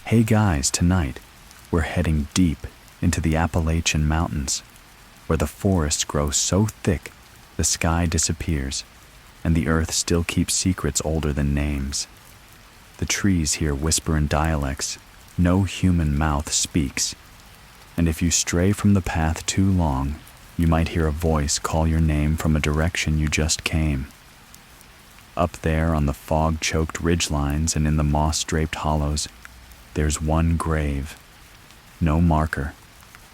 Hey guys, tonight we're heading deep into the Appalachian Mountains, where the forests grow so thick the sky disappears and the earth still keeps secrets older than names. The trees here whisper in dialects no human mouth speaks, and if you stray from the path too long, you might hear a voice call your name from a direction you just came. Up there on the fog-choked ridgelines and in the moss-draped hollows, there's one grave. No marker,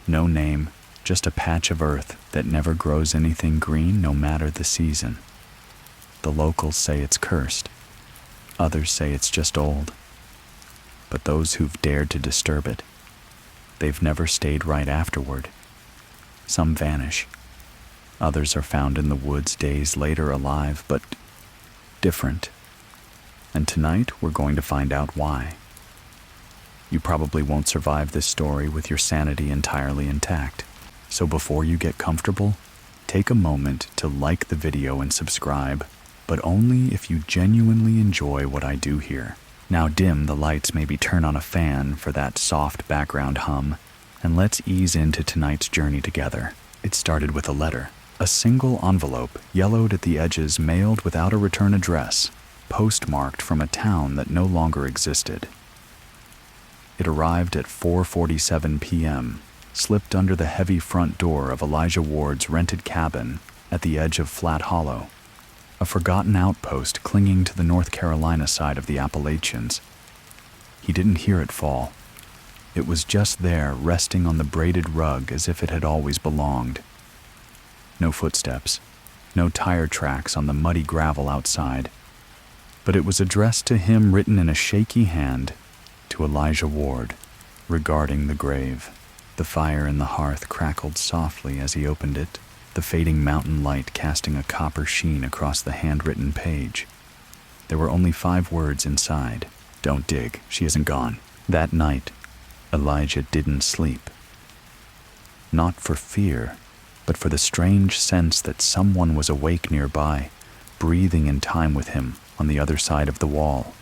no name, just a patch of earth that never grows anything green no matter the season. The locals say it's cursed. Others say it's just old. But those who've dared to disturb it, they've never stayed right afterward. Some vanish. Others are found in the woods days later alive, but different. And tonight we're going to find out why. You probably won't survive this story with your sanity entirely intact. So before you get comfortable, take a moment to like the video and subscribe, but only if you genuinely enjoy what I do here. Now dim the lights, maybe turn on a fan for that soft background hum, and let's ease into tonight's journey together. It started with a letter. A single envelope, yellowed at the edges, mailed without a return address, postmarked from a town that no longer existed. It arrived at 4:47 p.m., slipped under the heavy front door of Elijah Ward's rented cabin at the edge of Flat Hollow, a forgotten outpost clinging to the North Carolina side of the Appalachians. He didn't hear it fall. It was just there, resting on the braided rug as if it had always belonged. No footsteps, no tire tracks on the muddy gravel outside, but it was addressed to him, written in a shaky hand, to Elijah Ward, regarding the grave. The fire in the hearth crackled softly as he opened it, the fading mountain light casting a copper sheen across the handwritten page. There were only 5 words inside. Don't dig, she isn't gone. That night, Elijah didn't sleep. Not for fear, but for the strange sense that someone was awake nearby, breathing in time with him on the other side of the wall.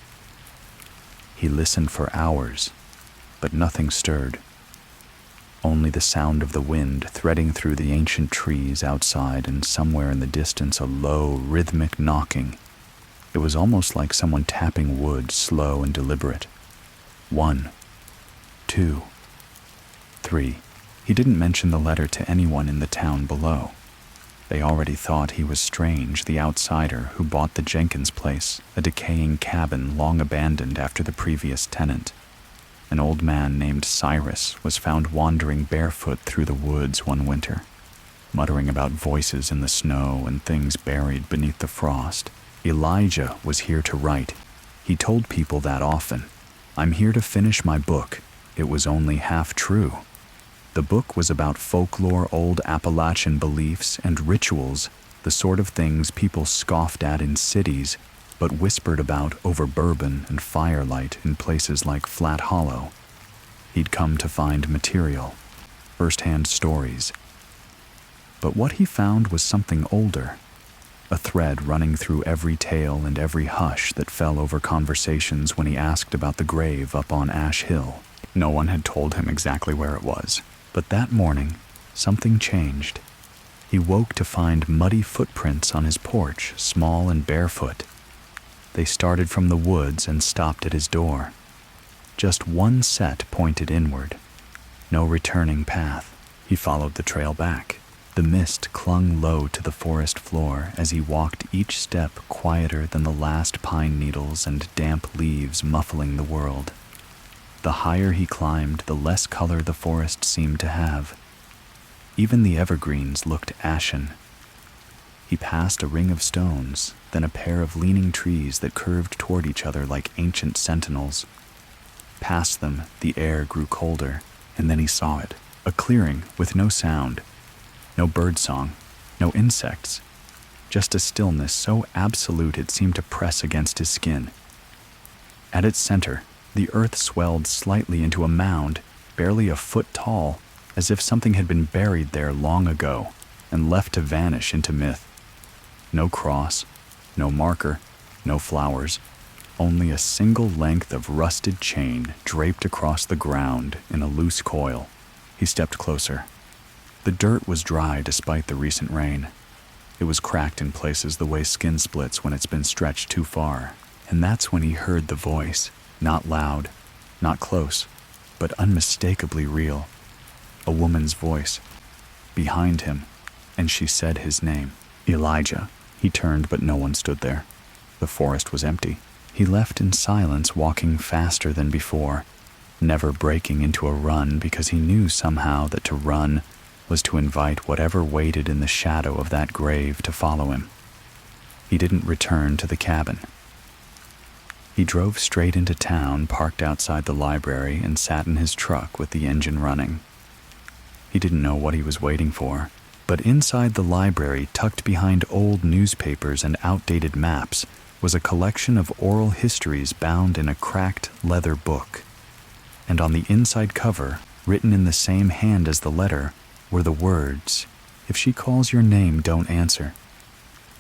He listened for hours, but nothing stirred. Only the sound of the wind threading through the ancient trees outside, and somewhere in the distance a low, rhythmic knocking. It was almost like someone tapping wood, slow and deliberate. 1, 2, 3. He didn't mention the letter to anyone in the town below. They already thought he was strange, the outsider who bought the Jenkins place, a decaying cabin long abandoned after the previous tenant. An old man named Cyrus was found wandering barefoot through the woods one winter, muttering about voices in the snow and things buried beneath the frost. Elijah was here to write. He told people that often. I'm here to finish my book. It was only half true. The book was about folklore, old Appalachian beliefs and rituals, the sort of things people scoffed at in cities, but whispered about over bourbon and firelight in places like Flat Hollow. He'd come to find material, first-hand stories. But what he found was something older, a thread running through every tale and every hush that fell over conversations when he asked about the grave up on Ash Hill. No one had told him exactly where it was, but that morning, something changed. He woke to find muddy footprints on his porch, small and barefoot. They started from the woods and stopped at his door. Just one set pointed inward. No returning path. He followed the trail back. The mist clung low to the forest floor as he walked, each step quieter than the last pine needles and damp leaves muffling the world. The higher he climbed, the less color the forest seemed to have. Even the evergreens looked ashen. He passed a ring of stones, then a pair of leaning trees that curved toward each other like ancient sentinels. Past them, the air grew colder, and then he saw it. A clearing with no sound. No birdsong, no insects. Just a stillness so absolute it seemed to press against his skin. At its center, the earth swelled slightly into a mound, barely a foot tall, as if something had been buried there long ago and left to vanish into myth. No cross, no marker, no flowers, only a single length of rusted chain draped across the ground in a loose coil. He stepped closer. The dirt was dry despite the recent rain. It was cracked in places the way skin splits when it's been stretched too far. And that's when he heard the voice, not loud, not close, but unmistakably real. A woman's voice, behind him, and she said his name. Elijah. He turned, but no one stood there. The forest was empty. He left in silence, walking faster than before, never breaking into a run because he knew somehow that to run was to invite whatever waited in the shadow of that grave to follow him. He didn't return to the cabin. He drove straight into town, parked outside the library, and sat in his truck with the engine running. He didn't know what he was waiting for, but inside the library, tucked behind old newspapers and outdated maps, was a collection of oral histories bound in a cracked leather book. And on the inside cover, written in the same hand as the letter, were the words, "If she calls your name, don't answer.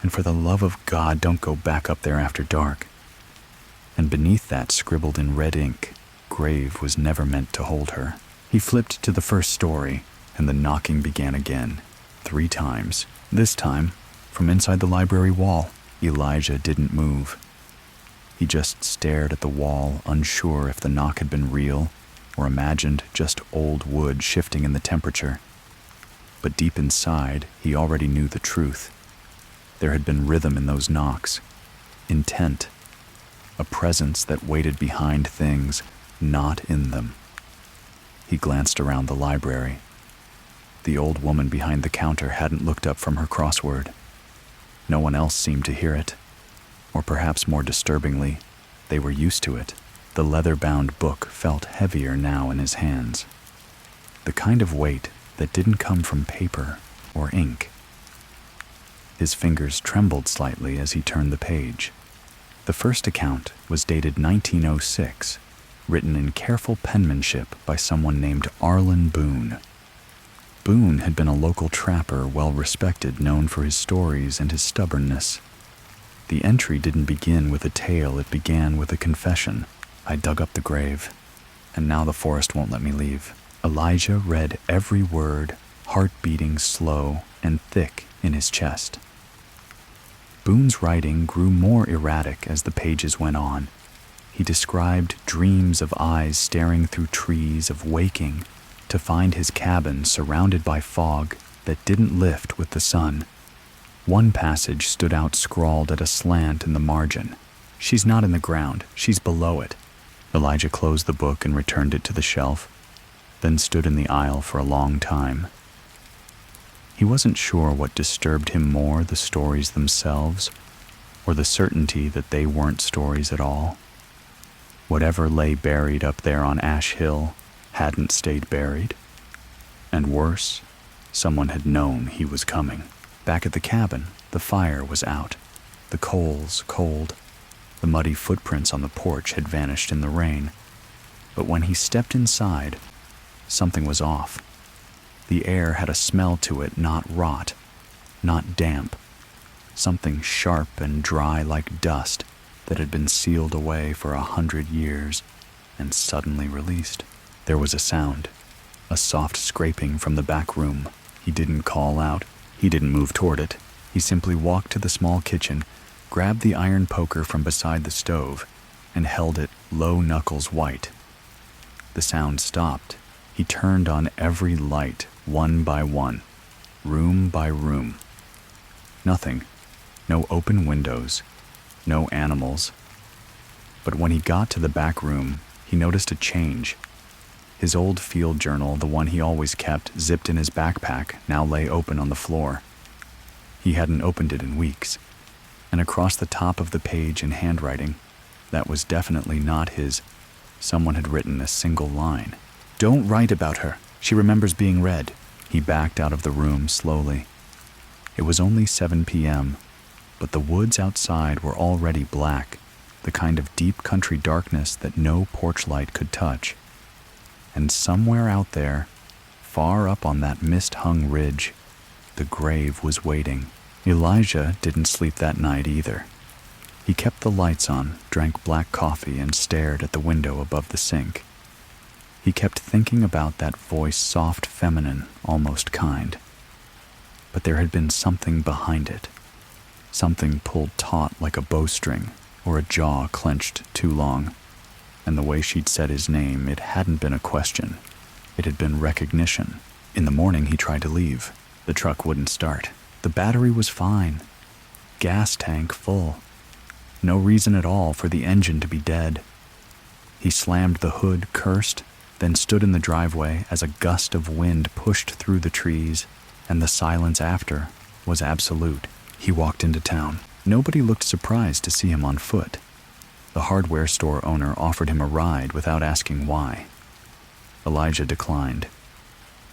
And for the love of God, don't go back up there after dark." And beneath that, scribbled in red ink, "Grave was never meant to hold her." He flipped to the first story, and the knocking began again, 3 times. This time, from inside the library wall. Elijah didn't move. He just stared at the wall, unsure if the knock had been real or imagined just old wood shifting in the temperature. But deep inside, he already knew the truth. There had been rhythm in those knocks, intent, a presence that waited behind things, not in them. He glanced around the library. The old woman behind the counter hadn't looked up from her crossword. No one else seemed to hear it. Or perhaps more disturbingly, they were used to it. The leather-bound book felt heavier now in his hands. The kind of weight that didn't come from paper or ink. His fingers trembled slightly as he turned the page. The first account was dated 1906, written in careful penmanship by someone named Arlen Boone. Boone had been a local trapper, well-respected, known for his stories and his stubbornness. The entry didn't begin with a tale, it began with a confession. "I dug up the grave, and now the forest won't let me leave." Elijah read every word, heart beating slow and thick in his chest. Boone's writing grew more erratic as the pages went on. He described dreams of eyes staring through trees, of waking to find his cabin surrounded by fog that didn't lift with the sun. One passage stood out scrawled at a slant in the margin. "She's not in the ground, she's below it." Elijah closed the book and returned it to the shelf, then stood in the aisle for a long time. He wasn't sure what disturbed him more, the stories themselves, or the certainty that they weren't stories at all. Whatever lay buried up there on Ash Hill hadn't stayed buried. And worse, someone had known he was coming. Back at the cabin, the fire was out, the coals cold. The muddy footprints on the porch had vanished in the rain. But when he stepped inside, something was off. The air had a smell to it, not rot, not damp. Something sharp and dry like dust that had been sealed away for 100 years and suddenly released. There was a sound, a soft scraping from the back room. He didn't call out. He didn't move toward it. He simply walked to the small kitchen, grabbed the iron poker from beside the stove, and held it low knuckles white. The sound stopped. He turned on every light, one by one, room by room. Nothing. No open windows. No animals. But when he got to the back room, he noticed a change. His old field journal, the one he always kept zipped in his backpack, now lay open on the floor. He hadn't opened it in weeks. And across the top of the page in handwriting, that was definitely not his, someone had written a single line. "Don't write about her. She remembers being read." He backed out of the room slowly. It was only 7 p.m., but the woods outside were already black, the kind of deep country darkness that no porch light could touch. And somewhere out there, far up on that mist-hung ridge, the grave was waiting. Elijah didn't sleep that night either. He kept the lights on, drank black coffee, and stared at the window above the sink. He kept thinking about that voice, soft, feminine, almost kind. But there had been something behind it. Something pulled taut like a bowstring, or a jaw clenched too long. And the way she'd said his name, it hadn't been a question. It had been recognition. In the morning, he tried to leave. The truck wouldn't start. The battery was fine. Gas tank full. No reason at all for the engine to be dead. He slammed the hood, cursed, then stood in the driveway as a gust of wind pushed through the trees, and the silence after was absolute. He walked into town. Nobody looked surprised to see him on foot. The hardware store owner offered him a ride without asking why. Elijah declined.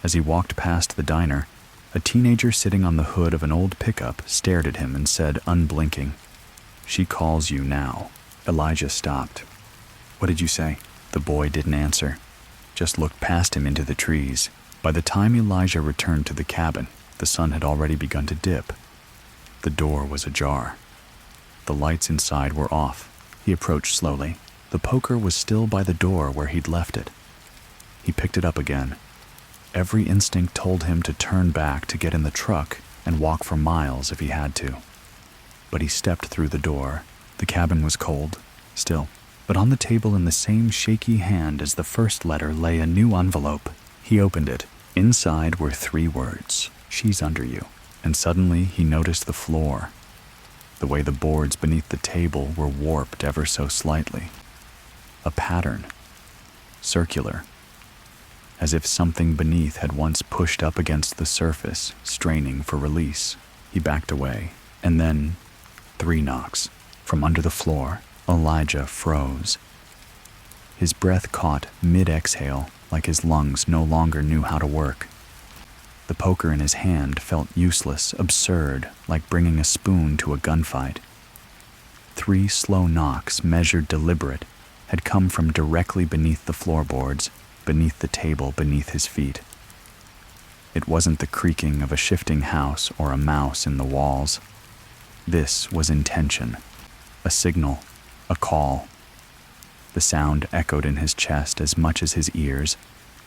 As he walked past the diner, a teenager sitting on the hood of an old pickup stared at him and said, unblinking, "She calls you now." Elijah stopped. "What did you say?" The boy didn't answer, just looked past him into the trees. By the time Elijah returned to the cabin, the sun had already begun to dip. The door was ajar. The lights inside were off. He approached slowly. The poker was still by the door where he'd left it. He picked it up again. Every instinct told him to turn back to get in the truck and walk for miles if he had to. But he stepped through the door. The cabin was cold, still. But on the table in the same shaky hand as the first letter lay a new envelope. He opened it. Inside were 3 words, "She's under you." And suddenly he noticed the floor. The way the boards beneath the table were warped ever so slightly. A pattern. Circular. As if something beneath had once pushed up against the surface, straining for release. He backed away, and then 3 knocks. From under the floor, Elijah froze. His breath caught mid-exhale, like his lungs no longer knew how to work. The poker in his hand felt useless, absurd, like bringing a spoon to a gunfight. 3 slow knocks, measured, deliberate, had come from directly beneath the floorboards, beneath the table, beneath his feet. It wasn't the creaking of a shifting house or a mouse in the walls. This was intention, a signal, a call. The sound echoed in his chest as much as his ears,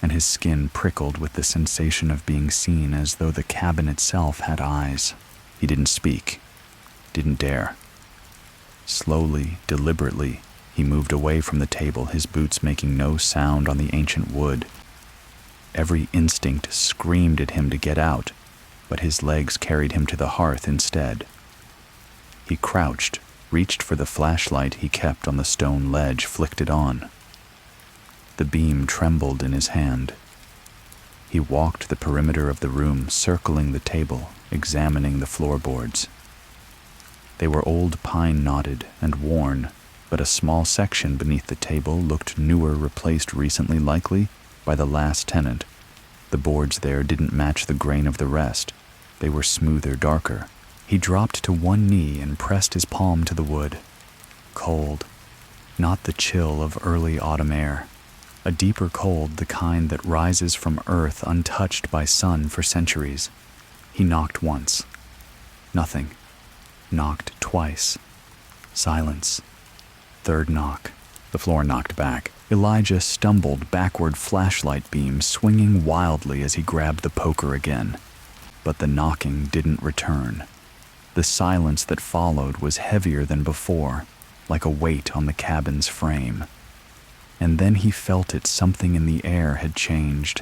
and his skin prickled with the sensation of being seen as though the cabin itself had eyes. He didn't speak, didn't dare. Slowly, deliberately, he moved away from the table, his boots making no sound on the ancient wood. Every instinct screamed at him to get out, but his legs carried him to the hearth instead. He crouched, reached for the flashlight he kept on the stone ledge, flicked it on. The beam trembled in his hand. He walked the perimeter of the room, circling the table, examining the floorboards. They were old pine-knotted and worn, but a small section beneath the table looked newer, replaced recently, likely by the last tenant. The boards there didn't match the grain of the rest. They were smoother, darker. He dropped to one knee and pressed his palm to the wood. Cold. Not the chill of early autumn air. A deeper cold, the kind that rises from earth untouched by sun for centuries. He knocked once. Nothing. Knocked twice. Silence. Third knock. The floor knocked back. Elijah stumbled backward, flashlight beam swinging wildly as he grabbed the poker again. But the knocking didn't return. The silence that followed was heavier than before, like a weight on the cabin's frame. And then he felt it, something in the air had changed.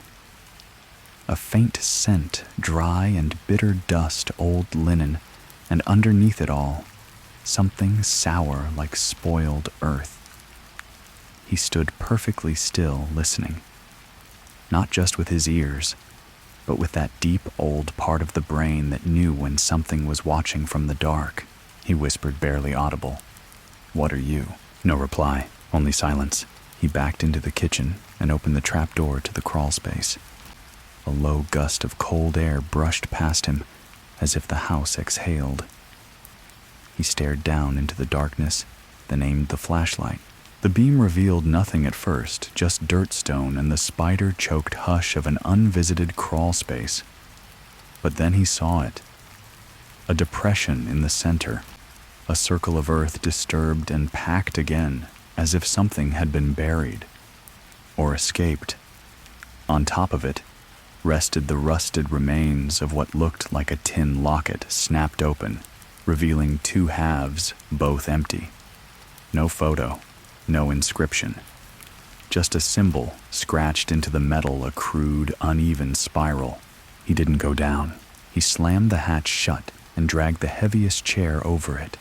A faint scent, dry and bitter dust, old linen, and underneath it all, something sour like spoiled earth. He stood perfectly still, listening, not just with his ears, but with that deep old part of the brain that knew when something was watching from the dark. He whispered, barely audible, "What are you?" No reply, only silence. He backed into the kitchen and opened the trapdoor to the crawl space. A low gust of cold air brushed past him, as if the house exhaled. He stared down into the darkness, then aimed the flashlight. The beam revealed nothing at first, just dirt stone and the spider-choked hush of an unvisited crawl space. But then he saw it. A depression in the center, a circle of earth disturbed and packed again, as if something had been buried or escaped. On top of it rested the rusted remains of what looked like a tin locket snapped open, revealing two halves, both empty. No photo, no inscription. Just a symbol scratched into the metal, a crude, uneven spiral. He didn't go down. He slammed the hatch shut and dragged the heaviest chair over it.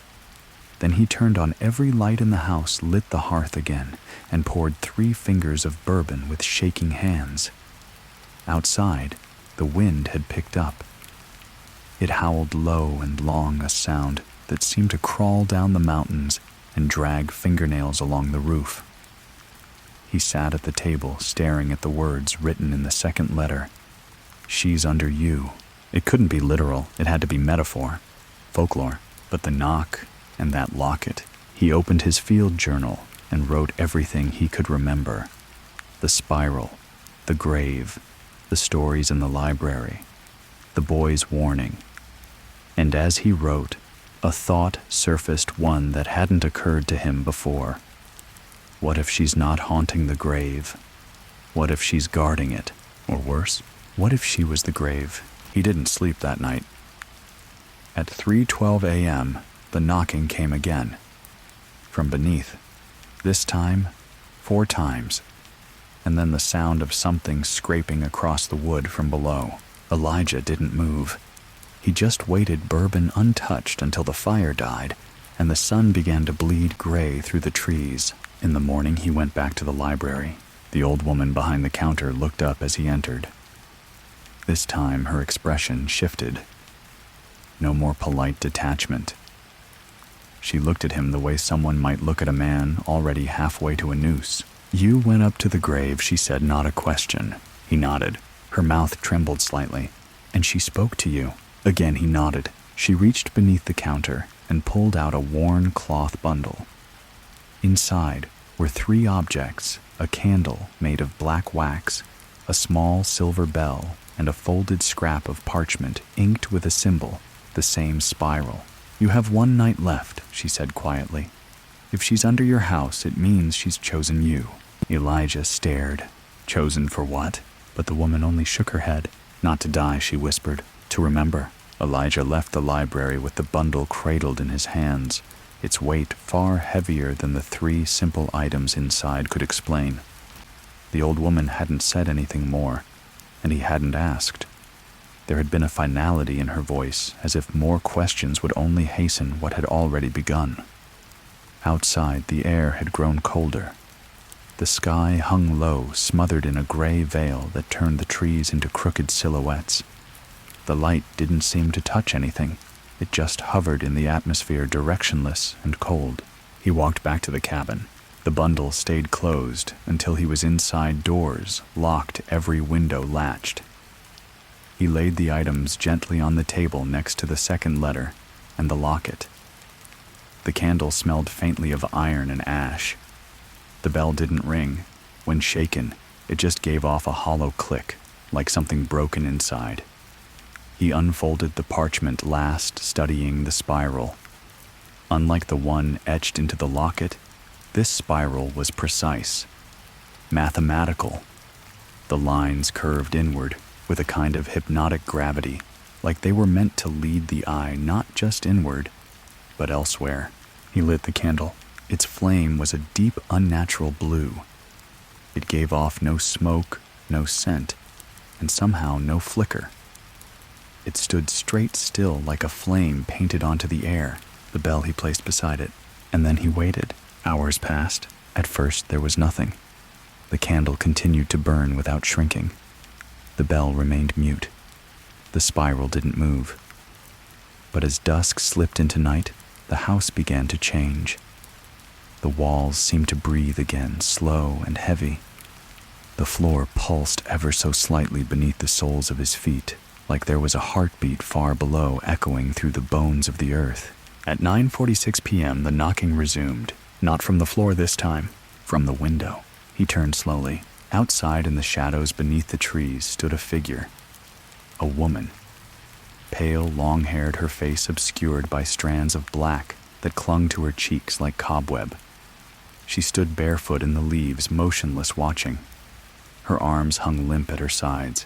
Then he turned on every light in the house, lit the hearth again, and poured 3 fingers of bourbon with shaking hands. Outside, the wind had picked up. It howled low and long, a sound that seemed to crawl down the mountains and drag fingernails along the roof. He sat at the table, staring at the words written in the second letter. She's under you. It couldn't be literal. It had to be metaphor, folklore. But the knock and that locket. He opened his field journal and wrote everything he could remember. The spiral, the grave, the stories in the library, the boy's warning. And as he wrote, a thought surfaced, one that hadn't occurred to him before. What if she's not haunting the grave? What if she's guarding it? Or worse, what if she was the grave? He didn't sleep that night. At 3:12 a.m., the knocking came again. From beneath. This time, 4 times. And then the sound of something scraping across the wood from below. Elijah didn't move. He just waited, bourbon untouched, until the fire died and the sun began to bleed gray through the trees. In the morning, he went back to the library. The old woman behind the counter looked up as he entered. This time, her expression shifted. No more polite detachment. She looked at him the way someone might look at a man already halfway to a noose. You went up to the grave, she said, not a question. He nodded. Her mouth trembled slightly. And she spoke to you. Again he nodded. She reached beneath the counter and pulled out a worn cloth bundle. Inside were 3 objects, a candle made of black wax, a small silver bell, and a folded scrap of parchment inked with a symbol, the same spiral. You have 1 night left, she said quietly. If she's under your house, it means she's chosen you. Elijah stared. Chosen for what? But the woman only shook her head. Not to die, she whispered. To remember. Elijah left the library with the bundle cradled in his hands, its weight far heavier than the 3 simple items inside could explain. The old woman hadn't said anything more, and he hadn't asked. There had been a finality in her voice, as if more questions would only hasten what had already begun. Outside, the air had grown colder. The sky hung low, smothered in a gray veil that turned the trees into crooked silhouettes. The light didn't seem to touch anything. It just hovered in the atmosphere, directionless and cold. He walked back to the cabin. The bundle stayed closed until he was inside doors, locked, every window latched. He laid the items gently on the table next to the second letter and the locket. The candle smelled faintly of iron and ash. The bell didn't ring. When shaken, it just gave off a hollow click, like something broken inside. He unfolded the parchment last, studying the spiral. Unlike the one etched into the locket, this spiral was precise, mathematical. The lines curved inward with a kind of hypnotic gravity, like they were meant to lead the eye not just inward, but elsewhere. He lit the candle. Its flame was a deep, unnatural blue. It gave off no smoke, no scent, and somehow no flicker. It stood straight still like a flame painted onto the air. The bell he placed beside it, and then he waited. Hours passed. At first there was nothing. The candle continued to burn without shrinking. The bell remained mute. The spiral didn't move. But as dusk slipped into night, the house began to change. The walls seemed to breathe again, slow and heavy. The floor pulsed ever so slightly beneath the soles of his feet, like there was a heartbeat far below echoing through the bones of the earth. At 9:46 p.m., the knocking resumed. Not from the floor this time, from the window. He turned slowly. Outside in the shadows beneath the trees stood a figure. A woman. Pale, long-haired, her face obscured by strands of black that clung to her cheeks like cobweb. She stood barefoot in the leaves, motionless, watching. Her arms hung limp at her sides.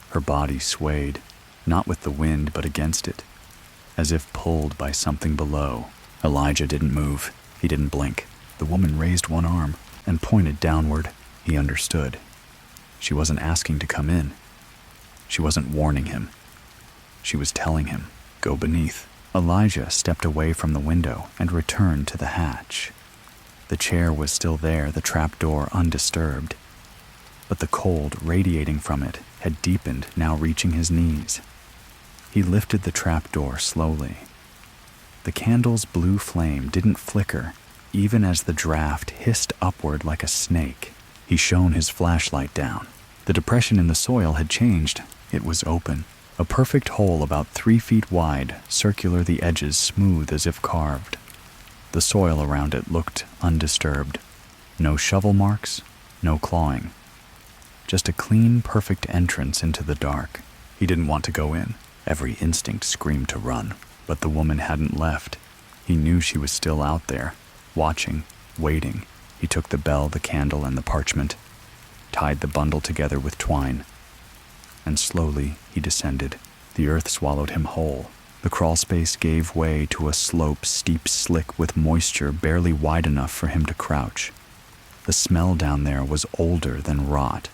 Her body swayed, not with the wind but against it, as if pulled by something below. Elijah didn't move. He didn't blink. The woman raised one arm and pointed downward. He understood. She wasn't asking to come in. She wasn't warning him. She was telling him, go beneath. Elijah stepped away from the window and returned to the hatch. The chair was still there, the trapdoor undisturbed, but the cold radiating from it had deepened, now reaching his knees. He lifted the trapdoor slowly. The candle's blue flame didn't flicker, even as the draft hissed upward like a snake. He shone his flashlight down. The depression in the soil had changed. It was open. A perfect hole about 3 feet wide, circular, the edges smooth as if carved. The soil around it looked undisturbed. No shovel marks, no clawing. Just a clean, perfect entrance into the dark. He didn't want to go in. Every instinct screamed to run, but the woman hadn't left. He knew she was still out there, watching, waiting. He took the bell, the candle, and the parchment, tied the bundle together with twine, and slowly he descended. The earth swallowed him whole. The crawl space gave way to a slope, steep, slick with moisture barely wide enough for him to crouch. The smell down there was older than rot.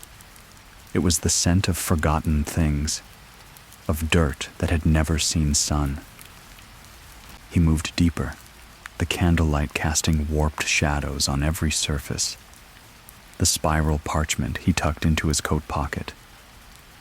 It was the scent of forgotten things, of dirt that had never seen sun. He moved deeper, the candlelight casting warped shadows on every surface. The spiral parchment he tucked into his coat pocket.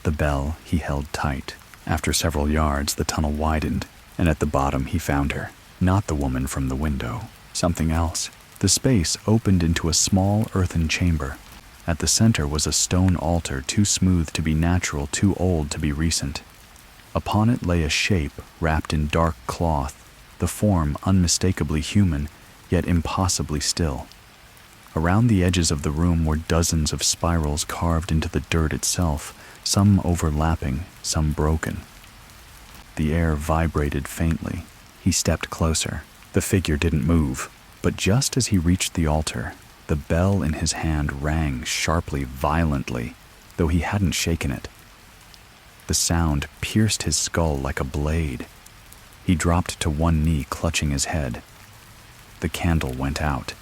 The bell he held tight. After several yards, the tunnel widened, and at the bottom he found her. Not the woman from the window, something else. The space opened into a small earthen chamber. At the center was a stone altar, too smooth to be natural, too old to be recent. Upon it lay a shape wrapped in dark cloth, the form unmistakably human, yet impossibly still. Around the edges of the room were dozens of spirals carved into the dirt itself, some overlapping, some broken. The air vibrated faintly. He stepped closer. The figure didn't move, but just as he reached the altar, the bell in his hand rang sharply, violently, though he hadn't shaken it. The sound pierced his skull like a blade. He dropped to one knee, clutching his head. The candle went out.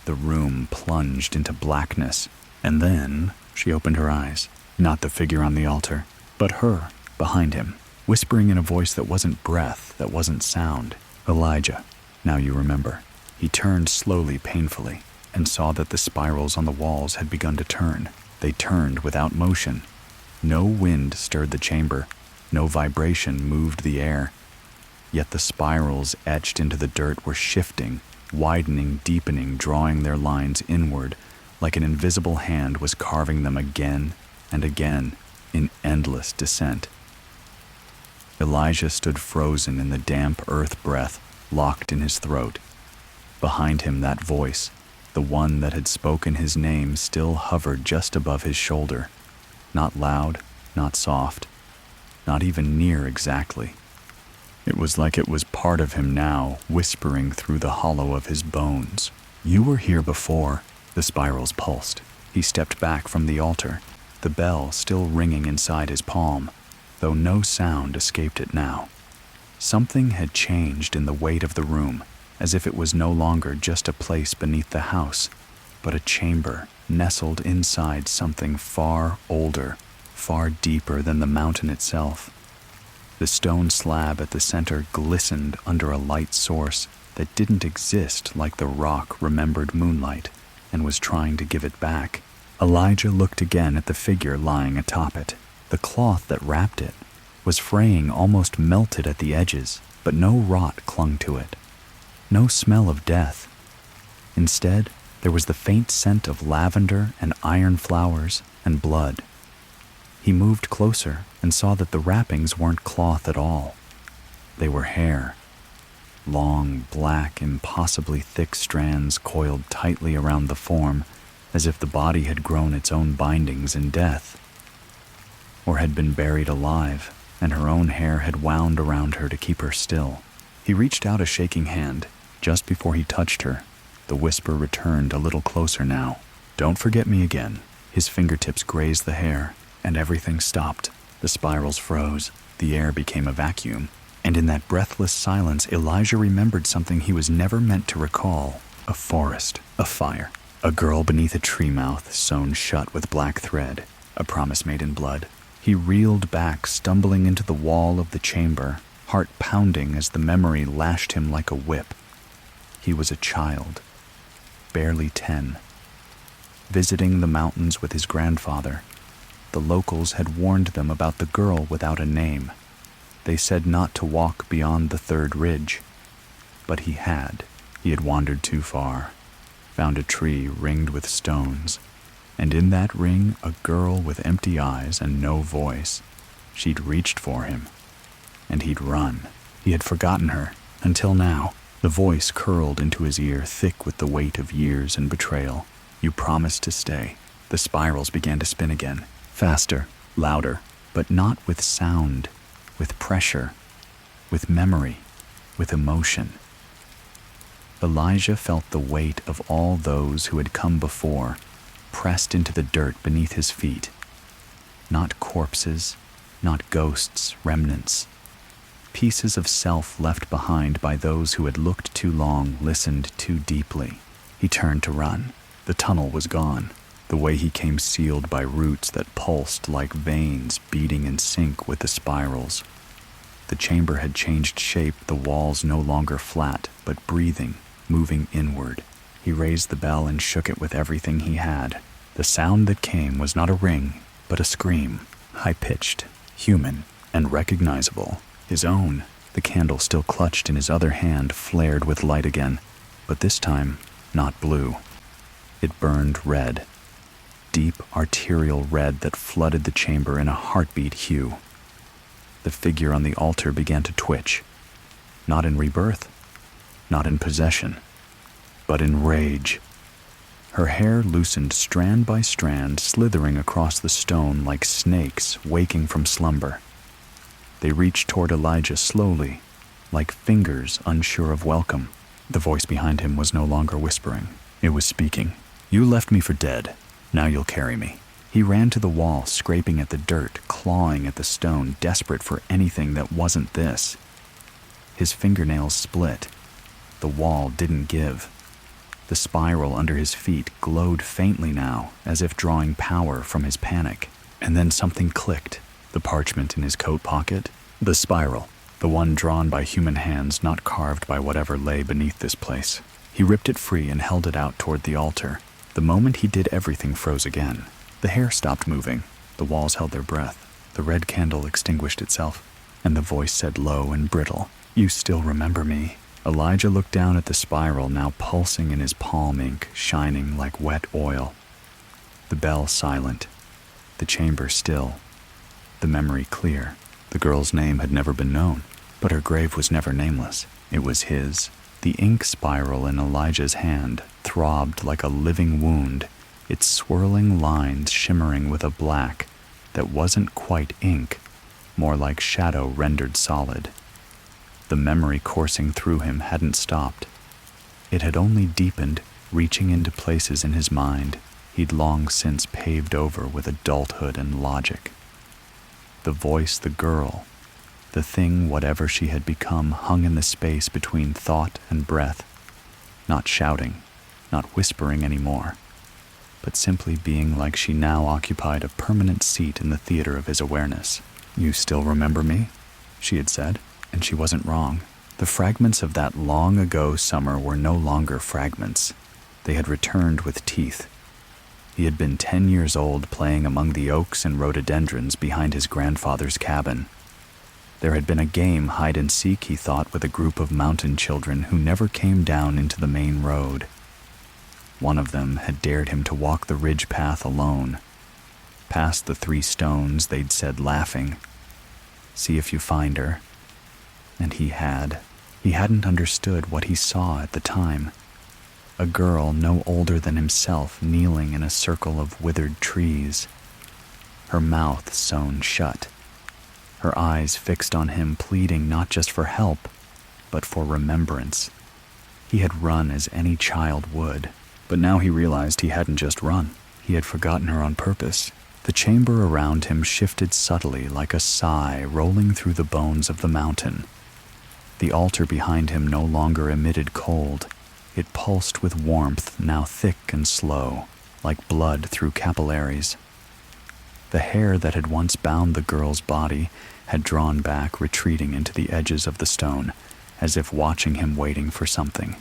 The room plunged into blackness, and then she opened her eyes. Not the figure on the altar, but her, behind him, whispering in a voice that wasn't breath, that wasn't sound. Elijah, now you remember. He turned slowly, painfully, and saw that the spirals on the walls had begun to turn. They turned without motion. No wind stirred the chamber. No vibration moved the air. Yet the spirals etched into the dirt were shifting, widening, deepening, drawing their lines inward, like an invisible hand was carving them again and again in endless descent. Elijah stood frozen in the damp earth breath locked in his throat. Behind him, that voice, the one that had spoken his name, still hovered just above his shoulder. Not loud, not soft, not even near exactly. It was like it was part of him now, whispering through the hollow of his bones. You were here before. The spirals pulsed. He stepped back from the altar, the bell still ringing inside his palm, though no sound escaped it now. Something had changed in the weight of the room, as if it was no longer just a place beneath the house, but a chamber nestled inside something far older, far deeper than the mountain itself. The stone slab at the center glistened under a light source that didn't exist, like the rock remembered moonlight, and was trying to give it back. Elijah looked again at the figure lying atop it. The cloth that wrapped it was fraying, almost melted at the edges, but no rot clung to it. No smell of death. Instead, there was the faint scent of lavender and iron flowers and blood. He moved closer and saw that the wrappings weren't cloth at all. They were hair. Long, black, impossibly thick strands coiled tightly around the form, as if the body had grown its own bindings in death, or had been buried alive, and her own hair had wound around her to keep her still. He reached out a shaking hand. Just before he touched her, the whisper returned a little closer now. "Don't forget me again." His fingertips grazed the hair, and everything stopped. The spirals froze, the air became a vacuum, and in that breathless silence, Elijah remembered something he was never meant to recall. A forest, a fire, a girl beneath a tree mouth sewn shut with black thread, a promise made in blood. He reeled back, stumbling into the wall of the chamber, heart pounding as the memory lashed him like a whip. He was a child, barely 10, visiting the mountains with his grandfather. The locals had warned them about the girl without a name. They said not to walk beyond the third ridge. But he had. He had wandered too far, found a tree ringed with stones, and in that ring a girl with empty eyes and no voice. She'd reached for him, and he'd run. He had forgotten her, until now. The voice curled into his ear, thick with the weight of years and betrayal. "You promised to stay." The spirals began to spin again, faster, louder, but not with sound, with pressure, with memory, with emotion. Elijah felt the weight of all those who had come before, pressed into the dirt beneath his feet. Not corpses, not ghosts, remnants. Pieces of self left behind by those who had looked too long, listened too deeply. He turned to run. The tunnel was gone. The way he came sealed by roots that pulsed like veins beating in sync with the spirals. The chamber had changed shape, the walls no longer flat, but breathing, moving inward. He raised the bell and shook it with everything he had. The sound that came was not a ring, but a scream, high-pitched, human, and recognizable. His own. The candle still clutched in his other hand flared with light again, but this time not blue. It burned red, deep arterial red that flooded the chamber in a heartbeat hue. The figure on the altar began to twitch, not in rebirth, not in possession, but in rage. Her hair loosened strand by strand, slithering across the stone like snakes waking from slumber. They reached toward Elijah slowly, like fingers unsure of welcome. The voice behind him was no longer whispering. It was speaking. "You left me for dead. Now you'll carry me." He ran to the wall, scraping at the dirt, clawing at the stone, desperate for anything that wasn't this. His fingernails split. The wall didn't give. The spiral under his feet glowed faintly now, as if drawing power from his panic. And then something clicked. The parchment in his coat pocket, the spiral, the one drawn by human hands, not carved by whatever lay beneath this place. He ripped it free and held it out toward the altar. The moment he did, everything froze again. The hair stopped moving. The walls held their breath. The red candle extinguished itself, and the voice said low and brittle, "You still remember me?" Elijah looked down at the spiral, now pulsing in his palm ink, shining like wet oil. The bell silent. The chamber still. The memory clear. The girl's name had never been known, but her grave was never nameless. It was his. The ink spiral in Elijah's hand throbbed like a living wound, its swirling lines shimmering with a black that wasn't quite ink, more like shadow rendered solid. The memory coursing through him hadn't stopped. It had only deepened, reaching into places in his mind he'd long since paved over with adulthood and logic. The voice, the girl, the thing, whatever she had become, hung in the space between thought and breath, not shouting, not whispering anymore, but simply being like she now occupied a permanent seat in the theater of his awareness. "You still remember me?" she had said, and she wasn't wrong. The fragments of that long-ago summer were no longer fragments. They had returned with teeth. He had been 10 years old, playing among the oaks and rhododendrons behind his grandfather's cabin. There had been a game, hide-and-seek, he thought, with a group of mountain children who never came down into the main road. One of them had dared him to walk the ridge path alone. Past the 3 stones, they'd said, laughing, "See if you find her." And he had. He hadn't understood what he saw at the time. A girl no older than himself kneeling in a circle of withered trees, her mouth sewn shut, her eyes fixed on him, pleading not just for help, but for remembrance. He had run as any child would, but now he realized he hadn't just run. He had forgotten her on purpose. The chamber around him shifted subtly like a sigh rolling through the bones of the mountain. The altar behind him no longer emitted cold. It pulsed with warmth, now thick and slow, like blood through capillaries. The hair that had once bound the girl's body had drawn back, retreating into the edges of the stone, as if watching him waiting for something.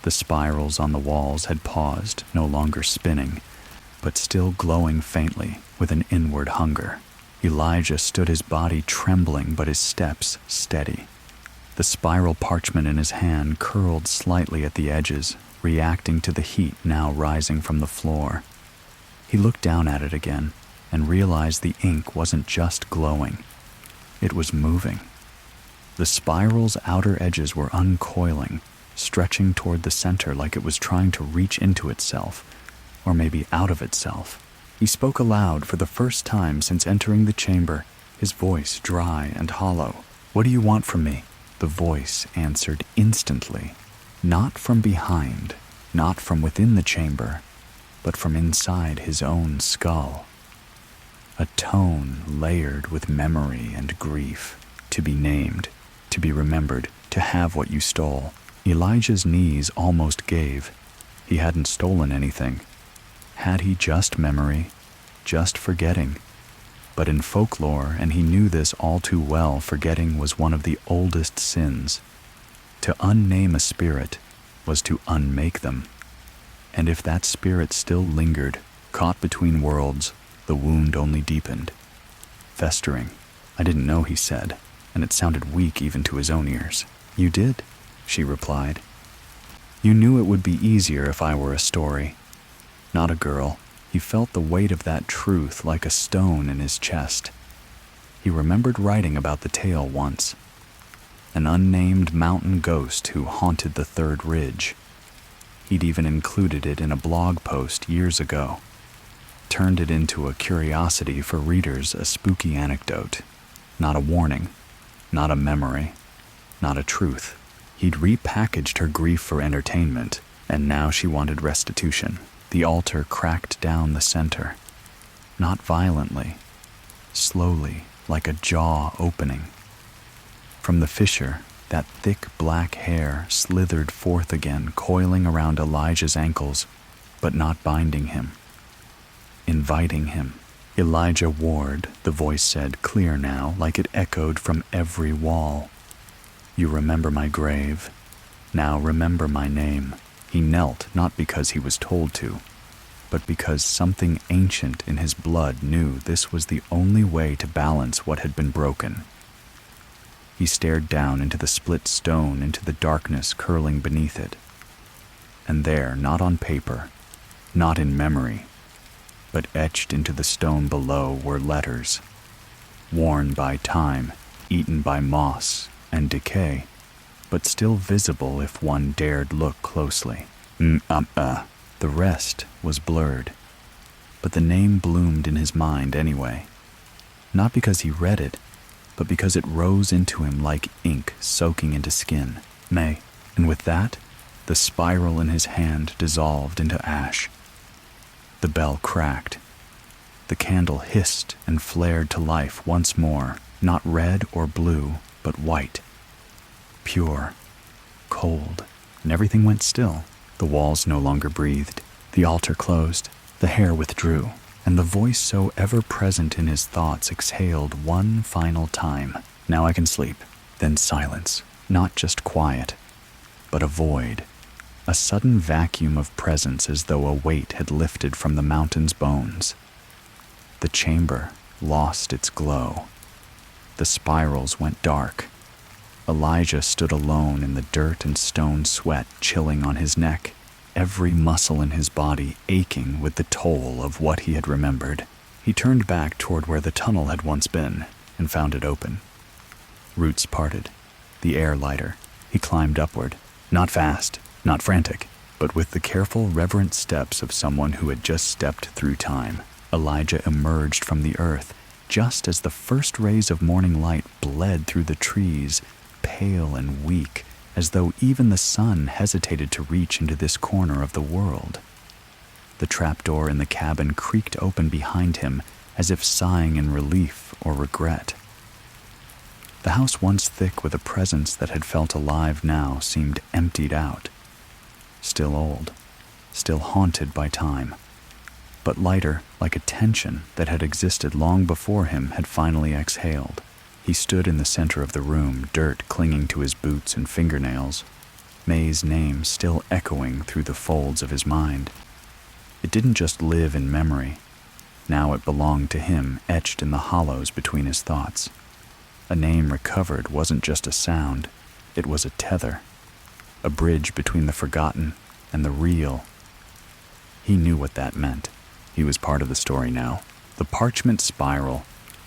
The spirals on the walls had paused, no longer spinning, but still glowing faintly with an inward hunger. Elijah stood, his body trembling but his steps steady. The spiral parchment in his hand curled slightly at the edges, reacting to the heat now rising from the floor. He looked down at it again and realized the ink wasn't just glowing. It was moving. The spiral's outer edges were uncoiling, stretching toward the center like it was trying to reach into itself, or maybe out of itself. He spoke aloud for the first time since entering the chamber, his voice dry and hollow. "What do you want from me?" The voice answered instantly, not from behind, not from within the chamber, but from inside his own skull. A tone layered with memory and grief, to be named, to be remembered, to have what you stole. Elijah's knees almost gave. He hadn't stolen anything. Had he just memory, just forgetting? But in folklore, and he knew this all too well, forgetting was one of the oldest sins. To unname a spirit was to unmake them. And if that spirit still lingered, caught between worlds, the wound only deepened. Festering. "I didn't know," he said, and it sounded weak even to his own ears. "You did," she replied. "You knew it would be easier if I were a story, not a girl." He felt the weight of that truth like a stone in his chest. He remembered writing about the tale once. An unnamed mountain ghost who haunted the third ridge. He'd even included it in a blog post years ago. Turned it into a curiosity for readers, a spooky anecdote. Not a warning, not a memory, not a truth. He'd repackaged her grief for entertainment, and now she wanted restitution. The altar cracked down the center. Not violently, slowly, like a jaw opening. From the fissure, that thick black hair slithered forth again, coiling around Elijah's ankles, but not binding him. Inviting him. "Elijah Ward," the voice said, clear now, like it echoed from every wall. "You remember my grave. Now remember my name." He knelt not because he was told to, but because something ancient in his blood knew this was the only way to balance what had been broken. He stared down into the split stone, into the darkness curling beneath it. And there, not on paper, not in memory, but etched into the stone below were letters, worn by time, eaten by moss and decay, but still visible if one dared look closely. The rest was blurred, but the name bloomed in his mind anyway. Not because he read it, but because it rose into him like ink soaking into skin. May. And with that, the spiral in his hand dissolved into ash. The bell cracked. The candle hissed and flared to life once more, not red or blue, but white. Pure, cold, and everything went still. The walls no longer breathed. The altar closed. The hair withdrew. And the voice so ever-present in his thoughts exhaled one final time. "Now I can sleep." Then silence. Not just quiet, but a void. A sudden vacuum of presence, as though a weight had lifted from the mountain's bones. The chamber lost its glow. The spirals went dark. Elijah stood alone in the dirt and stone, sweat chilling on his neck, every muscle in his body aching with the toll of what he had remembered. He turned back toward where the tunnel had once been and found it open. Roots parted, the air lighter. He climbed upward, not fast, not frantic, but with the careful, reverent steps of someone who had just stepped through time. Elijah emerged from the earth just as the first rays of morning light bled through the trees, pale and weak, as though even the sun hesitated to reach into this corner of the world. The trapdoor in the cabin creaked open behind him, as if sighing in relief or regret. The house, once thick with a presence that had felt alive, now seemed emptied out. Still old, still haunted by time, but lighter, like a tension that had existed long before him had finally exhaled. He stood in the center of the room, dirt clinging to his boots and fingernails, May's name still echoing through the folds of his mind. It didn't just live in memory. Now it belonged to him, etched in the hollows between his thoughts. A name recovered wasn't just a sound, it was a tether, a bridge between the forgotten and the real. He knew what that meant. He was part of the story now. The parchment spiral,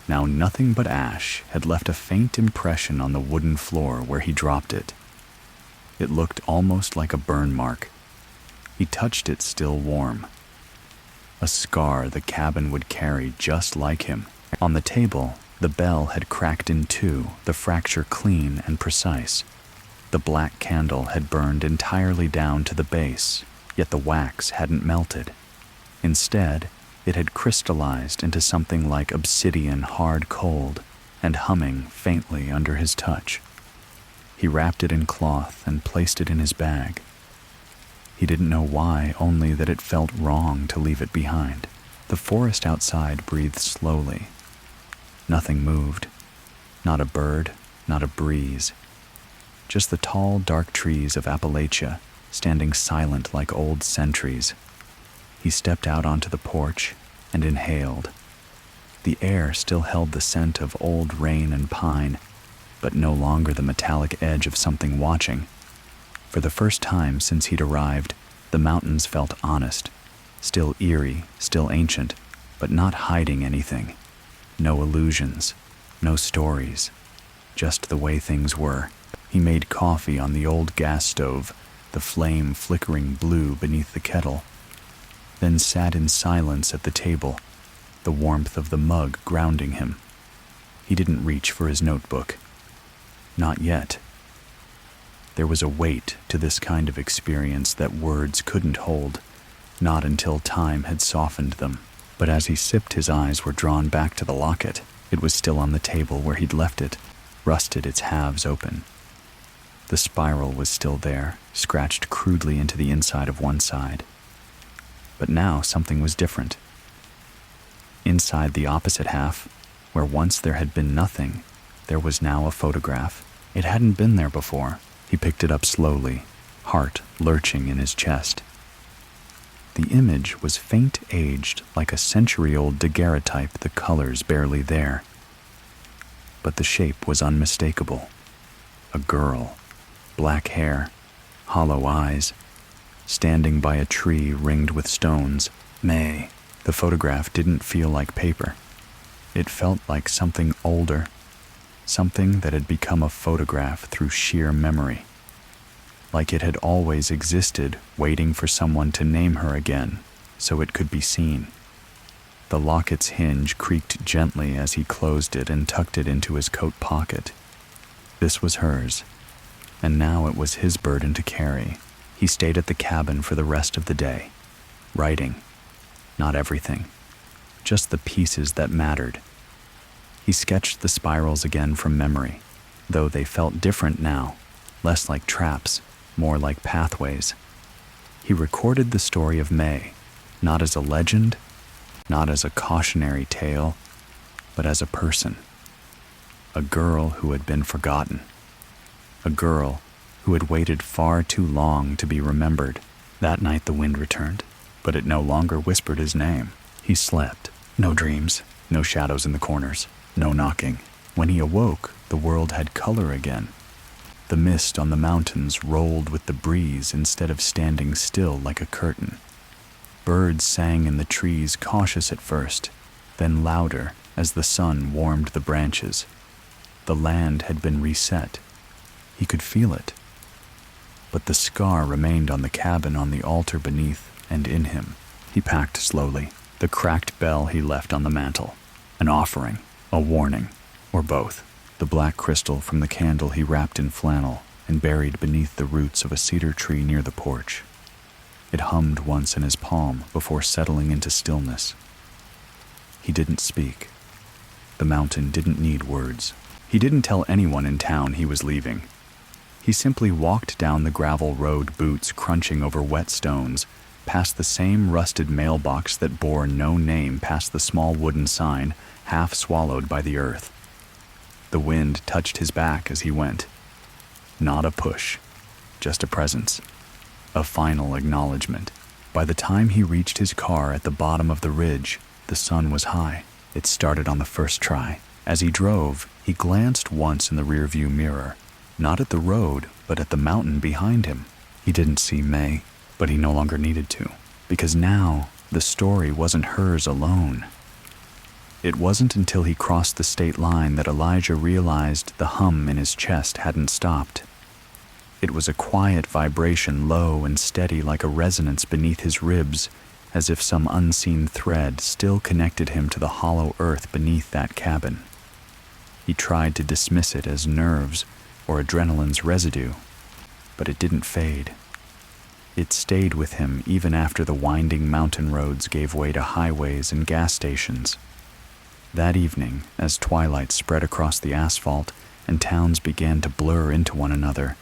now nothing but ash, had left a faint impression on the wooden floor where he dropped it. It looked almost like a burn mark. He touched it, still warm. A scar the cabin would carry just like him. On the table, the bell had cracked in two, the fracture clean and precise. The black candle had burned entirely down to the base, yet the wax hadn't melted. Instead, it had crystallized into something like obsidian, hard cold, and humming faintly under his touch. He wrapped it in cloth and placed it in his bag. He didn't know why, only that it felt wrong to leave it behind. The forest outside breathed slowly. Nothing moved. Not a bird, not a breeze. Just the tall, dark trees of Appalachia, standing silent like old sentries. He stepped out onto the porch and inhaled. The air still held the scent of old rain and pine, but no longer the metallic edge of something watching. For the first time since he'd arrived, the mountains felt honest, still eerie, still ancient, but not hiding anything. No illusions, no stories, just the way things were. He made coffee on the old gas stove, the flame flickering blue beneath the kettle, then sat in silence at the table, the warmth of the mug grounding him. He didn't reach for his notebook. Not yet. There was a weight to this kind of experience that words couldn't hold, not until time had softened them. But as he sipped, his eyes were drawn back to the locket. It was still on the table where he'd left it, rusted, its halves open. The spiral was still there, scratched crudely into the inside of one side. But now something was different. Inside the opposite half, where once there had been nothing, there was now a photograph. It hadn't been there before. He picked it up slowly, heart lurching in his chest. The image was faint-aged, like a century-old daguerreotype, the colors barely there. But the shape was unmistakable. A girl, black hair, hollow eyes, standing by a tree ringed with stones. May. The photograph didn't feel like paper. It felt like something older, something that had become a photograph through sheer memory. Like it had always existed, waiting for someone to name her again, so it could be seen. The locket's hinge creaked gently as he closed it and tucked it into his coat pocket. This was hers, and now it was his burden to carry. He stayed at the cabin for the rest of the day, writing. Not everything, just the pieces that mattered. He sketched the spirals again from memory, though they felt different now, less like traps, more like pathways. He recorded the story of May, not as a legend, not as a cautionary tale, but as a person. A girl who had been forgotten. A girl who had waited far too long to be remembered. That night the wind returned, but it no longer whispered his name. He slept. No dreams, no shadows in the corners, no knocking. When he awoke, the world had color again. The mist on the mountains rolled with the breeze instead of standing still like a curtain. Birds sang in the trees, cautious at first, then louder as the sun warmed the branches. The land had been reset. He could feel it. But the scar remained on the cabin, on the altar beneath, and in him. He packed slowly. The cracked bell he left on the mantel. An offering, a warning, or both. the black crystal from the candle he wrapped in flannel and buried beneath the roots of a cedar tree near the porch. It hummed once in his palm before settling into stillness. He didn't speak. The mountain didn't need words. He didn't tell anyone in town he was leaving. He simply walked down the gravel road, boots crunching over wet stones, past the same rusted mailbox that bore no name, past the small wooden sign, half swallowed by the earth. The wind touched his back as he went. Not a push, just a presence, a final acknowledgement. By the time he reached his car at the bottom of the ridge, the sun was high. It started on the first try. As he drove, he glanced once in the rearview mirror, not at the road, but at the mountain behind him. He didn't see May, but he no longer needed to, because now the story wasn't hers alone. It wasn't until he crossed the state line that Elijah realized the hum in his chest hadn't stopped. It was a quiet vibration, low and steady like a resonance beneath his ribs, as if some unseen thread still connected him to the hollow earth beneath that cabin. He tried to dismiss it as nerves or adrenaline's residue, but it didn't fade. It stayed with him even after the winding mountain roads gave way to highways and gas stations. That evening, as twilight spread across the asphalt and towns began to blur into one another,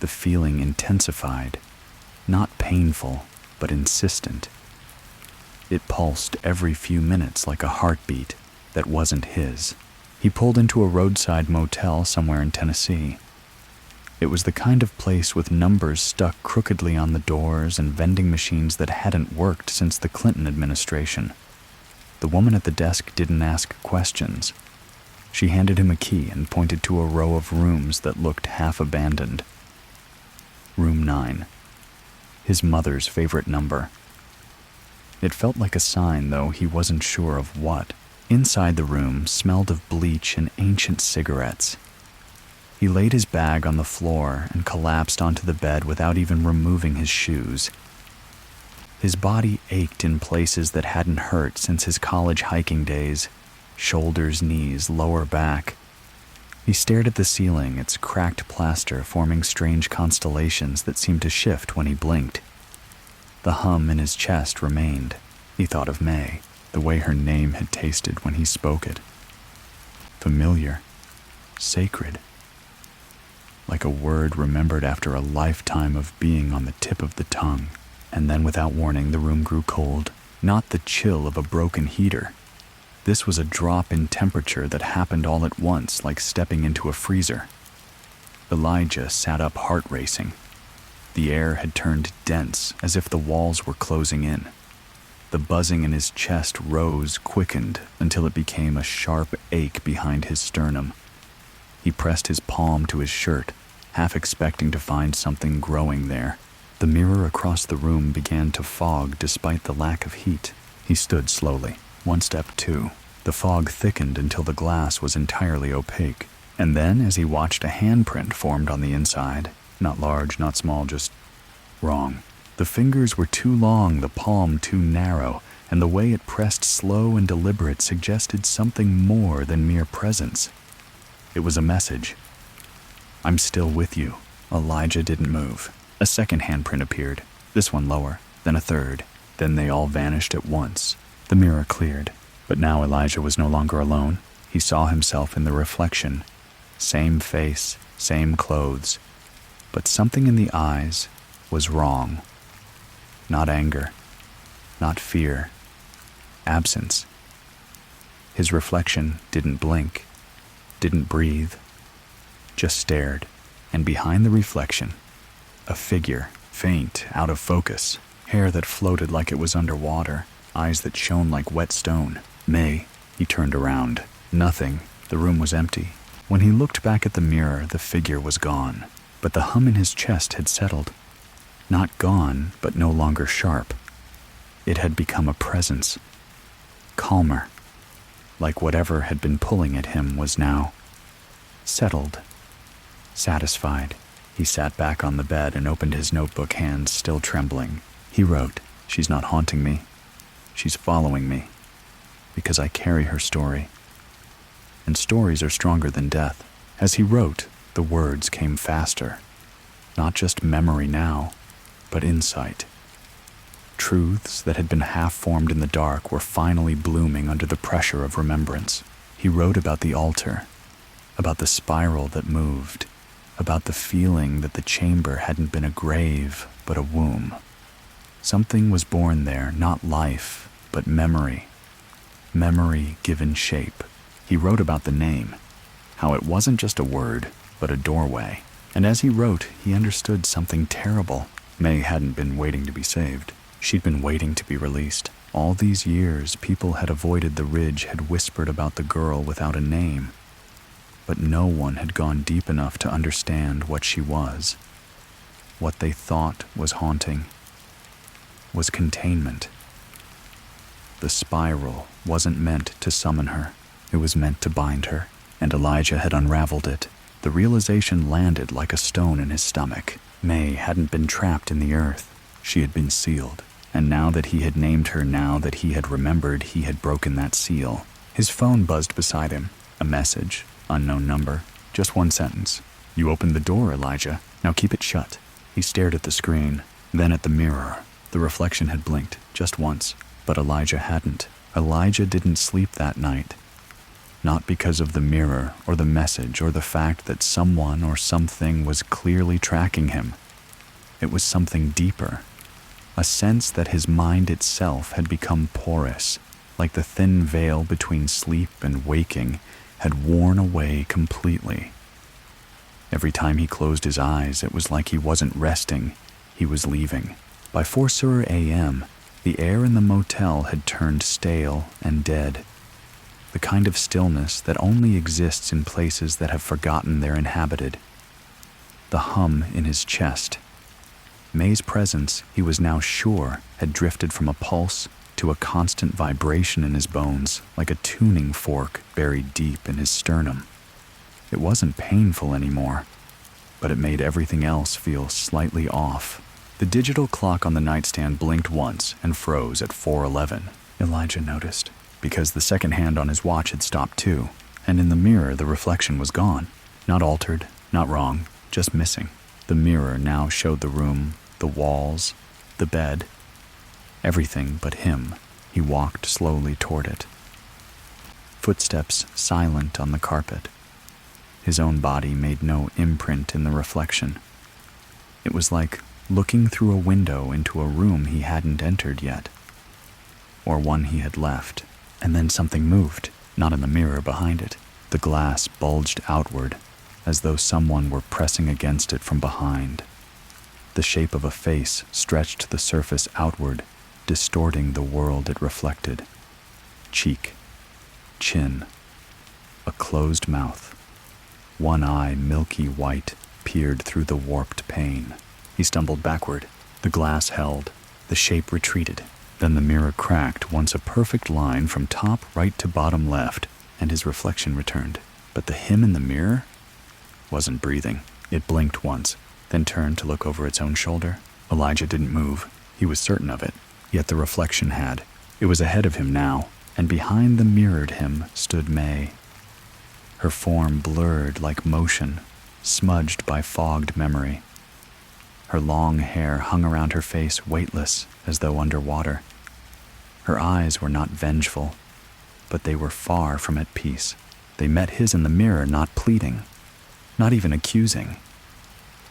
the feeling intensified, not painful, but insistent. It pulsed every few minutes like a heartbeat that wasn't his. He pulled into a roadside motel somewhere in Tennessee. It was the kind of place with numbers stuck crookedly on the doors and vending machines that hadn't worked since the Clinton administration. The woman at the desk didn't ask questions. She handed him a key and pointed to a row of rooms that looked half abandoned. Room 9. His mother's favorite number. It felt like a sign, though he wasn't sure of what. Inside the room smelled of bleach and ancient cigarettes. He laid his bag on the floor and collapsed onto the bed without even removing his shoes. His body ached in places that hadn't hurt since his college hiking days: shoulders, knees, lower back. He stared at the ceiling, its cracked plaster forming strange constellations that seemed to shift when he blinked. The hum in his chest remained. He thought of May, the way her name had tasted when he spoke it. Familiar, sacred, like a word remembered after a lifetime of being on the tip of the tongue. And then without warning, the room grew cold, not the chill of a broken heater. This was a drop in temperature that happened all at once, like stepping into a freezer. Elijah sat up, heart racing. The air had turned dense, as if the walls were closing in. The buzzing in his chest rose, quickened, until it became a sharp ache behind his sternum. He pressed his palm to his shirt, half expecting to find something growing there. The mirror across the room began to fog despite the lack of heat. He stood slowly. One step, two. The fog thickened until the glass was entirely opaque. And then, as he watched, a handprint formed on the inside. Not large, not small, just wrong. The fingers were too long, the palm too narrow, and the way it pressed slow and deliberate suggested something more than mere presence. It was a message. "I'm still with you." Elijah didn't move. A second handprint appeared, this one lower, then a third. Then they all vanished at once. The mirror cleared, but now Elijah was no longer alone. He saw himself in the reflection. Same face, same clothes, but something in the eyes was wrong. Not anger, not fear, absence. His reflection didn't blink, didn't breathe, just stared, and behind the reflection, a figure, faint, out of focus, hair that floated like it was underwater, eyes that shone like wet stone. May. He turned around. Nothing. The room was empty. When he looked back at the mirror, the figure was gone, but the hum in his chest had settled. Not gone, but no longer sharp. It had become a presence. Calmer. Like whatever had been pulling at him was now settled. Satisfied. He sat back on the bed and opened his notebook, hands still trembling. He wrote, "She's not haunting me. She's following me. Because I carry her story. And stories are stronger than death." As he wrote, the words came faster. Not just memory now, but insight. Truths that had been half-formed in the dark were finally blooming under the pressure of remembrance. He wrote about the altar, about the spiral that moved, about the feeling that the chamber hadn't been a grave, but a womb. Something was born there, not life, but memory. Memory given shape. He wrote about the name, how it wasn't just a word, but a doorway. And as he wrote, he understood something terrible. May hadn't been waiting to be saved. She'd been waiting to be released. All these years, people had avoided the ridge, had whispered about the girl without a name. But no one had gone deep enough to understand what she was. What they thought was haunting was containment. The spiral wasn't meant to summon her. It was meant to bind her, and Elijah had unraveled it. The realization landed like a stone in his stomach. May hadn't been trapped in the earth. She had been sealed. And now that he had named her, now that he had remembered, he had broken that seal. His phone buzzed beside him. A message, unknown number, just one sentence. "You opened the door, Elijah. Now keep it shut." He stared at the screen, then at the mirror. The reflection had blinked, just once, but Elijah hadn't. Elijah didn't sleep that night. Not because of the mirror or the message or the fact that someone or something was clearly tracking him. It was something deeper. A sense that his mind itself had become porous, like the thin veil between sleep and waking had worn away completely. Every time he closed his eyes, it was like he wasn't resting, he was leaving. By 4 a.m., the air in the motel had turned stale and dead. The kind of stillness that only exists in places that have forgotten they're inhabited. The hum in his chest. May's presence, he was now sure, had drifted from a pulse to a constant vibration in his bones, like a tuning fork buried deep in his sternum. It wasn't painful anymore, but it made everything else feel slightly off. The digital clock on the nightstand blinked once and froze at 4:11. Elijah noticed, because the second hand on his watch had stopped too, and in the mirror the reflection was gone. Not altered, not wrong, just missing. The mirror now showed the room, the walls, the bed, everything but him. He walked slowly toward it. Footsteps silent on the carpet. His own body made no imprint in the reflection. It was like looking through a window into a room he hadn't entered yet, or one he had left. And then something moved, not in the mirror behind it. The glass bulged outward, as though someone were pressing against it from behind. The shape of a face stretched the surface outward, distorting the world it reflected. Cheek, chin, a closed mouth. One eye, milky white, peered through the warped pane. He stumbled backward. The glass held. The shape retreated. Then the mirror cracked once a perfect line from top right to bottom left, and his reflection returned. But the him in the mirror wasn't breathing. It blinked once, then turned to look over its own shoulder. Elijah didn't move. He was certain of it. Yet the reflection had. It was ahead of him now, and behind the mirrored him stood May. Her form blurred like motion, smudged by fogged memory. Her long hair hung around her face weightless, as though underwater. Her eyes were not vengeful, but they were far from at peace. They met his in the mirror, not pleading, not even accusing,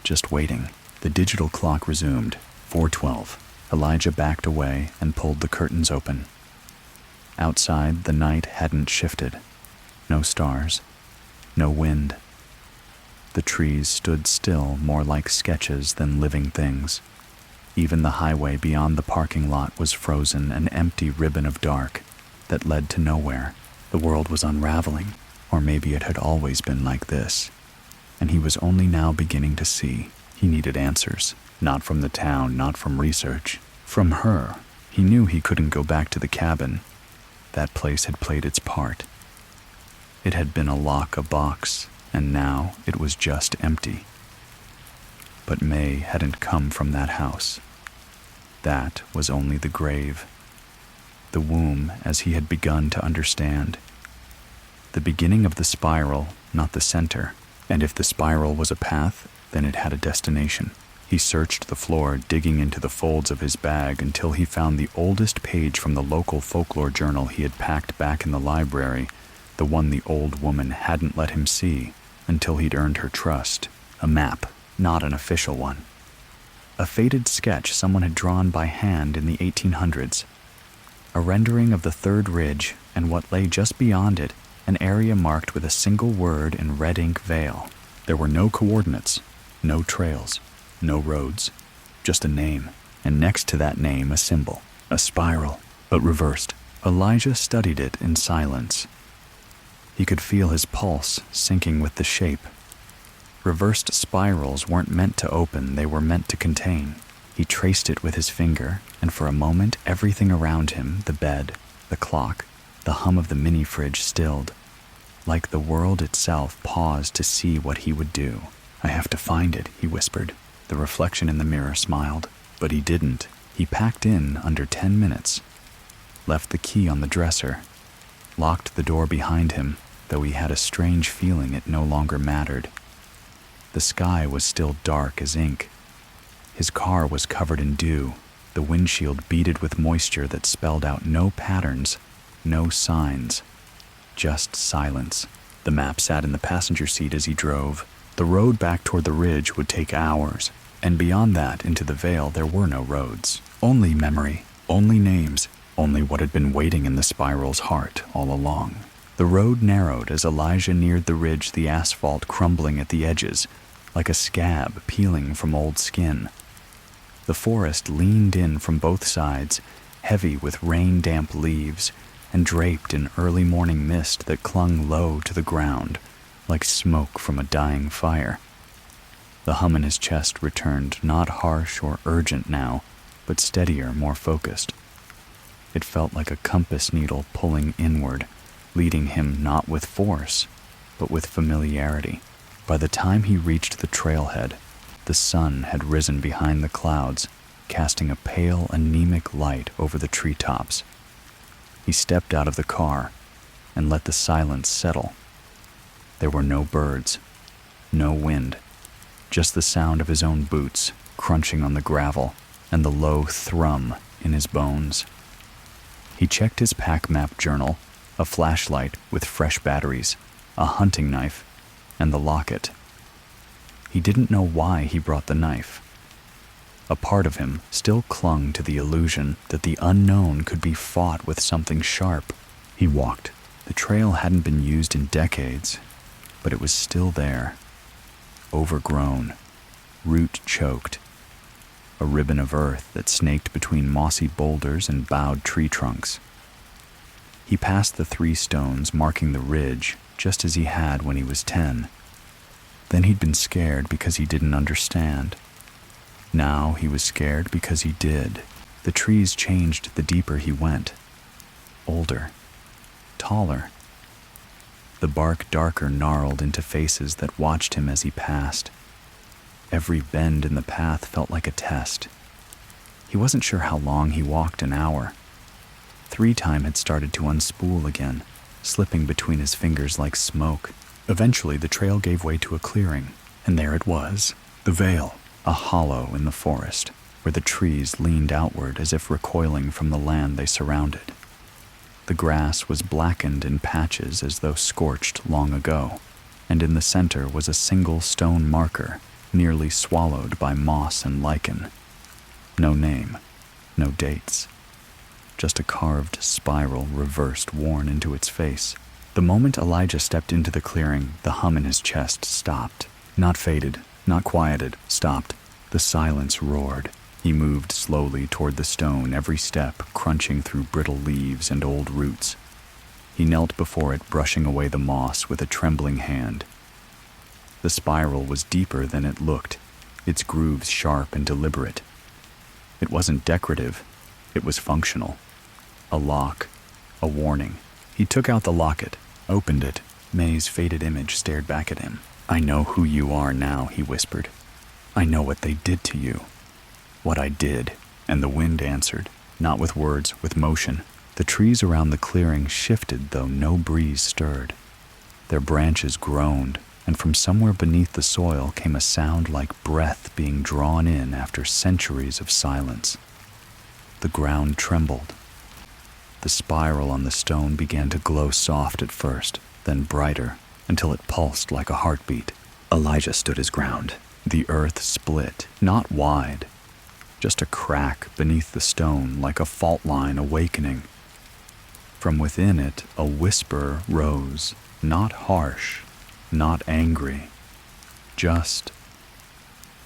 just waiting. The digital clock resumed, 4:12. Elijah backed away and pulled the curtains open. Outside, the night hadn't shifted. No stars, no wind. The trees stood still, more like sketches than living things. Even the highway beyond the parking lot was frozen, an empty ribbon of dark that led to nowhere. The world was unraveling, or maybe it had always been like this. And he was only now beginning to see. He needed answers, not from the town, not from research, from her. He knew he couldn't go back to the cabin. That place had played its part. It had been a lock, a box, and now it was just empty. But May hadn't come from that house. That was only the grave. The womb, as he had begun to understand. The beginning of the spiral, not the center. And if the spiral was a path, then it had a destination. He searched the floor, digging into the folds of his bag until he found the oldest page from the local folklore journal he had packed back in the library, the one the old woman hadn't let him see until he'd earned her trust. A map, not an official one. A faded sketch someone had drawn by hand in the 1800s. A rendering of the third ridge and what lay just beyond it, an area marked with a single word in red ink veil. There were no coordinates, no trails, no roads, just a name, and next to that name a symbol, a spiral, but reversed. Elijah studied it in silence. He could feel his pulse syncing with the shape. Reversed spirals weren't meant to open, they were meant to contain. He traced it with his finger, and for a moment everything around him, the bed, the clock, the hum of the mini-fridge stilled. Like the world itself paused to see what he would do. "I have to find it," he whispered. The reflection in the mirror smiled, but he didn't. He packed in under 10 minutes, left the key on the dresser, locked the door behind him, though he had a strange feeling it no longer mattered. The sky was still dark as ink. His car was covered in dew, the windshield beaded with moisture that spelled out no patterns, no signs, just silence. The map sat in the passenger seat as he drove. The road back toward the ridge would take hours, and beyond that into the vale there were no roads. Only memory, only names, only what had been waiting in the spiral's heart all along. The road narrowed as Elijah neared the ridge, the asphalt crumbling at the edges, like a scab peeling from old skin. The forest leaned in from both sides, heavy with rain-damp leaves, and draped in early morning mist that clung low to the ground, like smoke from a dying fire. The hum in his chest returned, not harsh or urgent now, but steadier, more focused. It felt like a compass needle pulling inward, leading him not with force, but with familiarity. By the time he reached the trailhead, the sun had risen behind the clouds, casting a pale, anemic light over the treetops. He stepped out of the car and let the silence settle. There were no birds, no wind, just the sound of his own boots crunching on the gravel and the low thrum in his bones. He checked his pack map journal, a flashlight with fresh batteries, a hunting knife, and the locket. He didn't know why he brought the knife. A part of him still clung to the illusion that the unknown could be fought with something sharp. He walked. The trail hadn't been used in decades, but it was still there. Overgrown, root-choked. A ribbon of earth that snaked between mossy boulders and bowed tree trunks. He passed the 3 stones marking the ridge, just as he had when he was 10. Then he'd been scared because he didn't understand. Now he was scared because he did. The trees changed the deeper he went. Older. Taller. The bark darker gnarled into faces that watched him as he passed. Every bend in the path felt like a test. He wasn't sure how long he walked, an hour. 3 time had started to unspool again, slipping between his fingers like smoke. Eventually the trail gave way to a clearing, and there it was, the vale, a hollow in the forest, where the trees leaned outward as if recoiling from the land they surrounded. The grass was blackened in patches as though scorched long ago, and in the center was a single stone marker, nearly swallowed by moss and lichen. No name, no dates. Just a carved spiral reversed worn into its face. The moment Elijah stepped into the clearing, the hum in his chest stopped. Not faded, not quieted, stopped. The silence roared. He moved slowly toward the stone, every step crunching through brittle leaves and old roots. He knelt before it, brushing away the moss with a trembling hand. The spiral was deeper than it looked, its grooves sharp and deliberate. It wasn't decorative, it was functional. A lock, a warning. He took out the locket, opened it. May's faded image stared back at him. "I know who you are now," he whispered. "I know what they did to you. What I did." And the wind answered, not with words, with motion. The trees around the clearing shifted, though no breeze stirred. Their branches groaned, and from somewhere beneath the soil came a sound like breath being drawn in after centuries of silence. The ground trembled. The spiral on the stone began to glow soft at first, then brighter, until it pulsed like a heartbeat. Elijah stood his ground. The earth split, not wide, just a crack beneath the stone like a fault line awakening. From within it, a whisper rose, not harsh, not angry, just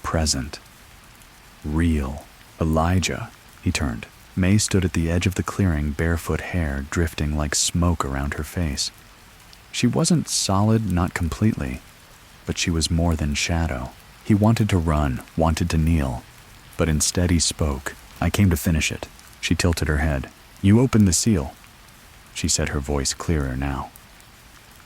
present, real. Elijah, he turned. May stood at the edge of the clearing, barefoot hair drifting like smoke around her face. She wasn't solid, not completely, but she was more than shadow. He wanted to run, wanted to kneel, but instead he spoke. I came to finish it. She tilted her head. You opened the seal, she said, her voice clearer now.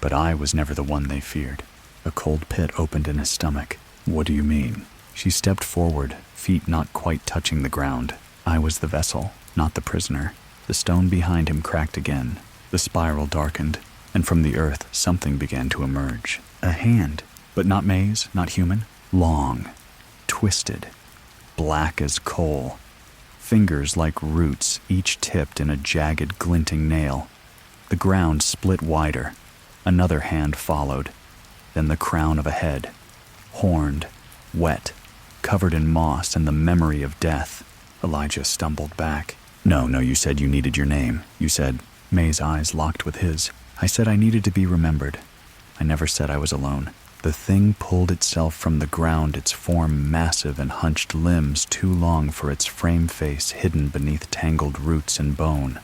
But I was never the one they feared. A cold pit opened in his stomach. What do you mean? She stepped forward, feet not quite touching the ground. I was the vessel, not the prisoner. The stone behind him cracked again. The spiral darkened, and from the earth something began to emerge. A hand, but not May's, not human. Long, twisted, black as coal. Fingers like roots, each tipped in a jagged, glinting nail. The ground split wider. Another hand followed, then the crown of a head, horned, wet, covered in moss and the memory of death. Elijah stumbled back. No, you said you needed your name. You said. May's eyes locked with his. I said I needed to be remembered. I never said I was alone. The thing pulled itself from the ground, its form massive and hunched limbs too long for its frame face hidden beneath tangled roots and bone.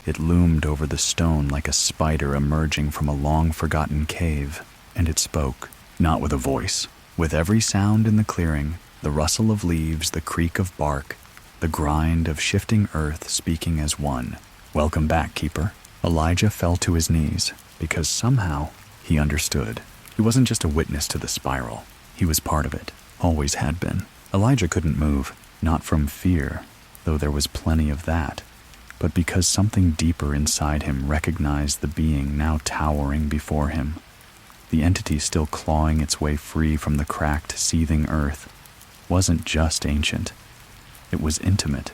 It loomed over the stone like a spider emerging from a long-forgotten cave, and it spoke, not with a voice. With every sound in the clearing, the rustle of leaves, the creak of bark, the grind of shifting earth speaking as one. Welcome back, Keeper. Elijah fell to his knees, because somehow he understood. He wasn't just a witness to the spiral. He was part of it, always had been. Elijah couldn't move, not from fear, though there was plenty of that, but because something deeper inside him recognized the being now towering before him. The entity still clawing its way free from the cracked, seething earth wasn't just ancient. It was intimate,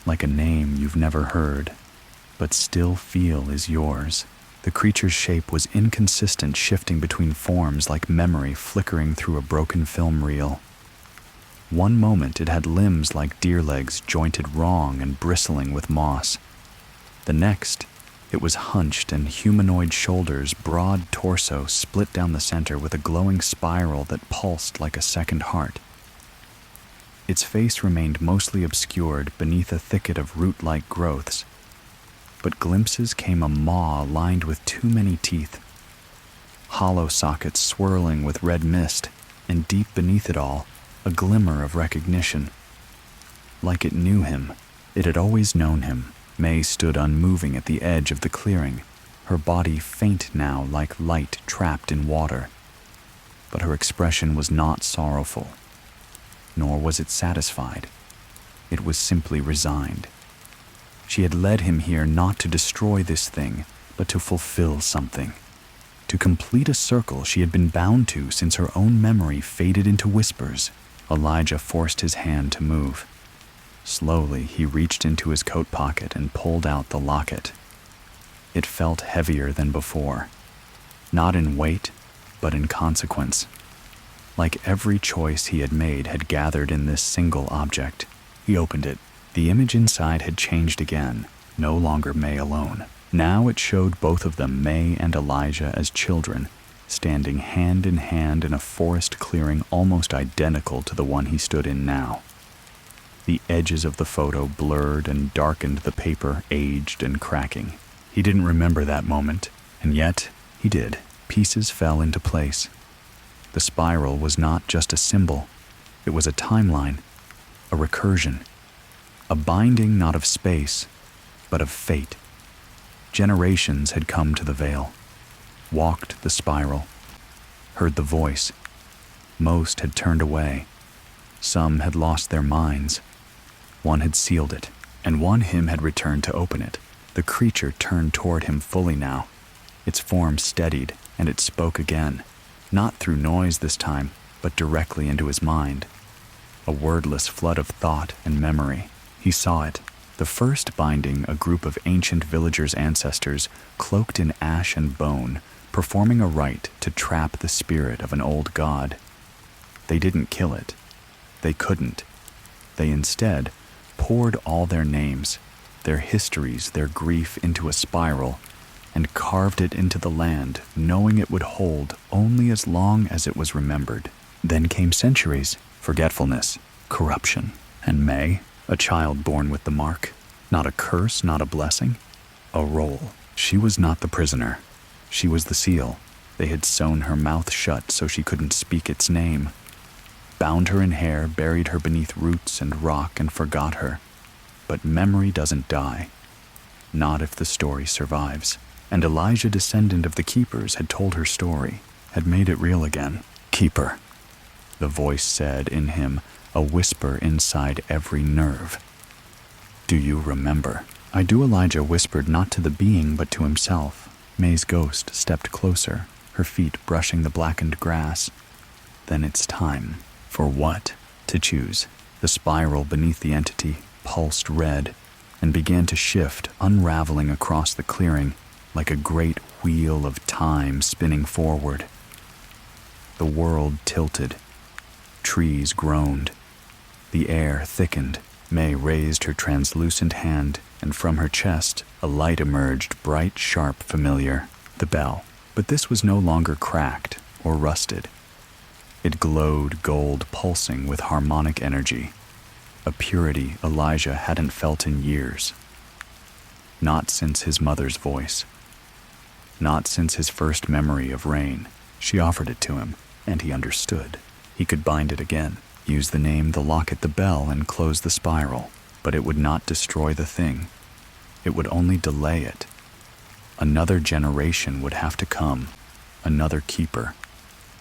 like a name you've never heard, but still feel is yours. The creature's shape was inconsistent, shifting between forms like memory flickering through a broken film reel. One moment it had limbs like deer legs jointed wrong and bristling with moss. The next, it was hunched and humanoid shoulders, broad torso split down the center with a glowing spiral that pulsed like a second heart. Its face remained mostly obscured beneath a thicket of root-like growths, but glimpses came a maw lined with too many teeth, hollow sockets swirling with red mist, and deep beneath it all, a glimmer of recognition. Like it knew him, it had always known him. May stood unmoving at the edge of the clearing, her body faint now like light trapped in water. But her expression was not sorrowful, nor was it satisfied. It was simply resigned. She had led him here not to destroy this thing, but to fulfill something. To complete a circle she had been bound to since her own memory faded into whispers. Elijah forced his hand to move. Slowly, he reached into his coat pocket and pulled out the locket. It felt heavier than before, not in weight, but in consequence. Like every choice he had made had gathered in this single object. He opened it. The image inside had changed again, no longer May alone. Now it showed both of them, May and Elijah, as children, standing hand in hand in a forest clearing almost identical to the one he stood in now. The edges of the photo blurred and darkened the paper, aged and cracking. He didn't remember that moment, and yet he did. Pieces fell into place. The spiral was not just a symbol. It was a timeline, a recursion, a binding not of space, but of fate. Generations had come to the veil, walked the spiral, heard the voice. Most had turned away. Some had lost their minds. One had sealed it, and one him had returned to open it. The creature turned toward him fully now. Its form steadied, and it spoke again. not through noise this time, but directly into his mind. A wordless flood of thought and memory. He saw it, the first binding a group of ancient villagers' ancestors cloaked in ash and bone, performing a rite to trap the spirit of an old god. They didn't kill it. They couldn't. They instead poured all their names, their histories, their grief into a spiral, and carved it into the land, knowing it would hold only as long as it was remembered. Then came centuries, forgetfulness, corruption, and May, a child born with the mark. Not a curse, not a blessing, a roll. She was not the prisoner. She was the seal. They had sewn her mouth shut so she couldn't speak its name. Bound her in hair, buried her beneath roots and rock, and forgot her. But memory doesn't die. Not if the story survives. And Elijah, descendant of the keepers, had told her story, had made it real again. Keeper, the voice said in him, a whisper inside every nerve. Do you remember? I do. Elijah whispered, not to the being but to himself. May's ghost stepped closer, her feet brushing the blackened grass. Then it's time. For what? To choose. The spiral beneath the entity pulsed red and began to shift, unraveling across the clearing like a great wheel of time spinning forward. The world tilted. Trees groaned. The air thickened. May raised her translucent hand, and from her chest a light emerged, bright, sharp, familiar. The bell. But this was no longer cracked or rusted. It glowed gold, pulsing with harmonic energy, a purity Elijah hadn't felt in years. Not since his mother's voice. Not since his first memory of rain. She offered it to him, and he understood. He could bind it again, use the name, the locket, the bell, and close the spiral, but it would not destroy the thing. It would only delay it. Another generation would have to come, another keeper,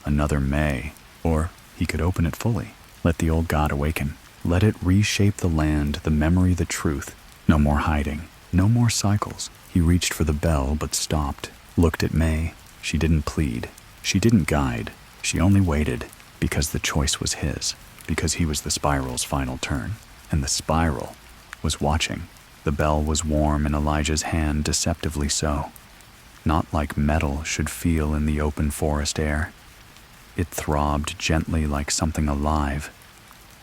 another May, or he could open it fully, let the old god awaken, let it reshape the land, the memory, the truth. No more hiding, no more cycles. He reached for the bell but stopped, looked at May. She didn't plead, she didn't guide, she only waited, because the choice was his, because he was the spiral's final turn, and the spiral was watching. The bell was warm in Elijah's hand, deceptively so. Not like metal should feel in the open forest air. It throbbed gently like something alive.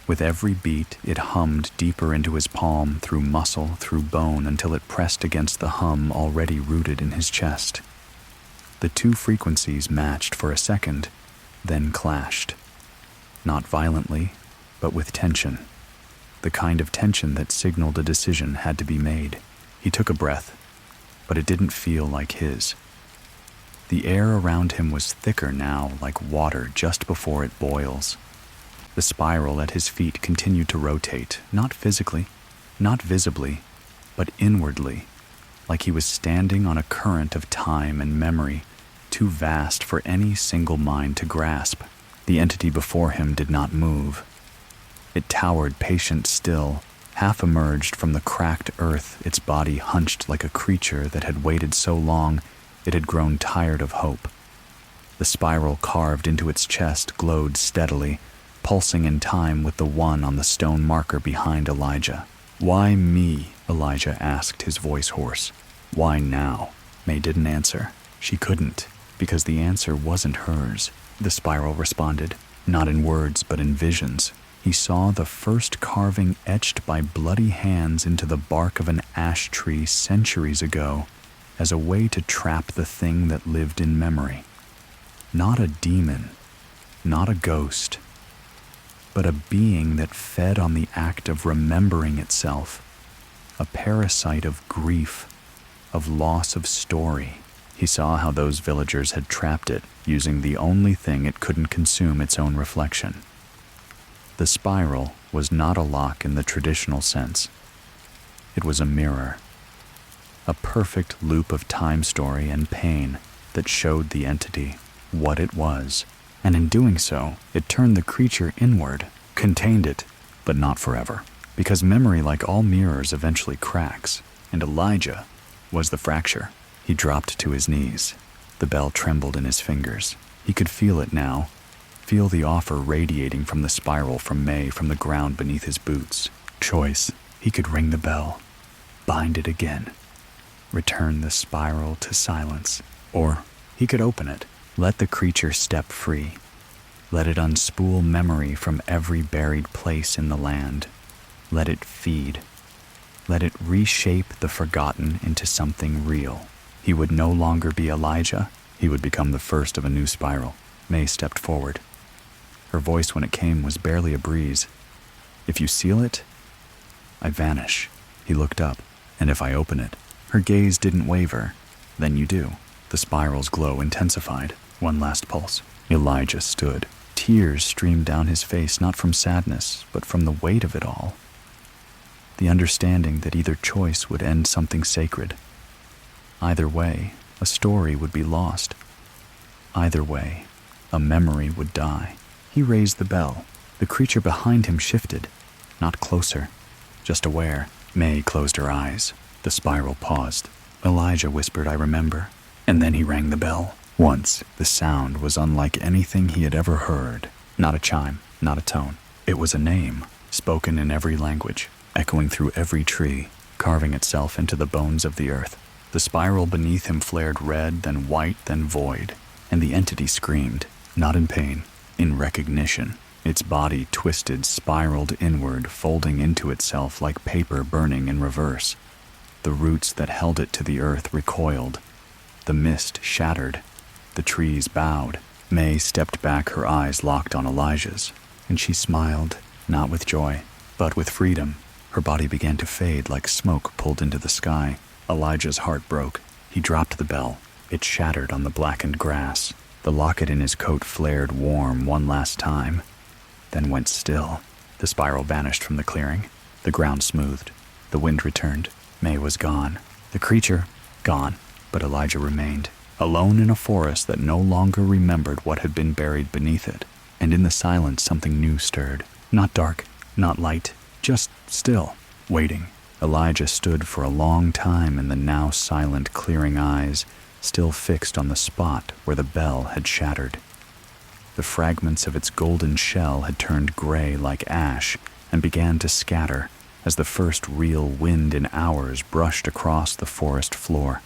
With every beat, it hummed deeper into his palm, through muscle, through bone, until it pressed against the hum already rooted in his chest. The two frequencies matched for a second, then clashed. Not violently, but with tension. The kind of tension that signaled a decision had to be made. He took a breath, but it didn't feel like his. The air around him was thicker now, like water just before it boils. The spiral at his feet continued to rotate, not physically, not visibly, but inwardly, like he was standing on a current of time and memory, too vast for any single mind to grasp. The entity before him did not move. It towered patient still, half emerged from the cracked earth, its body hunched like a creature that had waited so long it had grown tired of hope. The spiral carved into its chest glowed steadily, pulsing in time with the one on the stone marker behind Elijah. Why me? Elijah asked, his voice hoarse. Why now? May didn't answer. She couldn't, because the answer wasn't hers. The spiral responded, not in words but in visions. He saw the first carving etched by bloody hands into the bark of an ash tree centuries ago as a way to trap the thing that lived in memory. Not a demon, not a ghost, but a being that fed on the act of remembering itself, a parasite of grief, of loss of story. He saw how those villagers had trapped it, using the only thing it couldn't consume, its own reflection. The spiral was not a lock in the traditional sense. It was a mirror, a perfect loop of time, story, and pain that showed the entity what it was, and in doing so, it turned the creature inward, contained it, but not forever, because memory, like all mirrors, eventually cracks, and Elijah was the fracture. He dropped to his knees. The bell trembled in his fingers. He could feel it now, feel the offer radiating from the spiral from May from the ground beneath his boots. Choice. He could ring the bell, bind it again, return the spiral to silence. Or he could open it, let the creature step free, let it unspool memory from every buried place in the land, let it feed, let it reshape the forgotten into something real. He would no longer be Elijah, he would become the first of a new spiral. May stepped forward. Her voice when it came was barely a breeze. If you seal it, I vanish. He looked up. And if I open it? Her gaze didn't waver. Then you do. The spiral's glow intensified. One last pulse. Elijah stood. Tears streamed down his face, not from sadness, but from the weight of it all. The understanding that either choice would end something sacred. Either way, a story would be lost. Either way, a memory would die. He raised the bell. The creature behind him shifted. Not closer, just aware. May closed her eyes. The spiral paused. Elijah whispered, "I remember." And then he rang the bell. Once, the sound was unlike anything he had ever heard. Not a chime, not a tone. It was a name, spoken in every language, echoing through every tree, carving itself into the bones of the earth. The spiral beneath him flared red, then white, then void, and the entity screamed, not in pain, in recognition. Its body twisted, spiraled inward, folding into itself like paper burning in reverse. The roots that held it to the earth recoiled. The mist shattered. The trees bowed. May stepped back, her eyes locked on Elijah's, and she smiled, not with joy, but with freedom. Her body began to fade like smoke pulled into the sky. Elijah's heart broke. He dropped the bell. It shattered on the blackened grass. The locket in his coat flared warm one last time, then went still. The spiral vanished from the clearing. The ground smoothed. The wind returned. May was gone. The creature, gone. But Elijah remained, alone in a forest that no longer remembered what had been buried beneath it. And in the silence, something new stirred. Not dark, not light, just still, waiting. Elijah stood for a long time in the now silent, clearing eyes, still fixed on the spot where the bell had shattered. The fragments of its golden shell had turned gray like ash and began to scatter as the first real wind in hours brushed across the forest floor.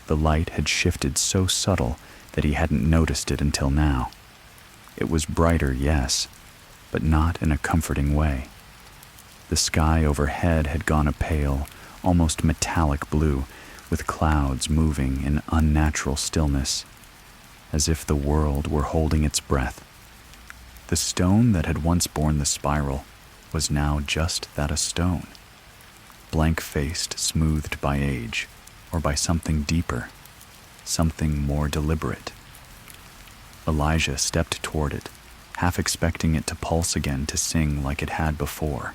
The light had shifted so subtle that he hadn't noticed it until now. It was brighter, yes, but not in a comforting way. The sky overhead had gone a pale, almost metallic blue, with clouds moving in unnatural stillness, as if the world were holding its breath. The stone that had once borne the spiral was now just that, a stone, blank-faced, smoothed by age, or by something deeper, something more deliberate. Elijah stepped toward it, half expecting it to pulse again, to sing like it had before.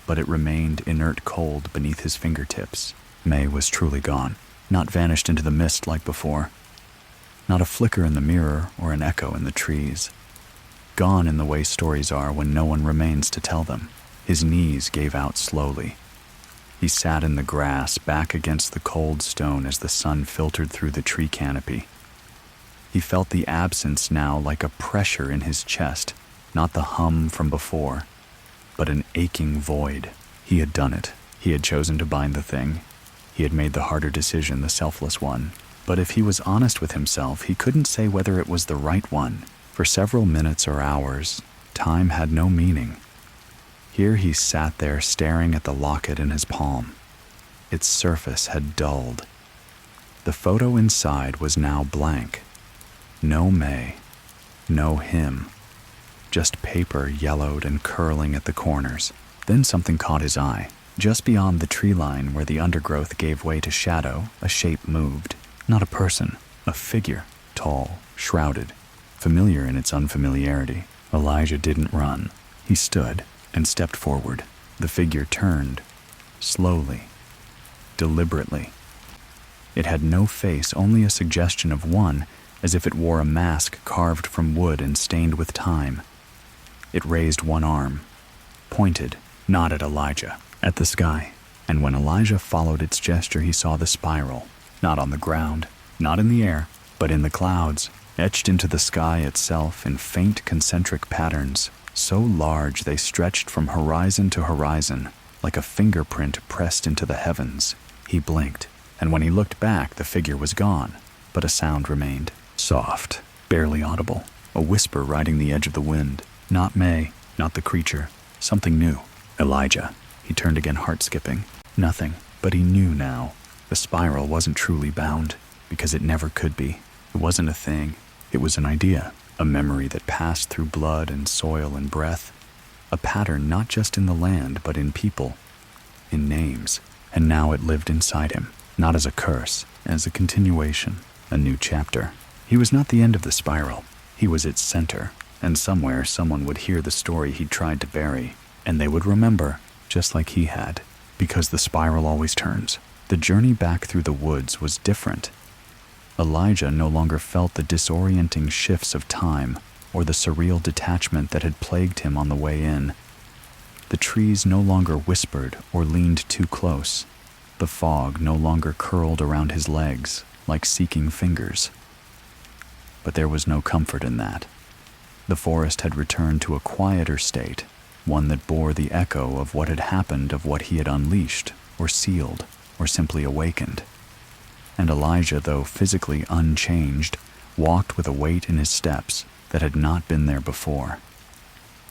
But it remained inert cold beneath his fingertips. May was truly gone, not vanished into the mist like before. Not a flicker in the mirror or an echo in the trees. Gone in the way stories are when no one remains to tell them. His knees gave out slowly. He sat in the grass, back against the cold stone as the sun filtered through the tree canopy. He felt the absence now like a pressure in his chest, not the hum from before, but an aching void. He had done it. He had chosen to bind the thing. He had made the harder decision, the selfless one. But if he was honest with himself, he couldn't say whether it was the right one. For several minutes or hours, time had no meaning. Here he sat there staring at the locket in his palm. Its surface had dulled. The photo inside was now blank. No May, no him. Just paper yellowed and curling at the corners. Then something caught his eye. Just beyond the tree line where the undergrowth gave way to shadow, a shape moved. Not a person, a figure, tall, shrouded, familiar in its unfamiliarity. Elijah didn't run. He stood and stepped forward. The figure turned, slowly, deliberately. It had no face, only a suggestion of one, as if it wore a mask carved from wood and stained with time. It raised one arm, pointed, not at Elijah, at the sky, and when Elijah followed its gesture, he saw the spiral, not on the ground, not in the air, but in the clouds. etched into the sky itself in faint concentric patterns, so large they stretched from horizon to horizon, like a fingerprint pressed into the heavens. He blinked, and when he looked back, the figure was gone, but a sound remained, soft, barely audible, a whisper riding the edge of the wind. Not May, not the creature, something new. Elijah. He turned again, heart-skipping. Nothing, but he knew now. The spiral wasn't truly bound, because it never could be. It wasn't a thing. It was an idea, a memory that passed through blood and soil and breath, a pattern not just in the land, but in people, in names. And now it lived inside him, not as a curse, as a continuation, a new chapter. He was not the end of the spiral. He was its center, and somewhere someone would hear the story he'd tried to bury, and they would remember, just like he had, because the spiral always turns. The journey back through the woods was different. Elijah no longer felt the disorienting shifts of time or the surreal detachment that had plagued him on the way in. The trees no longer whispered or leaned too close. The fog no longer curled around his legs like seeking fingers. But there was no comfort in that. The forest had returned to a quieter state, one that bore the echo of what had happened, of what he had unleashed, or sealed, or simply awakened. And Elijah, though physically unchanged, walked with a weight in his steps that had not been there before.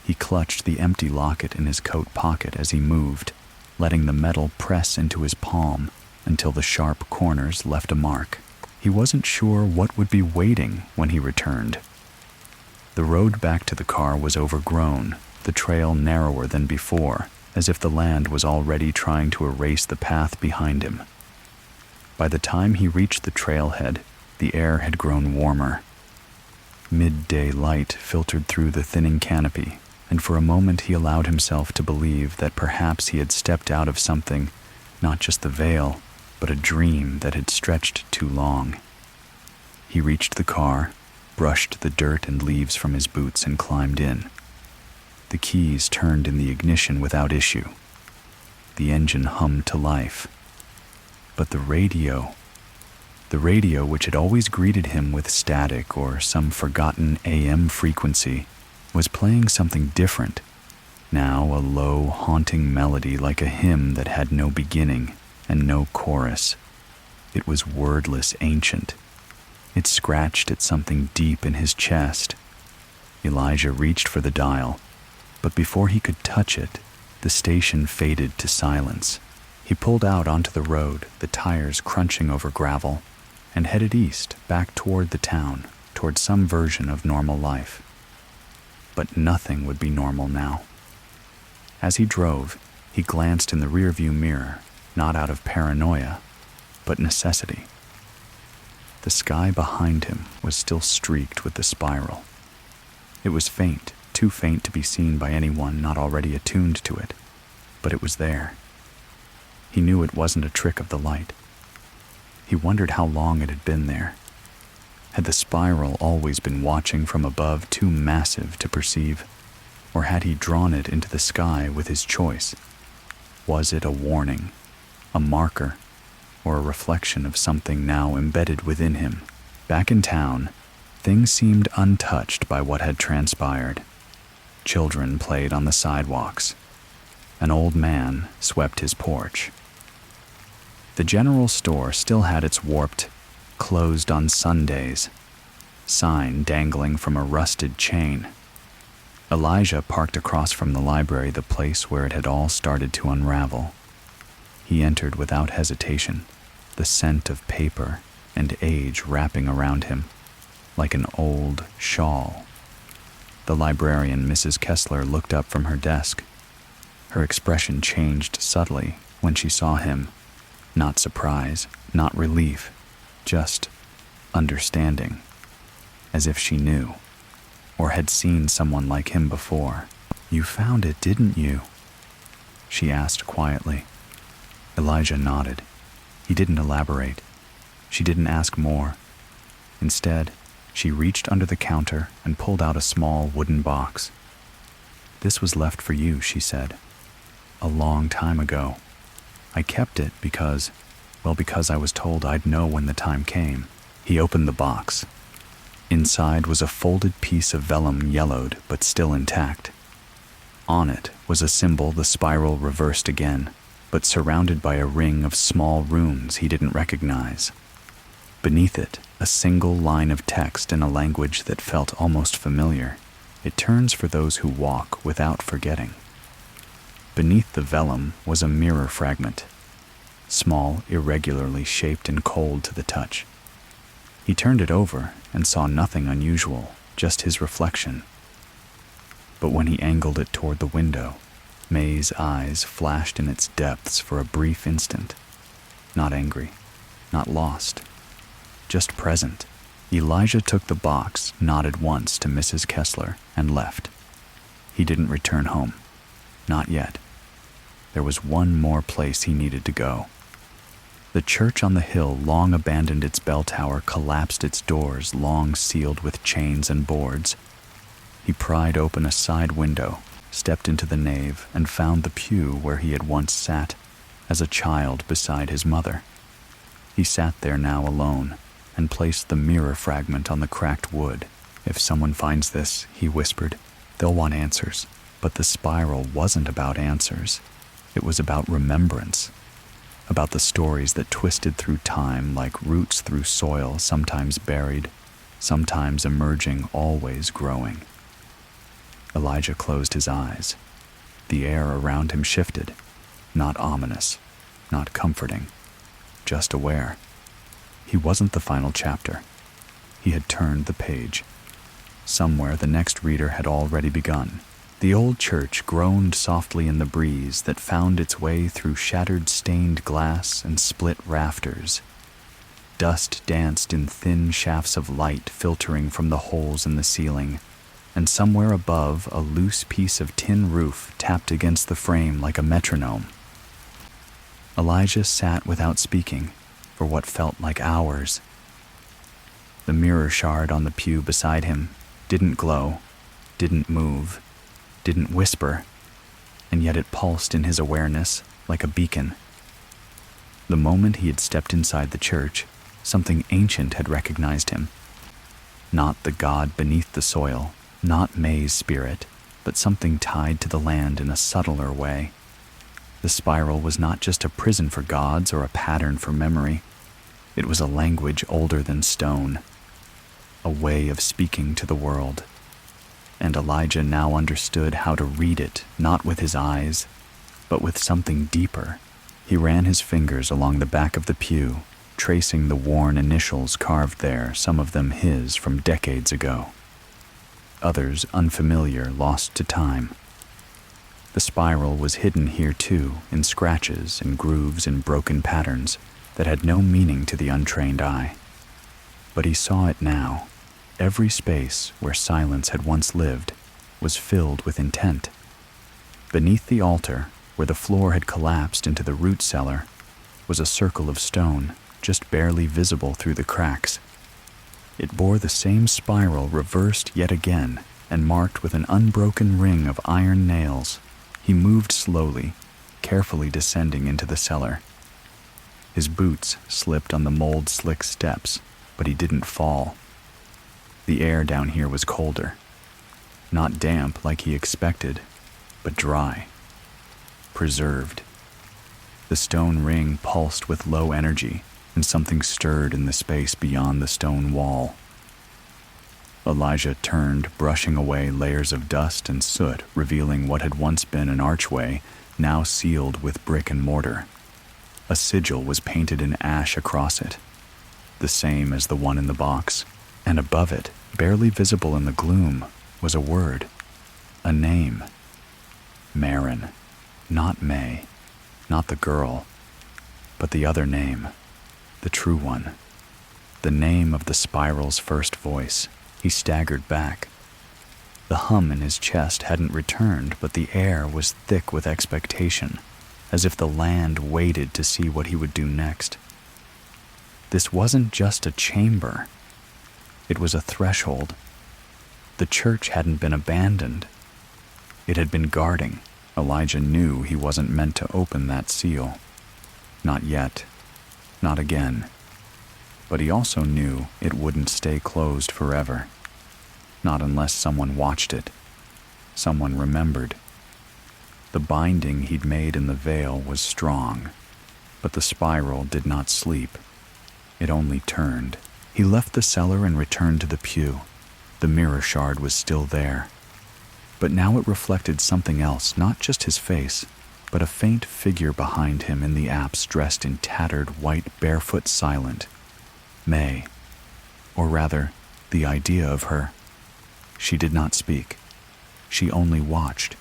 He clutched the empty locket in his coat pocket as he moved, letting the metal press into his palm until the sharp corners left a mark. He wasn't sure what would be waiting when he returned. The road back to the car was overgrown, the trail narrower than before, as if the land was already trying to erase the path behind him. By the time he reached the trailhead, the air had grown warmer. Midday light filtered through the thinning canopy, and for a moment he allowed himself to believe that perhaps he had stepped out of something, not just the veil, but a dream that had stretched too long. He reached the car, brushed the dirt and leaves from his boots, and climbed in. The keys turned in the ignition without issue. The engine hummed to life. But the radio which had always greeted him with static or some forgotten AM frequency, was playing something different. Now a low, haunting melody like a hymn that had no beginning and no chorus. It was wordless, ancient. It scratched at something deep in his chest. Elijah reached for the dial, but before he could touch it, the station faded to silence. He pulled out onto the road, the tires crunching over gravel, and headed east, back toward the town, toward some version of normal life. But nothing would be normal now. As he drove, he glanced in the rearview mirror, not out of paranoia, but necessity. The sky behind him was still streaked with the spiral. It was faint, too faint to be seen by anyone not already attuned to it, but it was there. He knew it wasn't a trick of the light. He wondered how long it had been there. Had the spiral always been watching from above, too massive to perceive? Or had he drawn it into the sky with his choice? Was it a warning, a marker, or a reflection of something now embedded within him? Back in town, things seemed untouched by what had transpired. Children played on the sidewalks. An old man swept his porch. The general store still had its warped, "closed on Sundays" sign dangling from a rusted chain. Elijah parked across from the library, the place where it had all started to unravel. He entered without hesitation, the scent of paper and age wrapping around him, like an old shawl. The librarian, Mrs. Kessler, looked up from her desk. Her expression changed subtly when she saw him. Not surprise, not relief, just understanding, as if she knew, or had seen someone like him before. "You found it, didn't you?" she asked quietly. Elijah nodded. He didn't elaborate. She didn't ask more. Instead, she reached under the counter and pulled out a small wooden box. "This was left for you," she said. "A long time ago. I kept it because I was told I'd know when the time came." He opened the box. Inside was a folded piece of vellum, yellowed but still intact. On it was a symbol, the spiral reversed again, but surrounded by a ring of small runes he didn't recognize. Beneath it, a single line of text in a language that felt almost familiar. It turns for those who walk without forgetting. Beneath the vellum was a mirror fragment, small, irregularly shaped and cold to the touch. He turned it over and saw nothing unusual, just his reflection. But when he angled it toward the window, May's eyes flashed in its depths for a brief instant. Not angry, not lost, just present. Elijah took the box, nodded once to Mrs. Kessler, and left. He didn't return home. Not yet. There was one more place he needed to go. The church on the hill, long abandoned, its bell tower collapsed, its doors long sealed with chains and boards. He pried open a side window, stepped into the nave, and found the pew where he had once sat as a child beside his mother. He sat there now alone and placed the mirror fragment on the cracked wood. "If someone finds this," he whispered, "they'll want answers." But the spiral wasn't about answers. It was about remembrance, about the stories that twisted through time like roots through soil, sometimes buried, sometimes emerging, always growing. Elijah closed his eyes. The air around him shifted, not ominous, not comforting, just aware. He wasn't the final chapter. He had turned the page. Somewhere the next reader had already begun. The old church groaned softly in the breeze that found its way through shattered stained glass and split rafters. Dust danced in thin shafts of light filtering from the holes in the ceiling, and somewhere above a loose piece of tin roof tapped against the frame like a metronome. Elijah sat without speaking for what felt like hours. The mirror shard on the pew beside him didn't glow, didn't move, didn't whisper, and yet it pulsed in his awareness like a beacon. The moment he had stepped inside the church, something ancient had recognized him. Not the God beneath the soil, not May's spirit, but something tied to the land in a subtler way. The spiral was not just a prison for gods or a pattern for memory. It was a language older than stone, a way of speaking to the world. And Elijah now understood how to read it, not with his eyes, but with something deeper. He ran his fingers along the back of the pew, tracing the worn initials carved there, some of them his from decades ago, others unfamiliar, lost to time. The spiral was hidden here too, in scratches and grooves and broken patterns that had no meaning to the untrained eye. But he saw it now. Every space where silence had once lived was filled with intent. Beneath the altar, where the floor had collapsed into the root cellar, was a circle of stone, just barely visible through the cracks. It bore the same spiral reversed yet again and marked with an unbroken ring of iron nails. He moved slowly, carefully descending into the cellar. His boots slipped on the mold-slick steps, but he didn't fall. The air down here was colder. Not damp like he expected, but dry. Preserved. The stone ring pulsed with low energy, and something stirred in the space beyond the stone wall. Elijah turned, brushing away layers of dust and soot, revealing what had once been an archway, now sealed with brick and mortar. A sigil was painted in ash across it, the same as the one in the box, and above it, barely visible in the gloom, was a word, a name. Marin. Not May, not the girl, but the other name, the true one, the name of the spiral's first voice. He staggered back. The hum in his chest hadn't returned, but the air was thick with expectation, as if the land waited to see what he would do next. This wasn't just a chamber. It was a threshold. The church hadn't been abandoned. It had been guarding. Elijah knew he wasn't meant to open that seal. Not yet. Not again. but he also knew it wouldn't stay closed forever. Not unless someone watched it, someone remembered. The binding he'd made in the veil was strong, but the spiral did not sleep. It only turned. He left the cellar and returned to the pew. The mirror shard was still there, but now it reflected something else, not just his face, but a faint figure behind him in the apse dressed in tattered white, barefoot, silent. May, or rather, the idea of her. She did not speak. She only watched.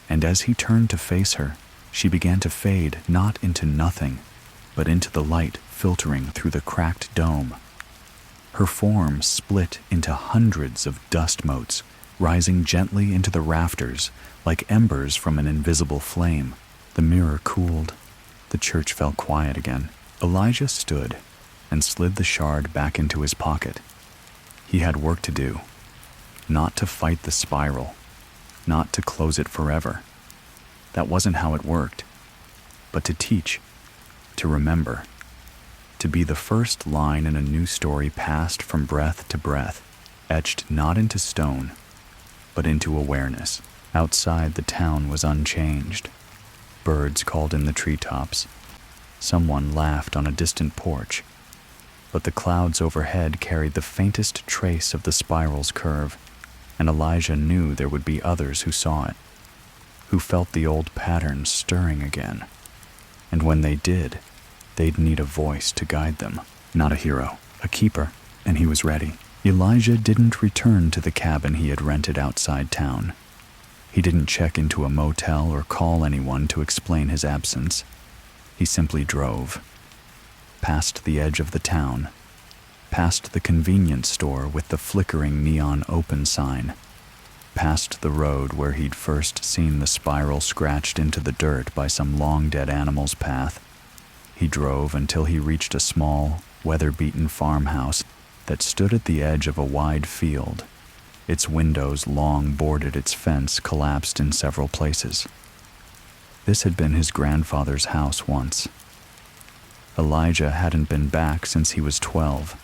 And as he turned to face her, she began to fade not into nothing, but into the light filtering through the cracked dome. Her form split into hundreds of dust motes, rising gently into the rafters like embers from an invisible flame. The mirror cooled. The church fell quiet again. Elijah stood and slid the shard back into his pocket. He had work to do. Not to fight the spiral, not to close it forever. That wasn't how it worked. But to teach, to remember, to be the first line in a new story passed from breath to breath, etched not into stone, but into awareness. Outside, the town was unchanged. Birds called in the treetops. Someone laughed on a distant porch. But the clouds overhead carried the faintest trace of the spiral's curve, and Elijah knew there would be others who saw it, who felt the old patterns stirring again. And when they did, they'd need a voice to guide them. Not a hero, a keeper, and he was ready. Elijah didn't return to the cabin he had rented outside town. He didn't check into a motel or call anyone to explain his absence. He simply drove. Past the edge of the town, past the convenience store with the flickering neon open sign, past the road where he'd first seen the spiral scratched into the dirt by some long-dead animal's path. He drove until he reached a small, weather-beaten farmhouse that stood at the edge of a wide field. Its windows, long boarded its fence, collapsed in several places. This had been his grandfather's house once. Elijah hadn't been back since he was 12,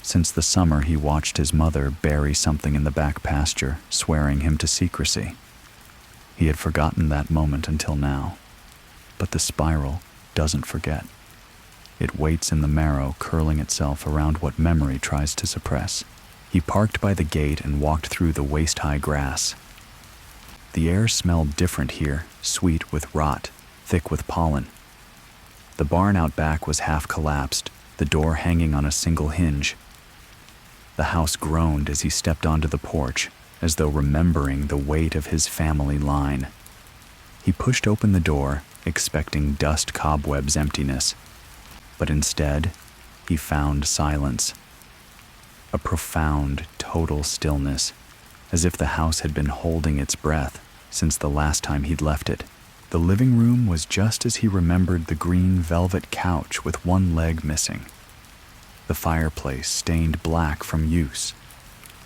since the summer he watched his mother bury something in the back pasture, swearing him to secrecy. He had forgotten that moment until now. But the spiral doesn't forget. It waits in the marrow, curling itself around what memory tries to suppress. He parked by the gate and walked through the waist-high grass. The air smelled different here, sweet with rot, thick with pollen. The barn out back was half collapsed, the door hanging on a single hinge. The house groaned as he stepped onto the porch, as though remembering the weight of his family line. He pushed open the door, expecting dust cobwebs emptiness. But instead, he found silence. A profound, total stillness, as if the house had been holding its breath since the last time he'd left it. The living room was just as he remembered the green velvet couch with one leg missing. The fireplace stained black from use.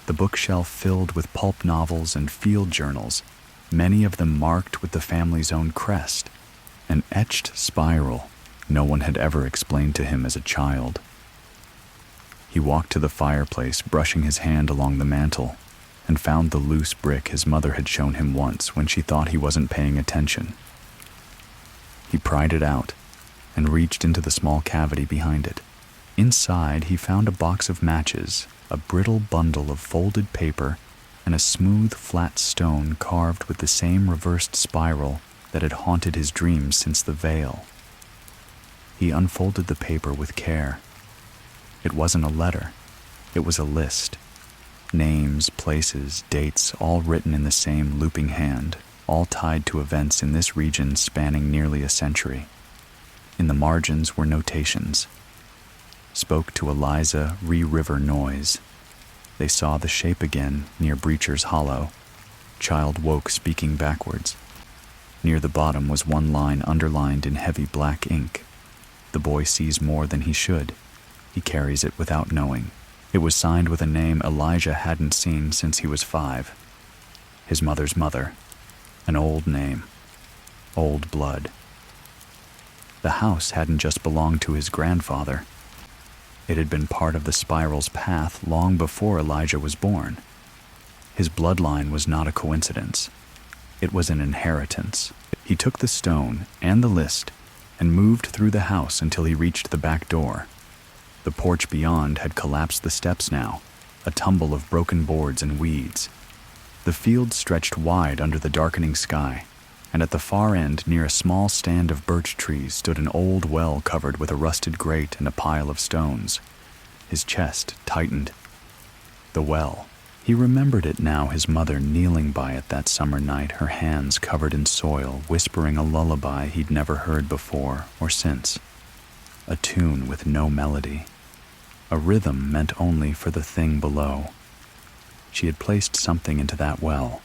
The bookshelf filled with pulp novels and field journals, many of them marked with the family's own crest. An etched spiral no one had ever explained to him as a child. He walked to the fireplace, brushing his hand along the mantel, and found the loose brick his mother had shown him once when she thought he wasn't paying attention. He pried it out and reached into the small cavity behind it. Inside, he found a box of matches, a brittle bundle of folded paper, and a smooth, flat stone carved with the same reversed spiral that had haunted his dreams since the veil. He unfolded the paper with care. It wasn't a letter. It was a list. Names, places, dates, all written in the same looping hand, all tied to events in this region spanning nearly a century. In the margins were notations. Spoke to Eliza River Noise. They saw the shape again near Breacher's Hollow. Child woke speaking backwards. Near the bottom was one line underlined in heavy black ink. The boy sees more than he should. He carries it without knowing. It was signed with a name Elijah hadn't seen since he was 5. His mother's mother. An old name. Old blood. The house hadn't just belonged to his grandfather. It had been part of the spiral's path long before Elijah was born. His bloodline was not a coincidence. It was an inheritance. He took the stone and the list and moved through the house until he reached the back door. The porch beyond had collapsed the steps now, a tumble of broken boards and weeds. The field stretched wide under the darkening sky, and at the far end, near a small stand of birch trees, stood an old well covered with a rusted grate and a pile of stones. His chest tightened. The well. He remembered it now, his mother kneeling by it that summer night, her hands covered in soil, whispering a lullaby he'd never heard before or since. A tune with no melody. A rhythm meant only for the thing below. She had placed something into that well,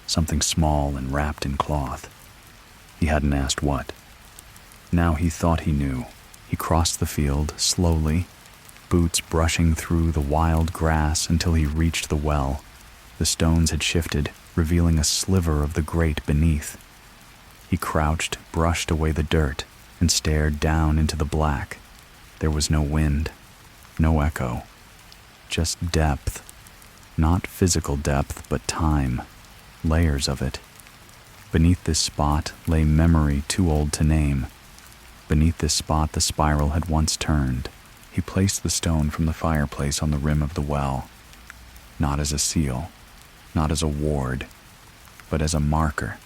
something small and wrapped in cloth. He hadn't asked what. Now he thought he knew. He crossed the field slowly, boots brushing through the wild grass until he reached the well. The stones had shifted, revealing a sliver of the grate beneath. He crouched, brushed away the dirt, and stared down into the black. There was no wind, no echo, just depth. Not physical depth, but time, layers of it. Beneath this spot lay memory too old to name. Beneath this spot the spiral had once turned. He placed the stone from the fireplace on the rim of the well, not as a seal, not as a ward, but as a marker,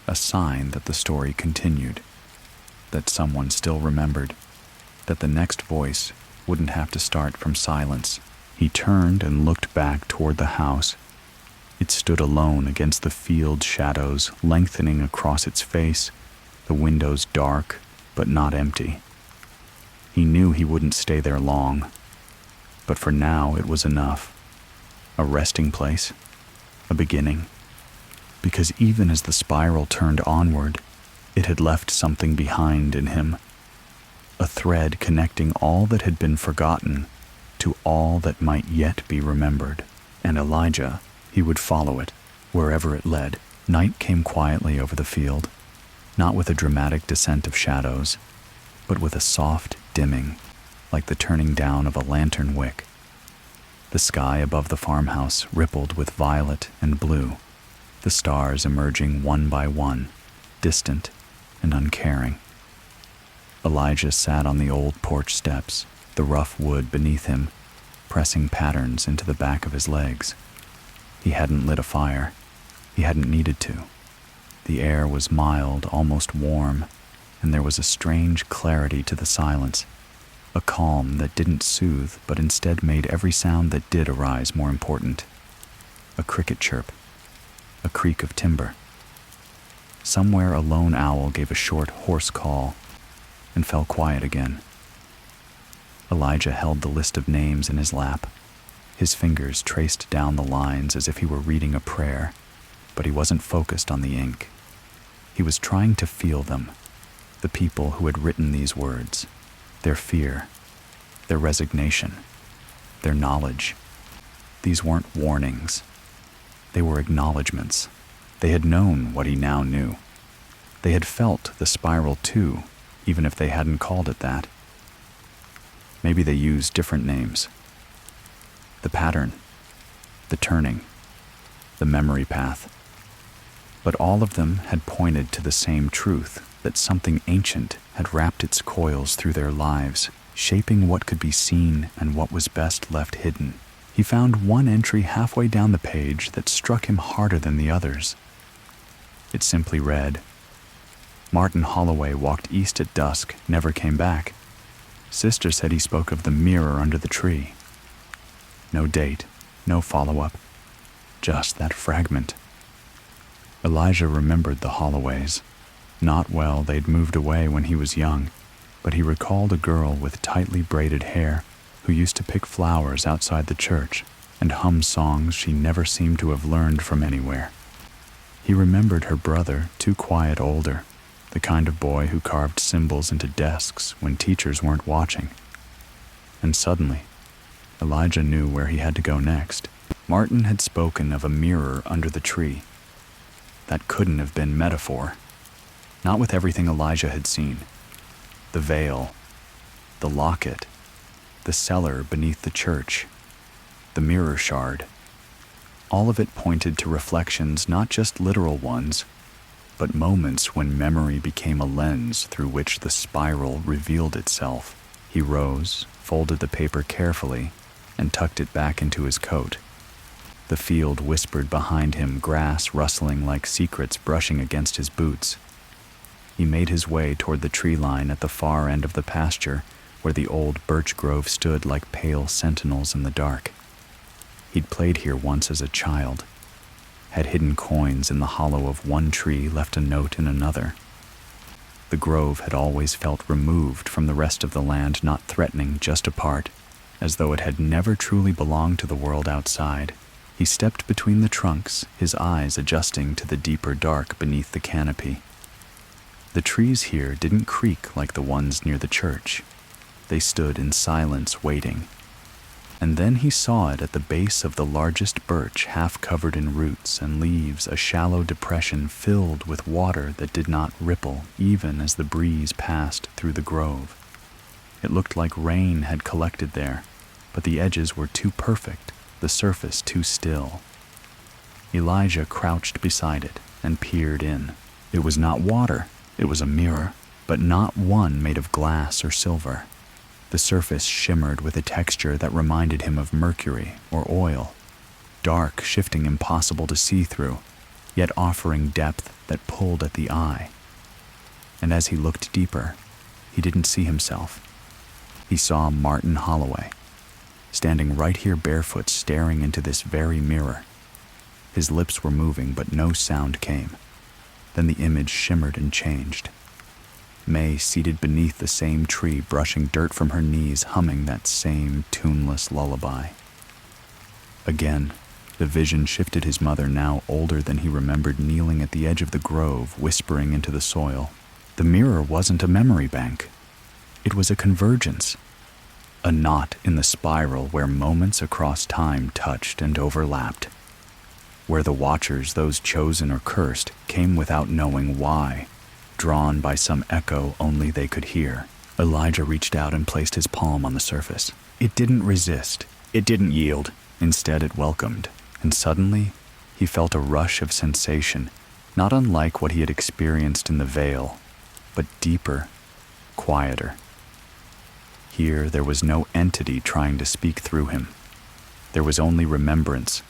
a sign that the story continued, that someone still remembered, that the next voice wouldn't have to start from silence. He turned and looked back toward the house. It stood alone against the field shadows lengthening across its face, the windows dark but not empty. He knew he wouldn't stay there long, but for now it was enough. A resting place, a beginning, because even as the spiral turned onward, it had left something behind in him, a thread connecting all that had been forgotten to all that might yet be remembered. And Elijah, he would follow it, wherever it led. Night came quietly over the field, not with a dramatic descent of shadows, but with a soft dimming, like the turning down of a lantern wick. The sky above the farmhouse rippled with violet and blue, the stars emerging one by one, distant and uncaring. Elijah sat on the old porch steps, the rough wood beneath him, pressing patterns into the back of his legs. He hadn't lit a fire. He hadn't needed to. The air was mild, almost warm, and there was a strange clarity to the silence, a calm that didn't soothe but instead made every sound that did arise more important. A cricket chirp, a creak of timber. Somewhere a lone owl gave a short, hoarse call and fell quiet again. Elijah held the list of names in his lap. His fingers traced down the lines as if he were reading a prayer, but he wasn't focused on the ink. He was trying to feel them, the people who had written these words, their fear, their resignation, their knowledge. These weren't warnings. They were acknowledgments. They had known what he now knew. They had felt the spiral too, even if they hadn't called it that. Maybe they used different names. The pattern, the turning, the memory path. But all of them had pointed to the same truth, that something ancient had wrapped its coils through their lives, shaping what could be seen and what was best left hidden. He found one entry halfway down the page that struck him harder than the others. It simply read, "Martin Holloway walked east at dusk, never came back. Sister said he spoke of the mirror under the tree." No date, no follow-up, just that fragment. Elijah remembered the Holloways. Not well, they'd moved away when he was young, but he recalled a girl with tightly braided hair who used to pick flowers outside the church and hum songs she never seemed to have learned from anywhere. He remembered her brother, too quiet older, the kind of boy who carved symbols into desks when teachers weren't watching. And suddenly, Elijah knew where he had to go next. Martin had spoken of a mirror under the tree. That couldn't have been metaphor. Not with everything Elijah had seen. The veil, the locket, the cellar beneath the church, the mirror shard. All of it pointed to reflections, not just literal ones, but moments when memory became a lens through which the spiral revealed itself. He rose, folded the paper carefully, and tucked it back into his coat. The field whispered behind him, grass rustling like secrets brushing against his boots. He made his way toward the tree line at the far end of the pasture, where the old birch grove stood like pale sentinels in the dark. He'd played here once as a child, had hidden coins in the hollow of one tree, left a note in another. The grove had always felt removed from the rest of the land, not threatening, just apart, as though it had never truly belonged to the world outside. He stepped between the trunks, his eyes adjusting to the deeper dark beneath the canopy. The trees here didn't creak like the ones near the church. They stood in silence, waiting. And then he saw it at the base of the largest birch, half covered in roots and leaves, a shallow depression filled with water that did not ripple even as the breeze passed through the grove. It looked like rain had collected there, but the edges were too perfect, the surface too still. Elijah crouched beside it and peered in. It was not water, it was a mirror, but not one made of glass or silver. The surface shimmered with a texture that reminded him of mercury or oil, dark, shifting, impossible to see through, yet offering depth that pulled at the eye. And as he looked deeper, he didn't see himself. He saw Martin Holloway, standing right here barefoot, staring into this very mirror. His lips were moving, but no sound came. Then the image shimmered and changed. May seated beneath the same tree, brushing dirt from her knees, humming that same tuneless lullaby. Again, the vision shifted. His mother, now older than he remembered, kneeling at the edge of the grove, whispering into the soil. The mirror wasn't a memory bank. It was a convergence, a knot in the spiral where moments across time touched and overlapped, where the watchers, those chosen or cursed, came without knowing why, drawn by some echo only they could hear. Elijah reached out and placed his palm on the surface. It didn't resist. It didn't yield. Instead, it welcomed. And suddenly, he felt a rush of sensation, not unlike what he had experienced in the veil, but deeper, quieter. Here, there was no entity trying to speak through him. There was only remembrance,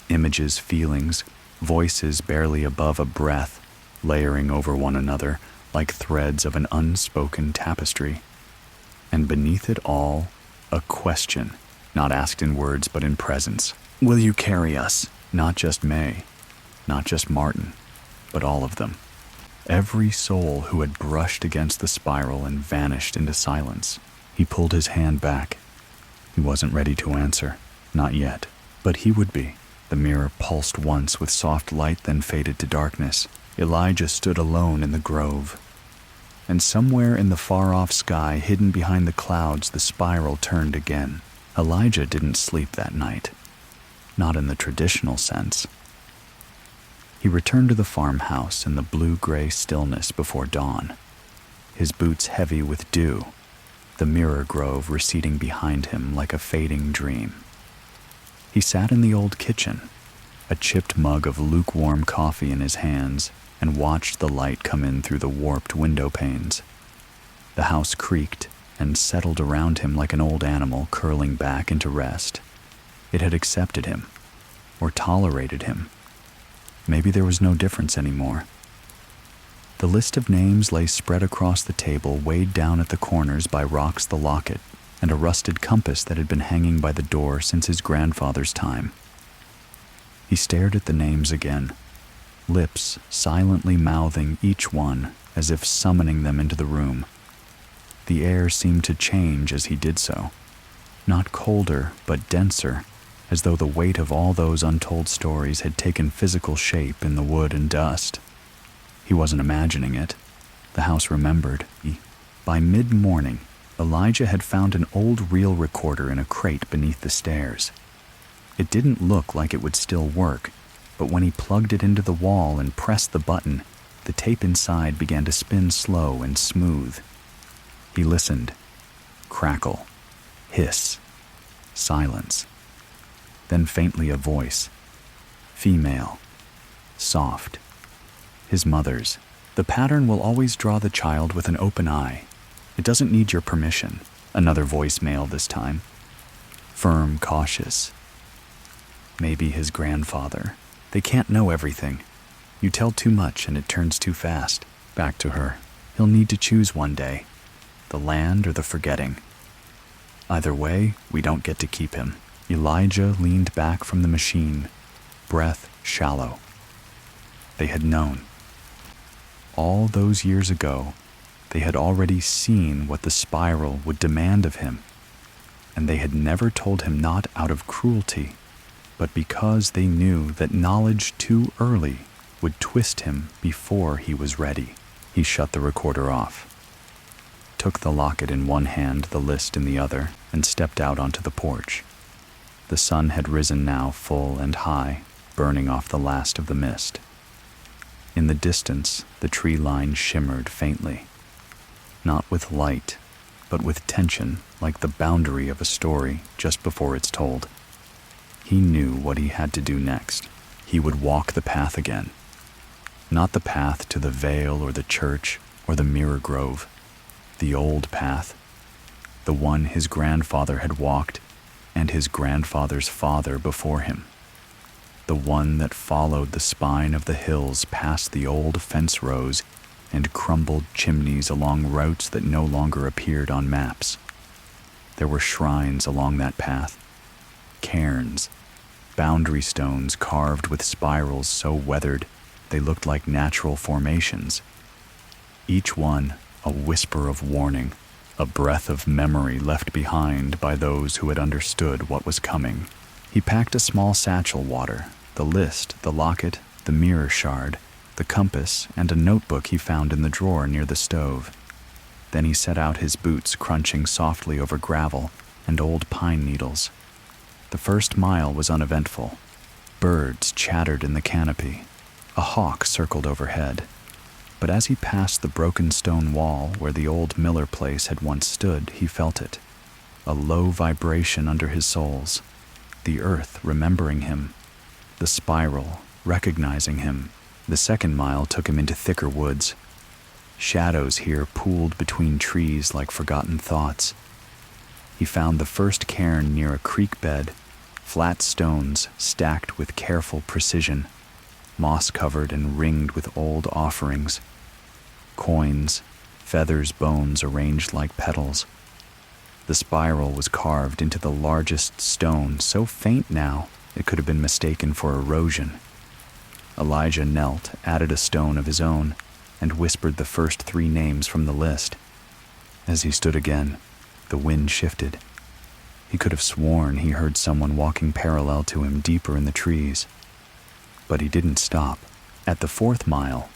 images, feelings, voices barely above a breath, layering over one another like threads of an unspoken tapestry. And beneath it all, a question, not asked in words but in presence. Will you carry us? Not just May, not just Martin, but all of them. Every soul who had brushed against the spiral and vanished into silence. He pulled his hand back. He wasn't ready to answer, not yet, but he would be. The mirror pulsed once with soft light, then faded to darkness. Elijah stood alone in the grove. And somewhere in the far-off sky, hidden behind the clouds, the spiral turned again. Elijah didn't sleep that night. Not in the traditional sense. He returned to the farmhouse in the blue-gray stillness before dawn, his boots heavy with dew, the mirror grove receding behind him like a fading dream. He sat in the old kitchen, a chipped mug of lukewarm coffee in his hands, and watched the light come in through the warped window panes. The house creaked and settled around him like an old animal curling back into rest. It had accepted him, or tolerated him. Maybe there was no difference anymore. The list of names lay spread across the table, weighed down at the corners by rocks, the locket, and a rusted compass that had been hanging by the door since his grandfather's time. He stared at the names again, lips silently mouthing each one as if summoning them into the room. The air seemed to change as he did so, not colder but denser, as though the weight of all those untold stories had taken physical shape in the wood and dust. He wasn't imagining it. The house remembered. By mid-morning, Elijah had found an old reel recorder in a crate beneath the stairs. It didn't look like it would still work, but when he plugged it into the wall and pressed the button, the tape inside began to spin slow and smooth. He listened. Crackle. Hiss. Silence. Then faintly a voice. Female. Soft. His mother's. The pattern will always draw the child with an open eye. It doesn't need your permission. Another voicemail this time. Firm, cautious. Maybe his grandfather. They can't know everything. You tell too much and it turns too fast. Back to her. He'll need to choose one day. The land or the forgetting. Either way, we don't get to keep him. Elijah leaned back from the machine, breath shallow. They had known. All those years ago, they had already seen what the spiral would demand of him, and they had never told him not out of cruelty, but because they knew that knowledge too early would twist him before he was ready. He shut the recorder off, took the locket in one hand, the list in the other, and stepped out onto the porch. The sun had risen now full and high, burning off the last of the mist. In the distance, the tree line shimmered faintly, not with light, but with tension, like the boundary of a story just before it's told. He knew what he had to do next. He would walk the path again. Not the path to the vale or the church or the mirror grove. The old path. The one his grandfather had walked and his grandfather's father before him. The one that followed the spine of the hills past the old fence rows and crumbled chimneys along routes that no longer appeared on maps. There were shrines along that path, cairns, boundary stones carved with spirals so weathered they looked like natural formations. Each one a whisper of warning, a breath of memory left behind by those who had understood what was coming. He packed a small satchel water, the list, the locket, the mirror shard, the compass, and a notebook he found in the drawer near the stove. Then he set out his boots crunching softly over gravel and old pine needles. The first mile was uneventful. Birds chattered in the canopy. A hawk circled overhead. But as he passed the broken stone wall where the old Miller place had once stood, he felt it. A low vibration under his soles. The earth remembering him. The spiral recognizing him. The second mile took him into thicker woods. Shadows here pooled between trees like forgotten thoughts. He found the first cairn near a creek bed, flat stones stacked with careful precision, moss-covered and ringed with old offerings. Coins, feathers, bones arranged like petals. The spiral was carved into the largest stone, so faint now it could have been mistaken for erosion. Elijah knelt, added a stone of his own, and whispered the first 3 names from the list. As he stood again, the wind shifted. He could have sworn he heard someone walking parallel to him deeper in the trees. But he didn't stop. At the 4th mile,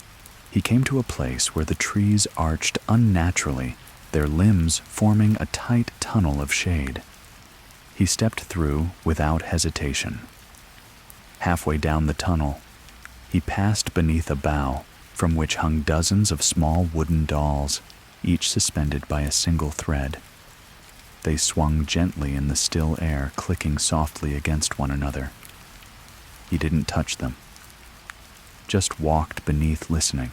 he came to a place where the trees arched unnaturally, their limbs forming a tight tunnel of shade. He stepped through without hesitation. Halfway down the tunnel, he passed beneath a bough from which hung dozens of small wooden dolls, each suspended by a single thread. They swung gently in the still air, clicking softly against one another. He didn't touch them, just walked beneath listening.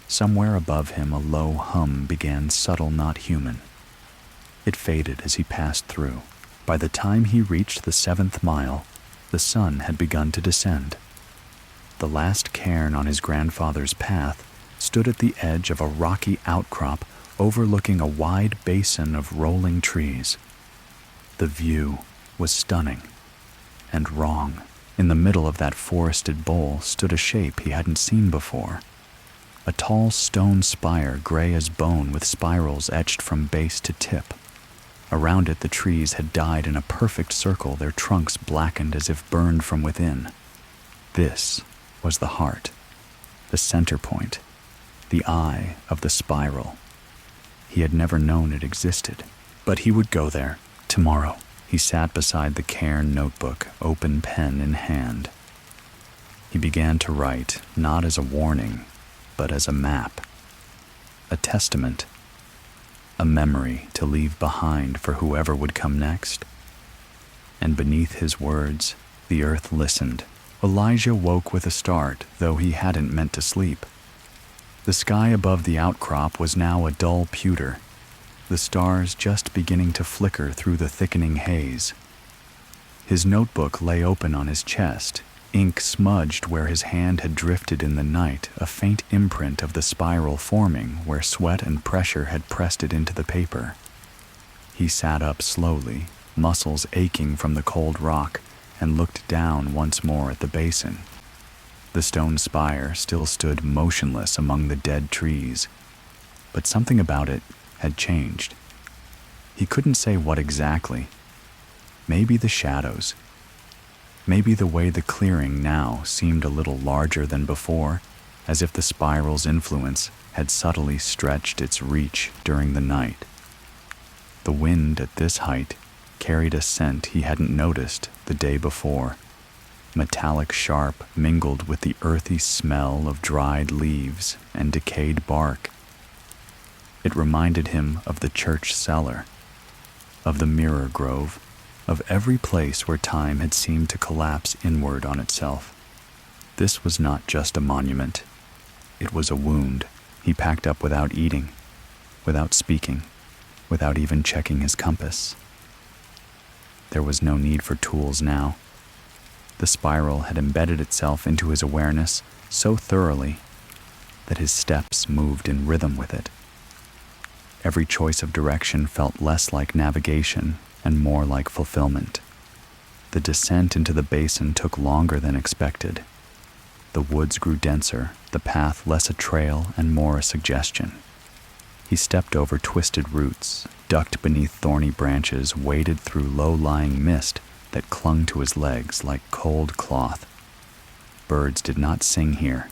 Somewhere above him a low hum began, subtle, not human. It faded as he passed through. By the time he reached the 7th mile, the sun had begun to descend. The last cairn on his grandfather's path stood at the edge of a rocky outcrop overlooking a wide basin of rolling trees. The view was stunning and wrong. In the middle of that forested bowl stood a shape he hadn't seen before. A tall stone spire, gray as bone with spirals etched from base to tip. Around it the trees had died in a perfect circle, their trunks blackened as if burned from within. This was the heart, the center point, the eye of the spiral. He had never known it existed, but he would go there tomorrow. He sat beside the cairn notebook, open pen in hand. He began to write, not as a warning, but as a map, a testament. a memory to leave behind for whoever would come next. And beneath his words, the earth listened. Elijah woke with a start, though he hadn't meant to sleep. The sky above the outcrop was now a dull pewter, the stars just beginning to flicker through the thickening haze. His notebook lay open on his chest, ink smudged where his hand had drifted in the night, a faint imprint of the spiral forming where sweat and pressure had pressed it into the paper. He sat up slowly, muscles aching from the cold rock, and looked down once more at the basin. The stone spire still stood motionless among the dead trees, but something about it had changed. He couldn't say what exactly. Maybe the shadows. Maybe the way the clearing now seemed a little larger than before, as if the spiral's influence had subtly stretched its reach during the night. The wind at this height carried a scent he hadn't noticed the day before, metallic sharp mingled with the earthy smell of dried leaves and decayed bark. It reminded him of the church cellar, of the mirror grove, of every place where time had seemed to collapse inward on itself. This was not just a monument. It was a wound he packed up without eating, without speaking, without even checking his compass. There was no need for tools now. The spiral had embedded itself into his awareness so thoroughly that his steps moved in rhythm with it. Every choice of direction felt less like navigation and more like fulfillment. The descent into the basin took longer than expected. The woods grew denser, the path less a trail and more a suggestion. He stepped over twisted roots, ducked beneath thorny branches, waded through low-lying mist that clung to his legs like cold cloth. Birds did not sing here.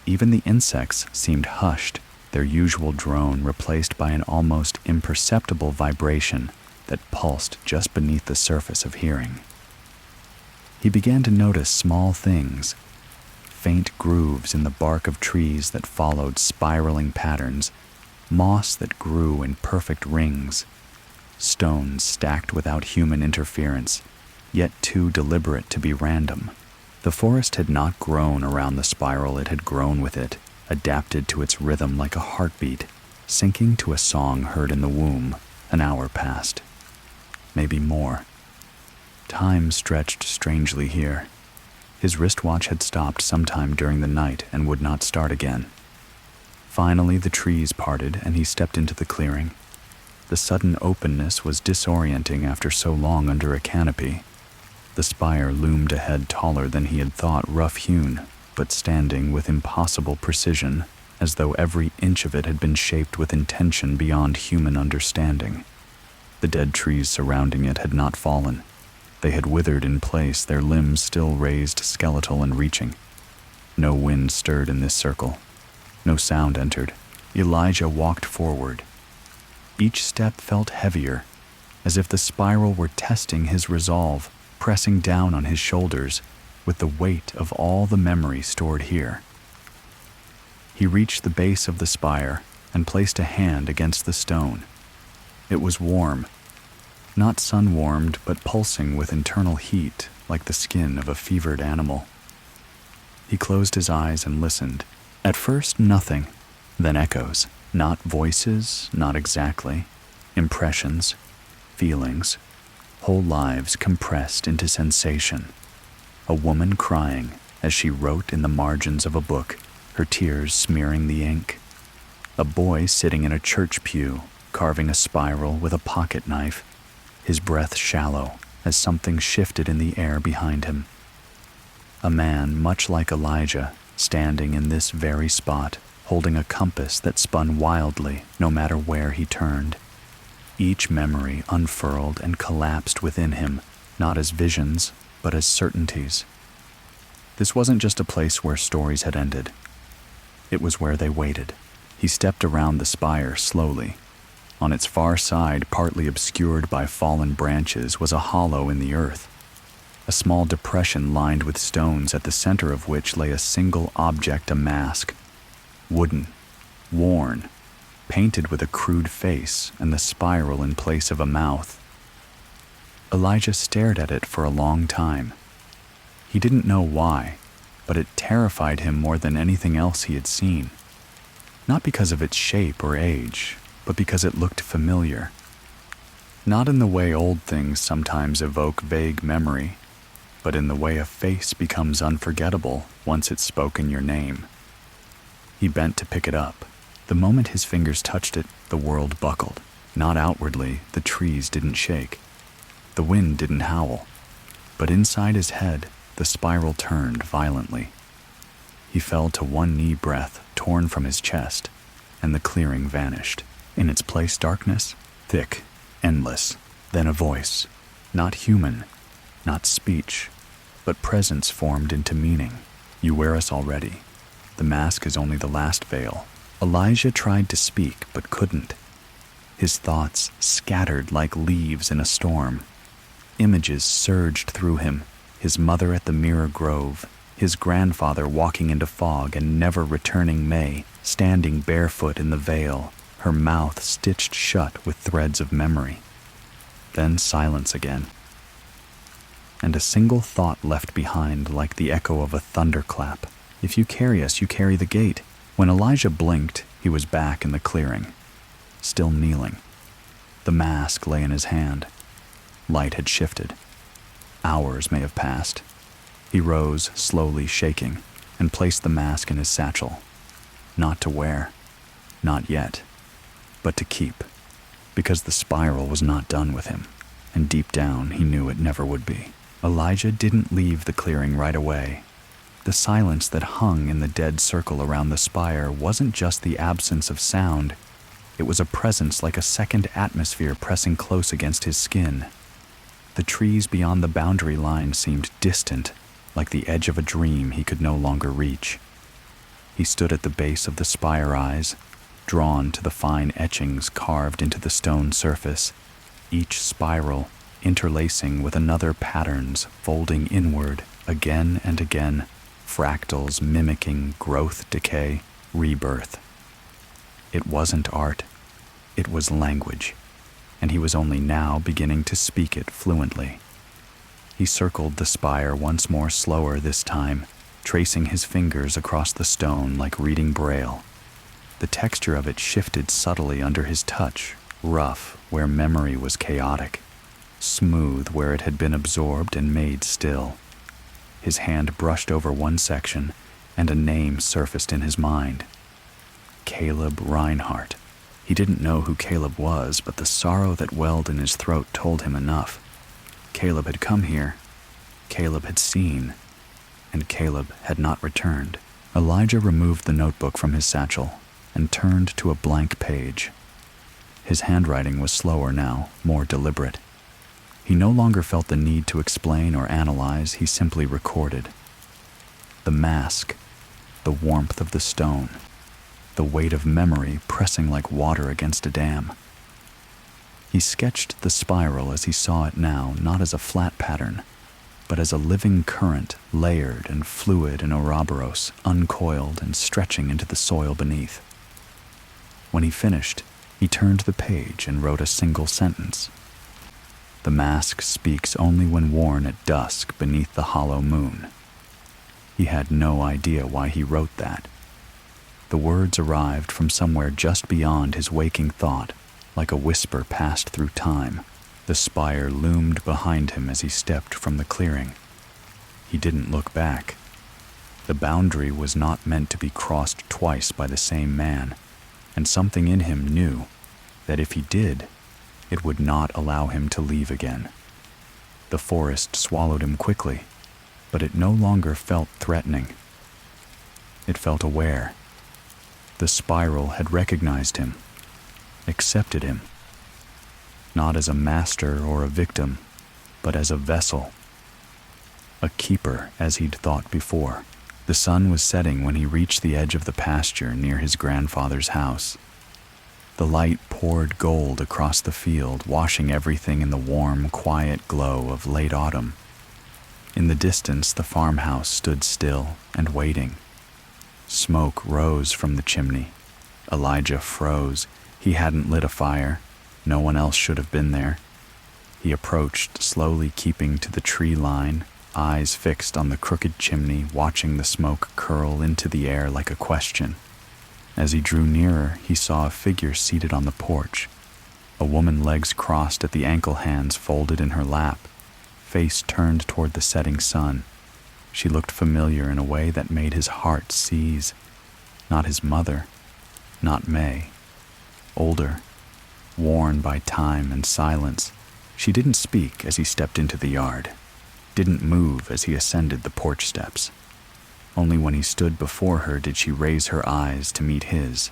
Even the insects seemed hushed, their usual drone replaced by an almost imperceptible vibration that pulsed just beneath the surface of hearing. He began to notice small things, faint grooves in the bark of trees that followed spiraling patterns, moss that grew in perfect rings, stones stacked without human interference, yet too deliberate to be random. The forest had not grown around the spiral, it had grown with it, adapted to its rhythm like a heartbeat, syncing to a song heard in the womb. An hour passed, maybe more. Time stretched strangely here. His wristwatch had stopped sometime during the night and would not start again. Finally, the trees parted and he stepped into the clearing. The sudden openness was disorienting after so long under a canopy. The spire loomed ahead taller than he had thought, rough-hewn, but standing with impossible precision, as though every inch of it had been shaped with intention beyond human understanding. The dead trees surrounding it had not fallen. They had withered in place, their limbs still raised, skeletal and reaching. No wind stirred in this circle. No sound entered. Elijah walked forward. Each step felt heavier, as if the spiral were testing his resolve, pressing down on his shoulders with the weight of all the memory stored here. He reached the base of the spire and placed a hand against the stone. It was warm, not sun-warmed, but pulsing with internal heat, like the skin of a fevered animal. He closed his eyes and listened. At first, nothing, then echoes. Not voices, not exactly. Impressions, feelings, whole lives compressed into sensation. A woman crying as she wrote in the margins of a book, her tears smearing the ink. A boy sitting in a church pew, carving a spiral with a pocket knife, his breath shallow as something shifted in the air behind him. A man much like Elijah, standing in this very spot, holding a compass that spun wildly no matter where he turned. Each memory unfurled and collapsed within him, not as visions, but as certainties. This wasn't just a place where stories had ended. It was where they waited. He stepped around the spire slowly. On its far side, partly obscured by fallen branches, was a hollow in the earth. A small depression lined with stones, at the center of which lay a single object, a mask. Wooden, worn, painted with a crude face and the spiral in place of a mouth. Elijah stared at it for a long time. He didn't know why, but it terrified him more than anything else he had seen. Not because of its shape or age, but because it looked familiar. Not in the way old things sometimes evoke vague memory, but in the way a face becomes unforgettable once it's spoken your name. He bent to pick it up. The moment his fingers touched it, the world buckled. Not outwardly, the trees didn't shake. The wind didn't howl. But inside his head, the spiral turned violently. He fell to one knee, breath torn from his chest, and the clearing vanished. In its place, darkness, thick, endless. Then a voice, not human, not speech, but presence formed into meaning. You wear us already. The mask is only the last veil. Elijah tried to speak, but couldn't. His thoughts scattered like leaves in a storm. Images surged through him, his mother at the Mirror Grove, his grandfather walking into fog and never returning May, standing barefoot in the vale, her mouth stitched shut with threads of memory. Then silence again. And a single thought left behind like the echo of a thunderclap. If you carry us, you carry the gate. When Elijah blinked, he was back in the clearing, still kneeling. The mask lay in his hand. Light had shifted. Hours may have passed. He rose, slowly shaking, and placed the mask in his satchel. Not to wear, not yet, but to keep, because the spiral was not done with him, and deep down he knew it never would be. Elijah didn't leave the clearing right away. The silence that hung in the dead circle around the spire wasn't just the absence of sound. It was a presence like a second atmosphere pressing close against his skin. The trees beyond the boundary line seemed distant, like the edge of a dream he could no longer reach. He stood at the base of the spire eyes, drawn to the fine etchings carved into the stone surface, each spiral interlacing with another, patterns folding inward again and again, fractals mimicking growth, decay, rebirth. It wasn't art, it was language, and he was only now beginning to speak it fluently. He circled the spire once more, slower this time, tracing his fingers across the stone like reading Braille. The texture of it shifted subtly under his touch, rough where memory was chaotic, smooth where it had been absorbed and made still. His hand brushed over one section, and a name surfaced in his mind. Caleb Reinhardt. He didn't know who Caleb was, but the sorrow that welled in his throat told him enough. Caleb had come here. Caleb had seen. And Caleb had not returned. Elijah removed the notebook from his satchel and turned to a blank page. His handwriting was slower now, more deliberate. He no longer felt the need to explain or analyze, he simply recorded. The mask, the warmth of the stone, the weight of memory pressing like water against a dam. He sketched the spiral as he saw it now, not as a flat pattern, but as a living current, layered and fluid and Ouroboros, uncoiled and stretching into the soil beneath. When he finished, he turned the page and wrote a single sentence. The mask speaks only when worn at dusk beneath the hollow moon. He had no idea why he wrote that. The words arrived from somewhere just beyond his waking thought, like a whisper passed through time. The spire loomed behind him as he stepped from the clearing. He didn't look back. The boundary was not meant to be crossed twice by the same man, and something in him knew that if he did, it would not allow him to leave again. The forest swallowed him quickly, but it no longer felt threatening. It felt aware. The spiral had recognized him, accepted him, not as a master or a victim, but as a vessel, a keeper as he'd thought before. The sun was setting when he reached the edge of the pasture near his grandfather's house. The light poured gold across the field, washing everything in the warm, quiet glow of late autumn. In the distance, the farmhouse stood still and waiting. Smoke rose from the chimney. Elijah froze, He hadn't lit a fire. No one else should have been there. He approached, slowly keeping to the tree line, eyes fixed on the crooked chimney, watching the smoke curl into the air like a question. As he drew nearer, he saw a figure seated on the porch, a woman, legs crossed at the ankle, hands folded in her lap, face turned toward the setting sun. She looked familiar in a way that made his heart seize. Not his mother, not May. Older, worn by time and silence. She didn't speak as he stepped into the yard, didn't move as he ascended the porch steps. Only when he stood before her did she raise her eyes to meet his.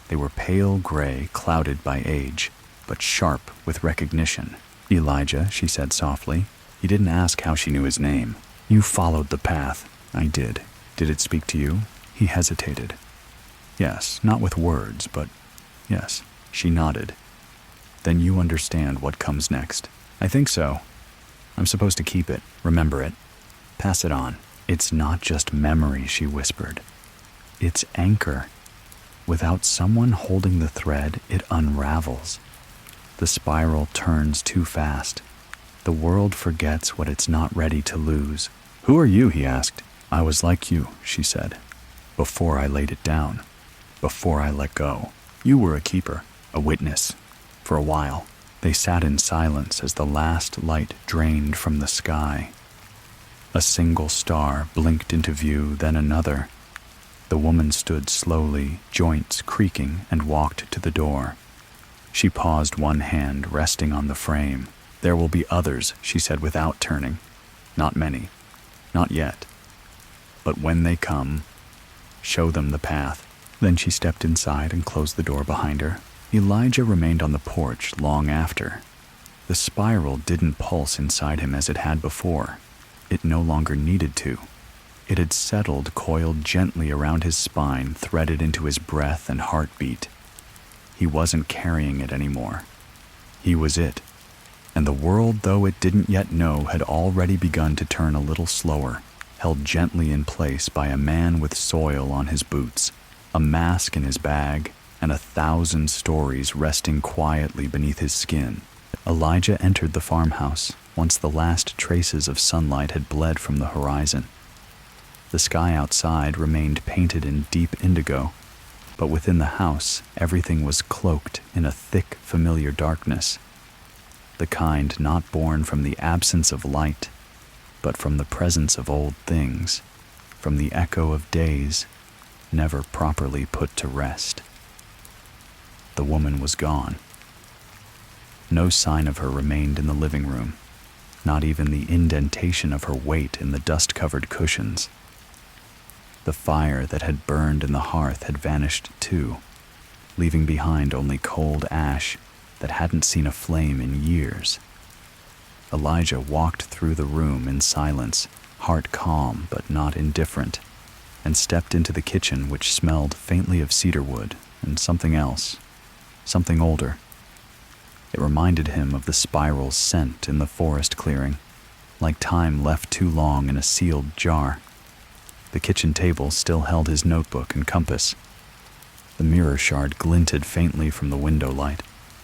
They were pale gray, clouded by age, but sharp with recognition. "Elijah," she said softly. He didn't ask how she knew his name. "You followed the path." "I did." "Did it speak to you?" He hesitated. "Yes, not with words, but yes." She nodded. "Then you understand what comes next." "I think so. I'm supposed to keep it, remember it, pass it on." "It's not just memory," she whispered. "It's anchor. Without someone holding the thread, it unravels. The spiral turns too fast. The world forgets what it's not ready to lose." "Who are you?" he asked. "I was like you," she said. "Before I laid it down. Before I let go. You were a keeper, a witness. For a while." They sat in silence as the last light drained from the sky. A single star blinked into view, then another. The woman stood slowly, joints creaking, and walked to the door. She paused, one hand resting on the frame. "There will be others," she said without turning. "Not many. Not yet. But when they come, show them the path." Then she stepped inside and closed the door behind her. Elijah remained on the porch long after. The spiral didn't pulse inside him as it had before. It no longer needed to. It had settled, coiled gently around his spine, threaded into his breath and heartbeat. He wasn't carrying it anymore. He was it. And the world, though it didn't yet know, had already begun to turn a little slower, held gently in place by a man with soil on his boots, a mask in his bag, and 1,000 stories resting quietly beneath his skin. Elijah entered the farmhouse, once the last traces of sunlight had bled from the horizon. The sky outside remained painted in deep indigo, but within the house everything was cloaked in a thick, familiar darkness, the kind not born from the absence of light, but from the presence of old things, from the echo of days never properly put to rest. The woman was gone. No sign of her remained in the living room, not even the indentation of her weight in the dust-covered cushions. The fire that had burned in the hearth had vanished too, leaving behind only cold ash that hadn't seen a flame in years. Elijah walked through the room in silence, heart calm but not indifferent, and stepped into the kitchen, which smelled faintly of cedarwood and something else, something older. It reminded him of the spiral's scent in the forest clearing, like time left too long in a sealed jar. The kitchen table still held his notebook and compass. The mirror shard glinted faintly from the window light.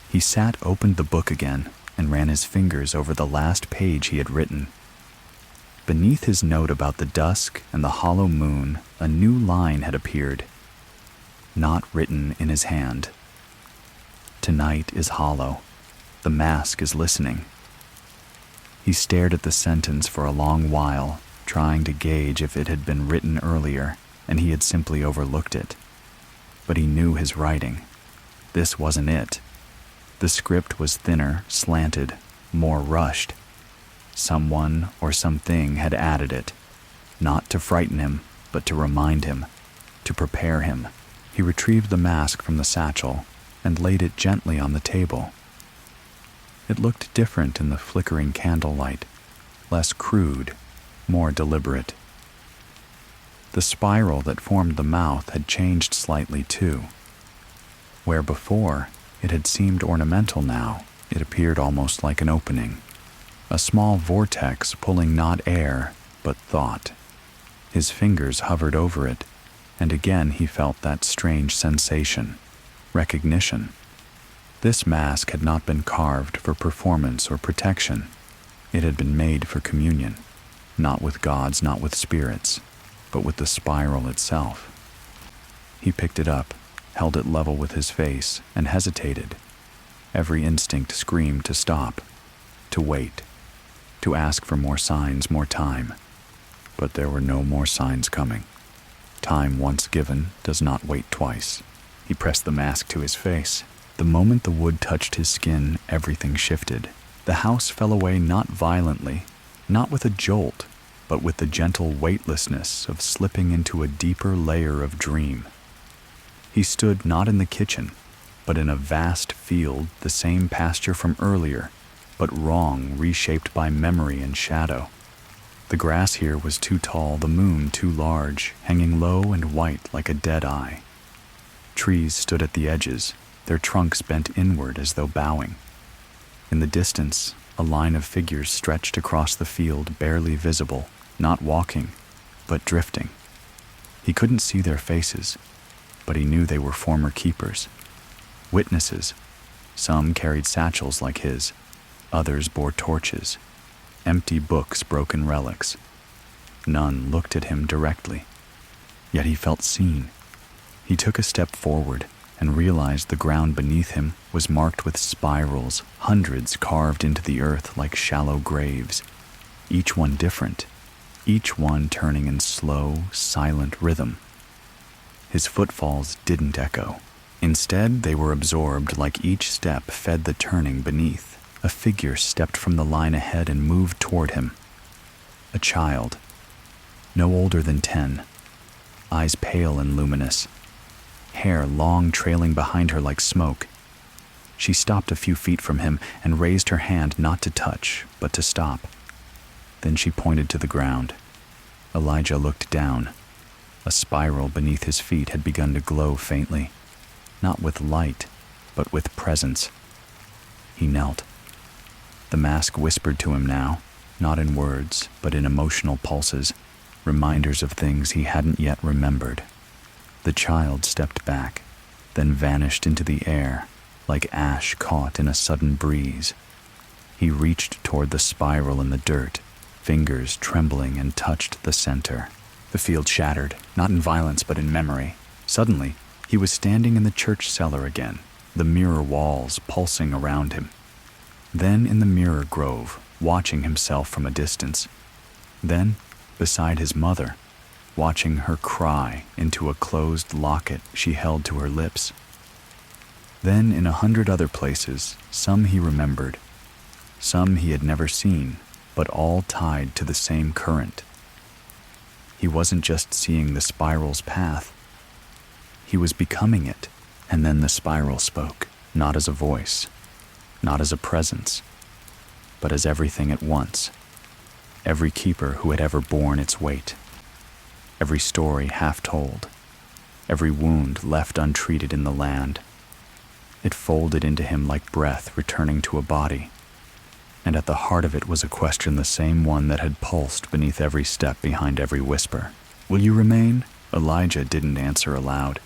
He opened the book again, and ran his fingers over the last page he had written. Beneath his note about the dusk and the hollow moon, a new line had appeared, not written in his hand. "Tonight is hollow. The mask is listening." He stared at the sentence for a long while, trying to gauge if it had been written earlier, and he had simply overlooked it. But he knew his writing. This wasn't it. The script was thinner, slanted, more rushed. Someone or something had added it, not to frighten him, but to remind him, to prepare him. He retrieved the mask from the satchel and laid it gently on the table. It looked different in the flickering candlelight, less crude, more deliberate. The spiral that formed the mouth had changed slightly too. Where before it had seemed ornamental, now it appeared almost like an opening, a small vortex pulling not air, but thought. His fingers hovered over it, and again he felt that strange sensation, recognition. This mask had not been carved for performance or protection. It had been made for communion, not with gods, not with spirits, but with the spiral itself. He picked it up, held it level with his face, and hesitated. Every instinct screamed to stop, to wait, to ask for more signs, more time. But there were no more signs coming. Time once given does not wait twice. He pressed the mask to his face. The moment the wood touched his skin, everything shifted. The house fell away not violently, not with a jolt, but with the gentle weightlessness of slipping into a deeper layer of dream. He stood not in the kitchen, but in a vast field, the same pasture from earlier, but wrong, reshaped by memory and shadow. The grass here was too tall, the moon too large, hanging low and white like a dead eye. Trees stood at the edges, their trunks bent inward as though bowing. In the distance, a line of figures stretched across the field, barely visible, not walking, but drifting. He couldn't see their faces, but he knew they were former keepers. Witnesses. Some carried satchels like his, others bore torches, empty books, broken relics. None looked at him directly, yet he felt seen. He took a step forward and realized the ground beneath him was marked with spirals, hundreds carved into the earth like shallow graves, each one different, each one turning in slow, silent rhythm. His footfalls didn't echo. Instead, they were absorbed like each step fed the turning beneath. A figure stepped from the line ahead and moved toward him. A child, no older than 10, eyes pale and luminous, hair long trailing behind her like smoke. She stopped a few feet from him and raised her hand not to touch, but to stop. Then she pointed to the ground. Elijah looked down. A spiral beneath his feet had begun to glow faintly, not with light, but with presence. He knelt. The mask whispered to him now, not in words, but in emotional pulses, reminders of things he hadn't yet remembered. The child stepped back, then vanished into the air, like ash caught in a sudden breeze. He reached toward the spiral in the dirt, fingers trembling, and touched the center. The field shattered, not in violence but in memory. Suddenly, he was standing in the church cellar again, the mirror walls pulsing around him. Then in the mirror grove, watching himself from a distance. Then, beside his mother, watching her cry into a closed locket she held to her lips. Then in 100 other places, some he remembered, some he had never seen, but all tied to the same current. He wasn't just seeing the spiral's path. He was becoming it, and then the spiral spoke, not as a voice, not as a presence, but as everything at once. Every keeper who had ever borne its weight. Every story half told. Every wound left untreated in the land. It folded into him like breath returning to a body. And at the heart of it was a question, the same one that had pulsed beneath every step, behind every whisper. Will you remain? Elijah didn't answer aloud.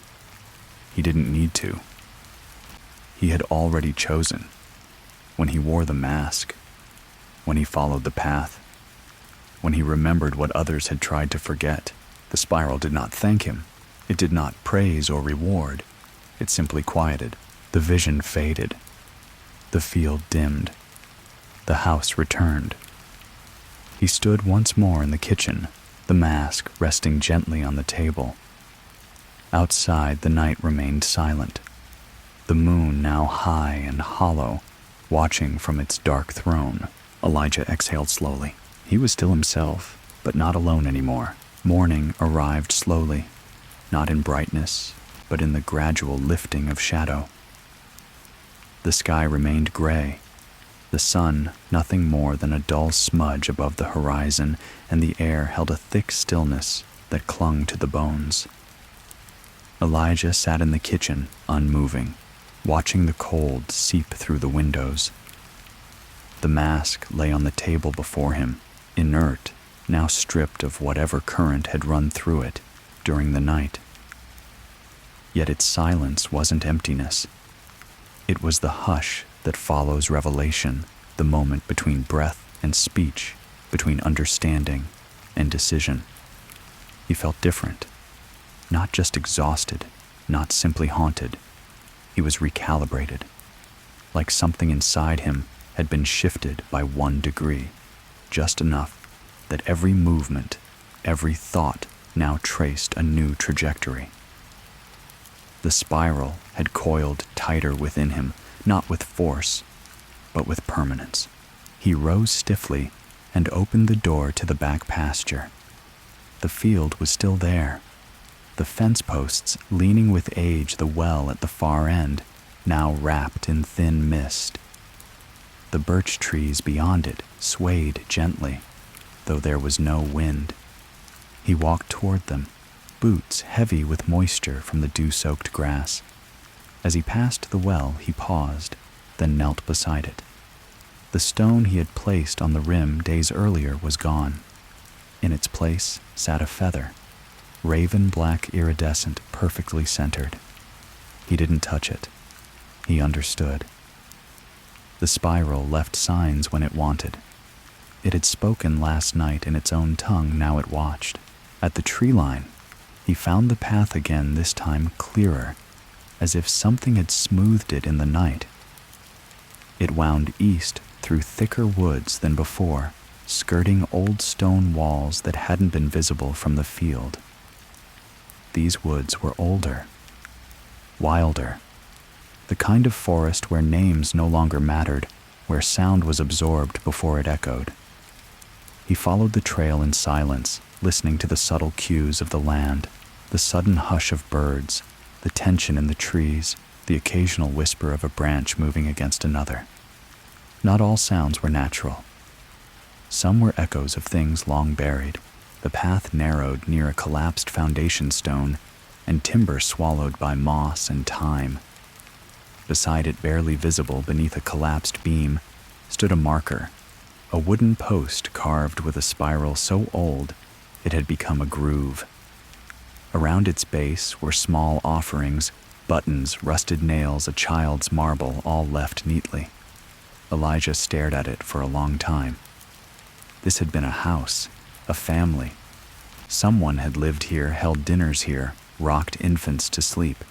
He didn't need to. He had already chosen. When he wore the mask, when he followed the path, when he remembered what others had tried to forget. The spiral did not thank him. It did not praise or reward. It simply quieted. The vision faded. The field dimmed. The house returned. He stood once more in the kitchen, the mask resting gently on the table. Outside, the night remained silent. The moon, now high and hollow, watching from its dark throne. Elijah exhaled slowly. He was still himself, but not alone anymore. Morning arrived slowly, not in brightness, but in the gradual lifting of shadow. The sky remained gray, the sun nothing more than a dull smudge above the horizon, and the air held a thick stillness that clung to the bones. Elijah sat in the kitchen, unmoving, watching the cold seep through the windows. The mask lay on the table before him, inert, now stripped of whatever current had run through it during the night. Yet its silence wasn't emptiness. It was the hush that follows revelation, the moment between breath and speech, between understanding and decision. He felt different, not just exhausted, not simply haunted. He was recalibrated, like something inside him had been shifted by 1 degree, just enough that every movement, every thought now traced a new trajectory. The spiral had coiled tighter within him, not with force, but with permanence. He rose stiffly and opened the door to the back pasture. The field was still there, the fence posts leaning with age, the well at the far end, now wrapped in thin mist. The birch trees beyond it swayed gently, though there was no wind. He walked toward them, boots heavy with moisture from the dew-soaked grass. As he passed the well, he paused, then knelt beside it. The stone he had placed on the rim days earlier was gone. In its place sat a feather, raven black iridescent, perfectly centered. He didn't touch it. He understood. The spiral left signs when it wanted. It had spoken last night in its own tongue, now it watched. At the tree line, he found the path again, this time clearer, as if something had smoothed it in the night. It wound east through thicker woods than before, skirting old stone walls that hadn't been visible from the field. These woods were older, wilder, the kind of forest where names no longer mattered, where sound was absorbed before it echoed. He followed the trail in silence, listening to the subtle cues of the land, the sudden hush of birds, the tension in the trees, the occasional whisper of a branch moving against another. Not all sounds were natural. Some were echoes of things long buried. The path narrowed near a collapsed foundation stone and timber swallowed by moss and time. Beside it, barely visible beneath a collapsed beam, stood a marker, a wooden post carved with a spiral so old it had become a groove. Around its base were small offerings, buttons, rusted nails, a child's marble, all left neatly. Elijah stared at it for a long time. This had been a house, a family. Someone had lived here, held dinners here, rocked infants to sleep,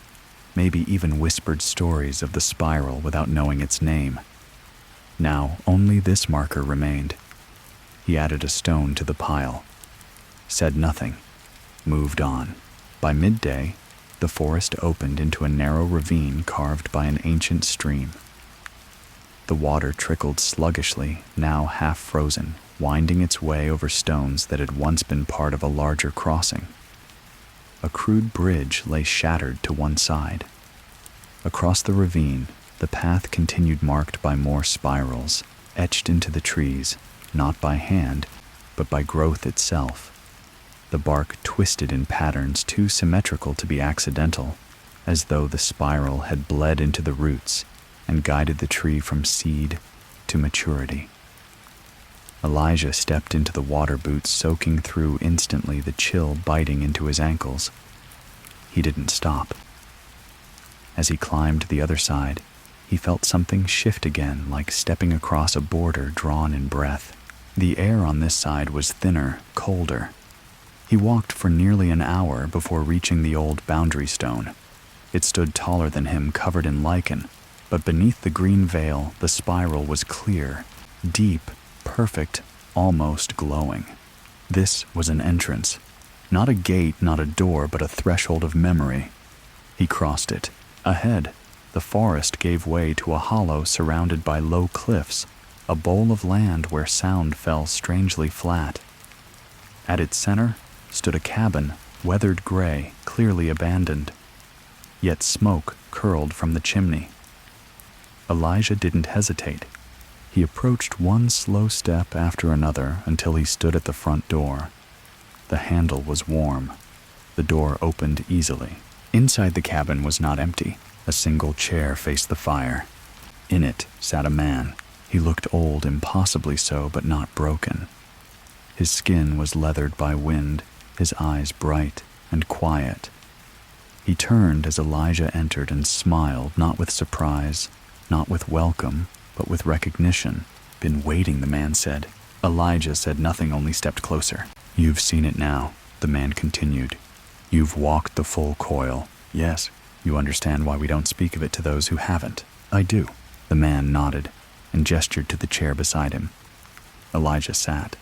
maybe even whispered stories of the spiral without knowing its name. Now only this marker remained. He added a stone to the pile, said nothing, moved on. By midday, the forest opened into a narrow ravine carved by an ancient stream. The water trickled sluggishly, now half frozen, winding its way over stones that had once been part of a larger crossing. A crude bridge lay shattered to one side. Across the ravine, the path continued, marked by more spirals, etched into the trees, not by hand, but by growth itself. The bark twisted in patterns too symmetrical to be accidental, as though the spiral had bled into the roots and guided the tree from seed to maturity. Elijah stepped into the water boots, soaking through instantly, the chill biting into his ankles. He didn't stop. As he climbed the other side, he felt something shift again, like stepping across a border drawn in breath. The air on this side was thinner, colder. He walked for nearly an hour before reaching the old boundary stone. It stood taller than him, covered in lichen, but beneath the green veil, the spiral was clear, deep, perfect, almost glowing. This was an entrance. Not a gate, not a door, but a threshold of memory. He crossed it. Ahead, the forest gave way to a hollow surrounded by low cliffs, a bowl of land where sound fell strangely flat. At its center stood a cabin, weathered gray, clearly abandoned. Yet smoke curled from the chimney. Elijah didn't hesitate. He approached one slow step after another until he stood at the front door. The handle was warm. The door opened easily. Inside the cabin was not empty. A single chair faced the fire. In it sat a man. He looked old, impossibly so, but not broken. His skin was leathered by wind, his eyes bright and quiet. He He turned as Elijah entered and smiled, not with surprise, not with welcome, but with recognition. "Been waiting," the man said. Elijah said nothing, only stepped closer. "You've seen it now," the man continued. "You've walked the full coil. Yes, you understand why we don't speak of it to those who haven't." "I do." The man nodded and gestured to the chair beside him. Elijah sat.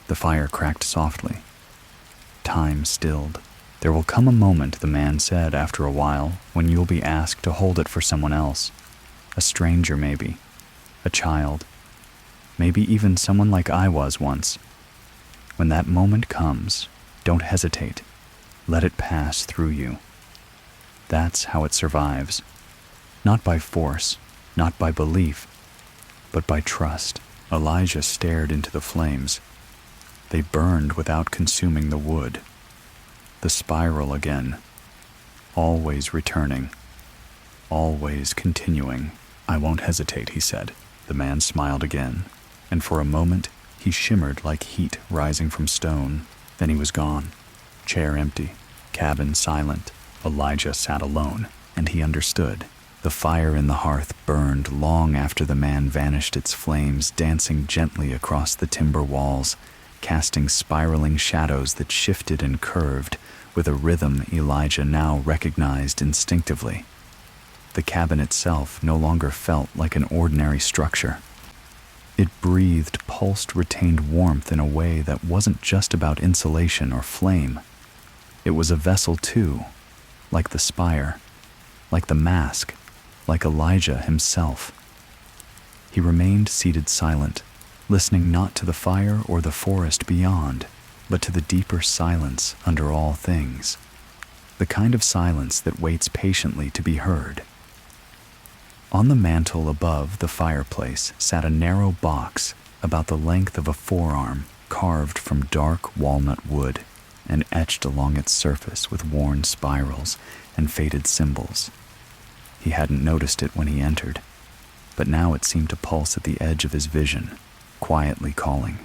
The fire cracked softly. Time stilled. "There will come a moment," the man said after a while, "when you'll be asked to hold it for someone else. A stranger maybe. A child. Maybe even someone like I was once. When that moment comes, don't hesitate. Let it pass through you. That's how it survives. Not by force, not by belief, but by trust." Elijah stared into the flames. They burned without consuming the wood. The spiral again. Always returning. Always continuing. "I won't hesitate," he said. The man smiled again, and for a moment he shimmered like heat rising from stone. Then he was gone. Chair empty. Cabin silent. Elijah sat alone, and he understood. The fire in the hearth burned long after the man vanished, its flames dancing gently across the timber walls, casting spiraling shadows that shifted and curved with a rhythm Elijah now recognized instinctively. The cabin itself no longer felt like an ordinary structure. It breathed pulsed, retained warmth in a way that wasn't just about insulation or flame. It was a vessel too, like the spire, like the mask, like Elijah himself. He remained seated silent, listening not to the fire or the forest beyond, but to the deeper silence under all things, the kind of silence that waits patiently to be heard. On the mantel above the fireplace sat a narrow box about the length of a forearm, carved from dark walnut wood and etched along its surface with worn spirals and faded symbols. He hadn't noticed it when he entered, but now it seemed to pulse at the edge of his vision, quietly calling.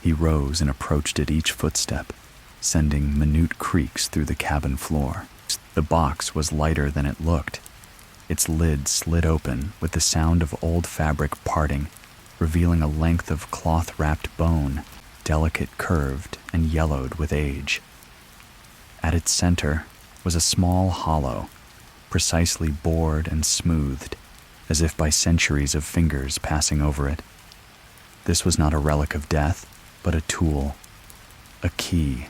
He rose and approached it each footstep, sending minute creaks through the cabin floor. The box was lighter than it looked. Its lid slid open with the sound of old fabric parting, revealing a length of cloth-wrapped bone, delicate, curved, and yellowed with age. At its center was a small hollow, precisely bored and smoothed, as if by centuries of fingers passing over it. This was not a relic of death, but a tool, a key,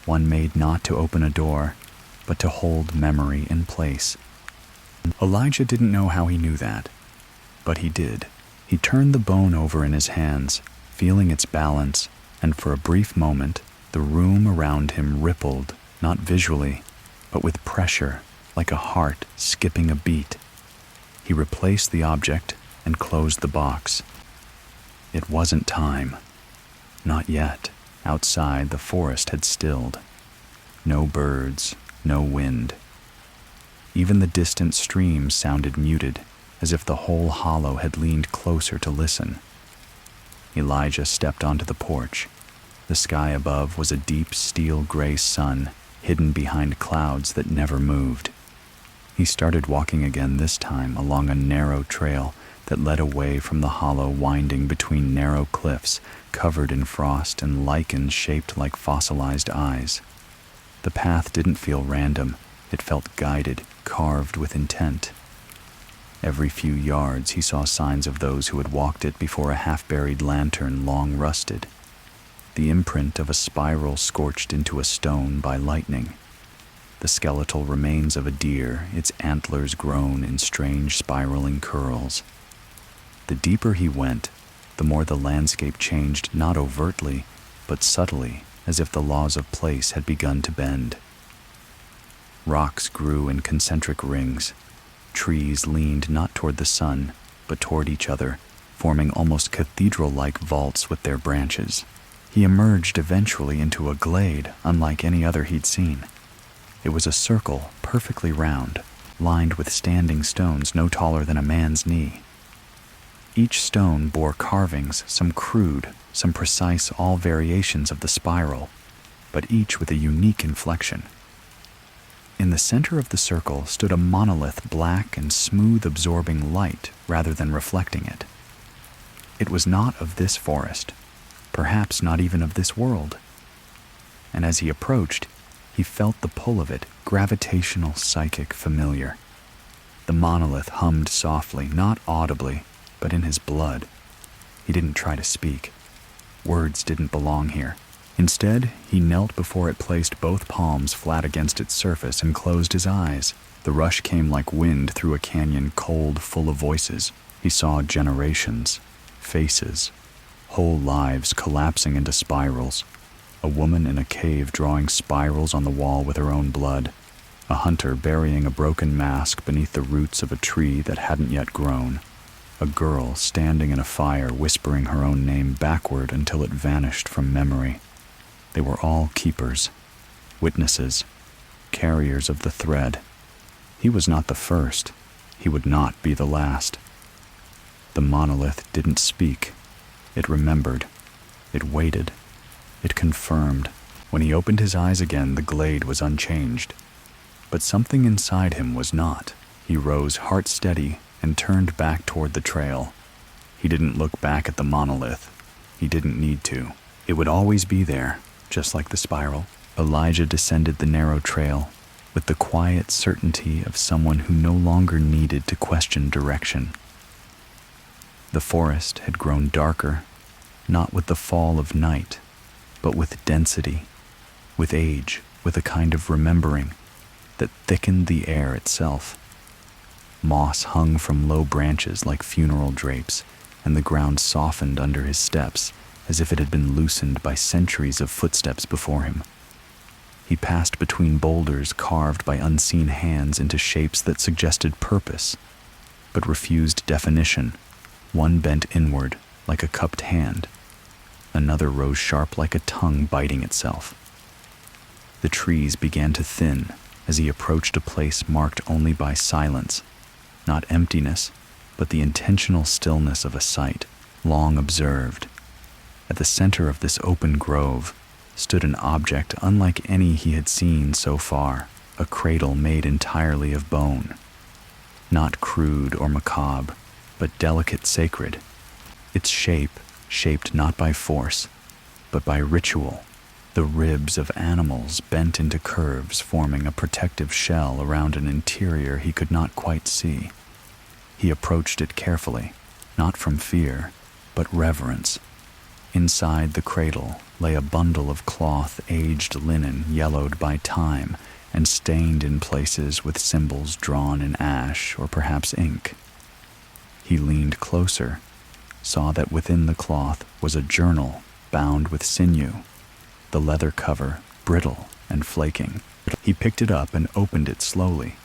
one made not to open a door, but to hold memory in place. Elijah didn't know how he knew that, but he did. He turned the bone over in his hands, feeling its balance, and for a brief moment, the room around him rippled, not visually, but with pressure, like a heart skipping a beat. He replaced the object and closed the box. It wasn't time. Not yet. Outside, the forest had stilled. No birds, no wind. Even the distant stream sounded muted, as if the whole hollow had leaned closer to listen. Elijah stepped onto the porch. The sky above was a deep steel-gray sun, hidden behind clouds that never moved. He started walking again, this time along a narrow trail that led away from the hollow, winding between narrow cliffs covered in frost and lichens shaped like fossilized eyes. The path didn't feel random. It felt guided, carved with intent. Every few yards he saw signs of those who had walked it before a half-buried lantern long rusted, the imprint of a spiral scorched into a stone by lightning, the skeletal remains of a deer, its antlers grown in strange spiraling curls. The deeper he went, the more the landscape changed, not overtly, but subtly, as if the laws of place had begun to bend. Rocks grew in concentric rings. Trees leaned not toward the sun, but toward each other, forming almost cathedral-like vaults with their branches. He emerged eventually into a glade unlike any other he'd seen. It was a circle, perfectly round, lined with standing stones no taller than a man's knee. Each stone bore carvings, some crude, some precise, all variations of the spiral, but each with a unique inflection. In the center of the circle stood a monolith, black and smooth, absorbing light rather than reflecting it. It was not of this forest, perhaps not even of this world. And as he approached, he felt the pull of it, gravitational, psychic, familiar. The monolith hummed softly, not audibly, but in his blood. He didn't try to speak. Words didn't belong here. Instead, he knelt before it, placed both palms flat against its surface, and closed his eyes. The rush came like wind through a canyon, cold, full of voices. He saw generations, faces, whole lives collapsing into spirals. A woman in a cave drawing spirals on the wall with her own blood. A hunter burying a broken mask beneath the roots of a tree that hadn't yet grown. A girl standing in a fire whispering her own name backward until it vanished from memory. They were all keepers, witnesses, carriers of the thread. He was not the first. He would not be the last. The monolith didn't speak. It remembered. It waited. It confirmed. When he opened his eyes again, the glade was unchanged. But something inside him was not. He rose, heart steady, and turned back toward the trail. He didn't look back at the monolith. He didn't need to. It would always be there, just like the spiral. Elijah descended the narrow trail with the quiet certainty of someone who no longer needed to question direction. The forest had grown darker, not with the fall of night, but with density, with age, with a kind of remembering that thickened the air itself. Moss hung from low branches like funeral drapes, and the ground softened under his steps as if it had been loosened by centuries of footsteps before him. He passed between boulders carved by unseen hands into shapes that suggested purpose, but refused definition. One bent inward like a cupped hand. Another rose sharp like a tongue biting itself. The trees began to thin as he approached a place marked only by silence, not emptiness, but the intentional stillness of a sight, long observed. At the center of this open grove stood an object unlike any he had seen so far, a cradle made entirely of bone. Not crude or macabre, but delicate, sacred. Its shape, shaped not by force, but by ritual. The ribs of animals bent into curves, forming a protective shell around an interior he could not quite see. He approached it carefully, not from fear, but reverence. Inside the cradle lay a bundle of cloth, aged linen, yellowed by time and stained in places with symbols drawn in ash or perhaps ink. He leaned closer, saw that within the cloth was a journal bound with sinew, the leather cover brittle and flaking. He picked it up and opened it slowly.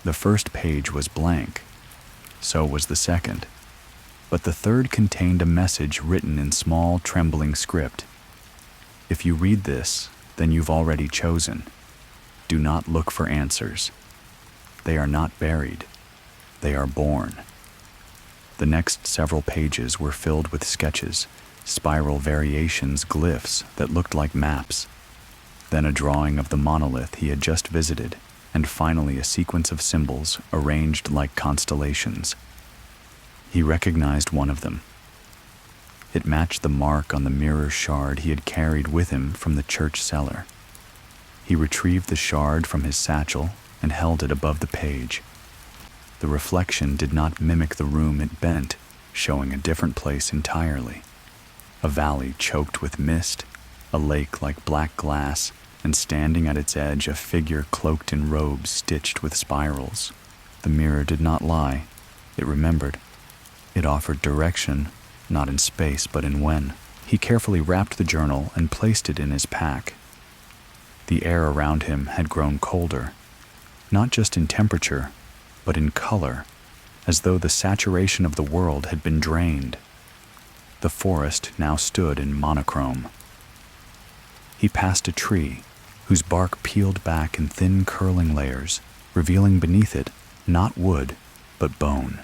The first page was blank. So was the second. But the third contained a message written in small, trembling script. If you read this, then you've already chosen. Do not look for answers. They are not buried. They are born. The next several pages were filled with sketches, spiral variations, glyphs that looked like maps. Then a drawing of the monolith he had just visited, and finally a sequence of symbols arranged like constellations. He recognized one of them. It matched the mark on the mirror shard he had carried with him from the church cellar. He retrieved the shard from his satchel and held it above the page. The reflection did not mimic the room it bent, showing a different place entirely. A valley choked with mist, a lake like black glass, and standing at its edge a figure cloaked in robes stitched with spirals. The mirror did not lie. It remembered. It offered direction, not in space but in when. He carefully wrapped the journal and placed it in his pack. The air around him had grown colder, not just in temperature, but in color, as though the saturation of the world had been drained. The forest now stood in monochrome. He passed a tree, whose bark peeled back in thin curling layers, revealing beneath it not wood, but bone.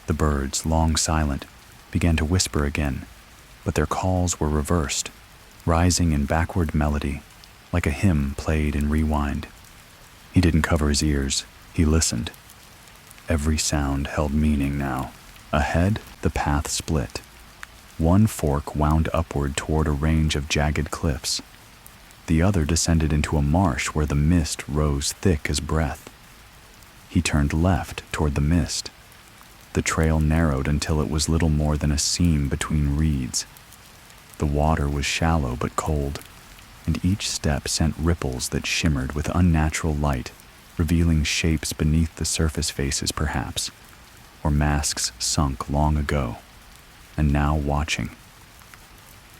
The birds, long silent, began to whisper again, but their calls were reversed, rising in backward melody, like a hymn played in rewind. He didn't cover his ears. He listened. Every sound held meaning now. Ahead, the path split. One fork wound upward toward a range of jagged cliffs. The other descended into a marsh where the mist rose thick as breath. He turned left toward the mist. The trail narrowed until it was little more than a seam between reeds. The water was shallow but cold, and each step sent ripples that shimmered with unnatural light, revealing shapes beneath the surface faces perhaps, or masks sunk long ago, and now watching.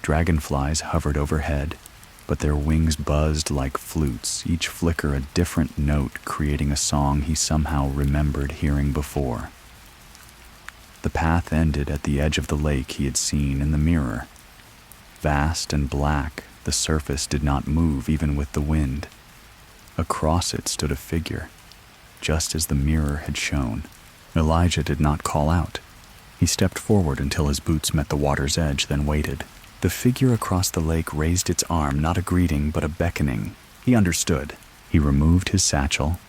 Dragonflies hovered overhead, but their wings buzzed like flutes, each flicker a different note, creating a song he somehow remembered hearing before. The path ended at the edge of the lake he had seen in the mirror. Vast and black, the surface did not move even with the wind. Across it stood a figure, just as the mirror had shown. Elijah did not call out. He stepped forward until his boots met the water's edge, then waited. The figure across the lake raised its arm, not a greeting, but a beckoning. He understood. He removed his satchel,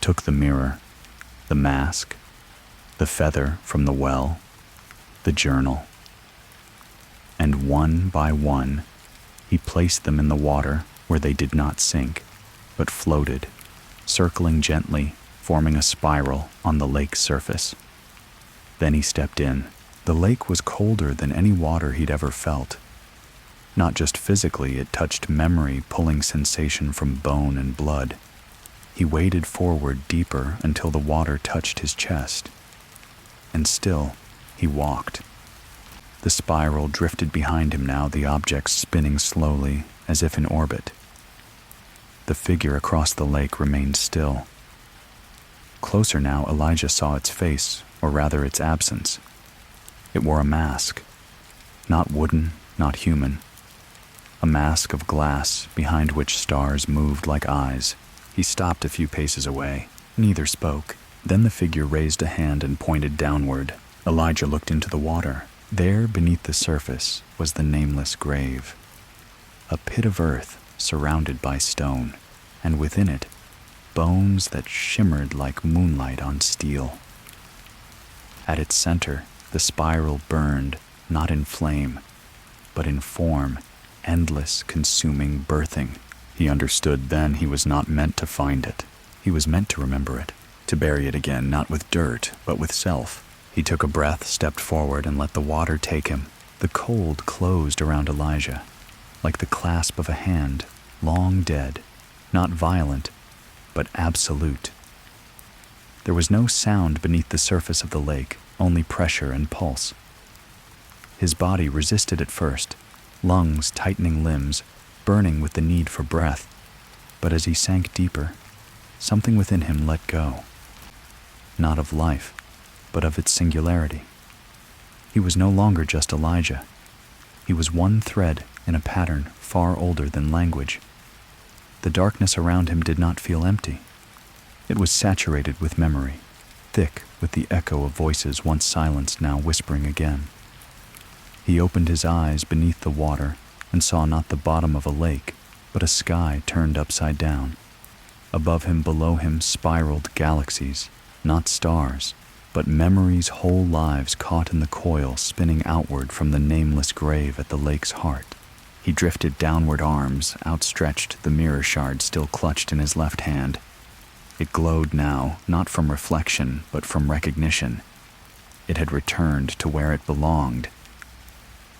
took the mirror, the mask, the feather from the well, the journal, and one by one, he placed them in the water where they did not sink, but floated, circling gently, forming a spiral on the lake's surface. Then he stepped in. The lake was colder than any water he'd ever felt. Not just physically, it touched memory, pulling sensation from bone and blood. He waded forward deeper until the water touched his chest. And still, he walked. The spiral drifted behind him now, the objects spinning slowly, as if in orbit. The figure across the lake remained still. Closer now, Elijah saw its face, or rather its absence. It wore a mask. Not wooden, not human. A mask of glass behind which stars moved like eyes. He stopped a few paces away. Neither spoke. Then the figure raised a hand and pointed downward. Elijah looked into the water. There, beneath the surface, was the nameless grave. A pit of earth surrounded by stone, and within it, bones that shimmered like moonlight on steel. At its center, the spiral burned, not in flame, but in form, endless, consuming birthing. He understood then he was not meant to find it. He was meant to remember it, to bury it again, not with dirt, but with self. He took a breath, stepped forward, and let the water take him. The cold closed around Elijah, like the clasp of a hand, long dead, not violent, but absolute. There was no sound beneath the surface of the lake, only pressure and pulse. His body resisted at first, lungs tightening limbs, burning with the need for breath. But as he sank deeper, something within him let go. Not of life, but of its singularity. He was no longer just Elijah. He was one thread in a pattern far older than language. The darkness around him did not feel empty. It was saturated with memory, thick with the echo of voices once silenced, now whispering again. He opened his eyes beneath the water and saw not the bottom of a lake, but a sky turned upside down. Above him, below him, spiraled galaxies, not stars, but memories' whole lives caught in the coil spinning outward from the nameless grave at the lake's heart. He drifted downward, arms outstretched, the mirror shard still clutched in his left hand. It glowed now, not from reflection, but from recognition. It had returned to where it belonged.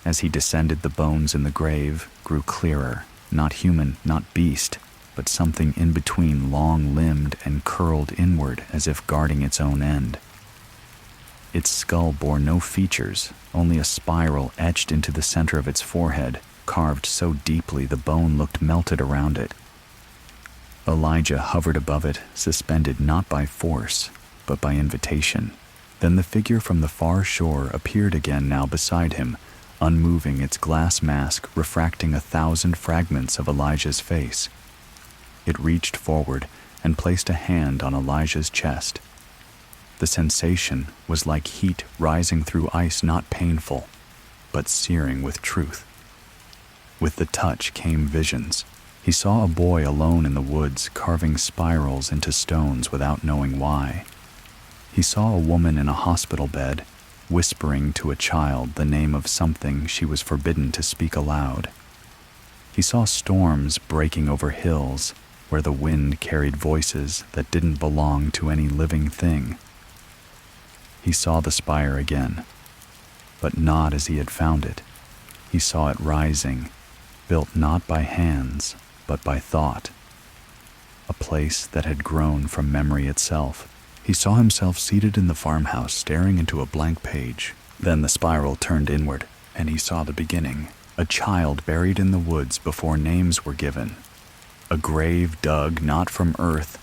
As he descended, the bones in the grave grew clearer, not human, not beast, but something in between, long-limbed and curled inward as if guarding its own end. Its skull bore no features, only a spiral etched into the center of its forehead, carved so deeply the bone looked melted around it. Elijah hovered above it, suspended not by force, but by invitation. Then the figure from the far shore appeared again, now beside him, unmoving, its glass mask refracting 1,000 fragments of Elijah's face. It reached forward and placed a hand on Elijah's chest. The sensation was like heat rising through ice, not painful, but searing with truth. With the touch came visions. He saw a boy alone in the woods carving spirals into stones without knowing why. He saw a woman in a hospital bed whispering to a child the name of something she was forbidden to speak aloud. He saw storms breaking over hills where the wind carried voices that didn't belong to any living thing. He saw the spire again, but not as he had found it. He saw it rising, built not by hands, but by thought. A place that had grown from memory itself. He saw himself seated in the farmhouse staring into a blank page. Then the spiral turned inward, and he saw the beginning. A child buried in the woods before names were given. A grave dug not from earth,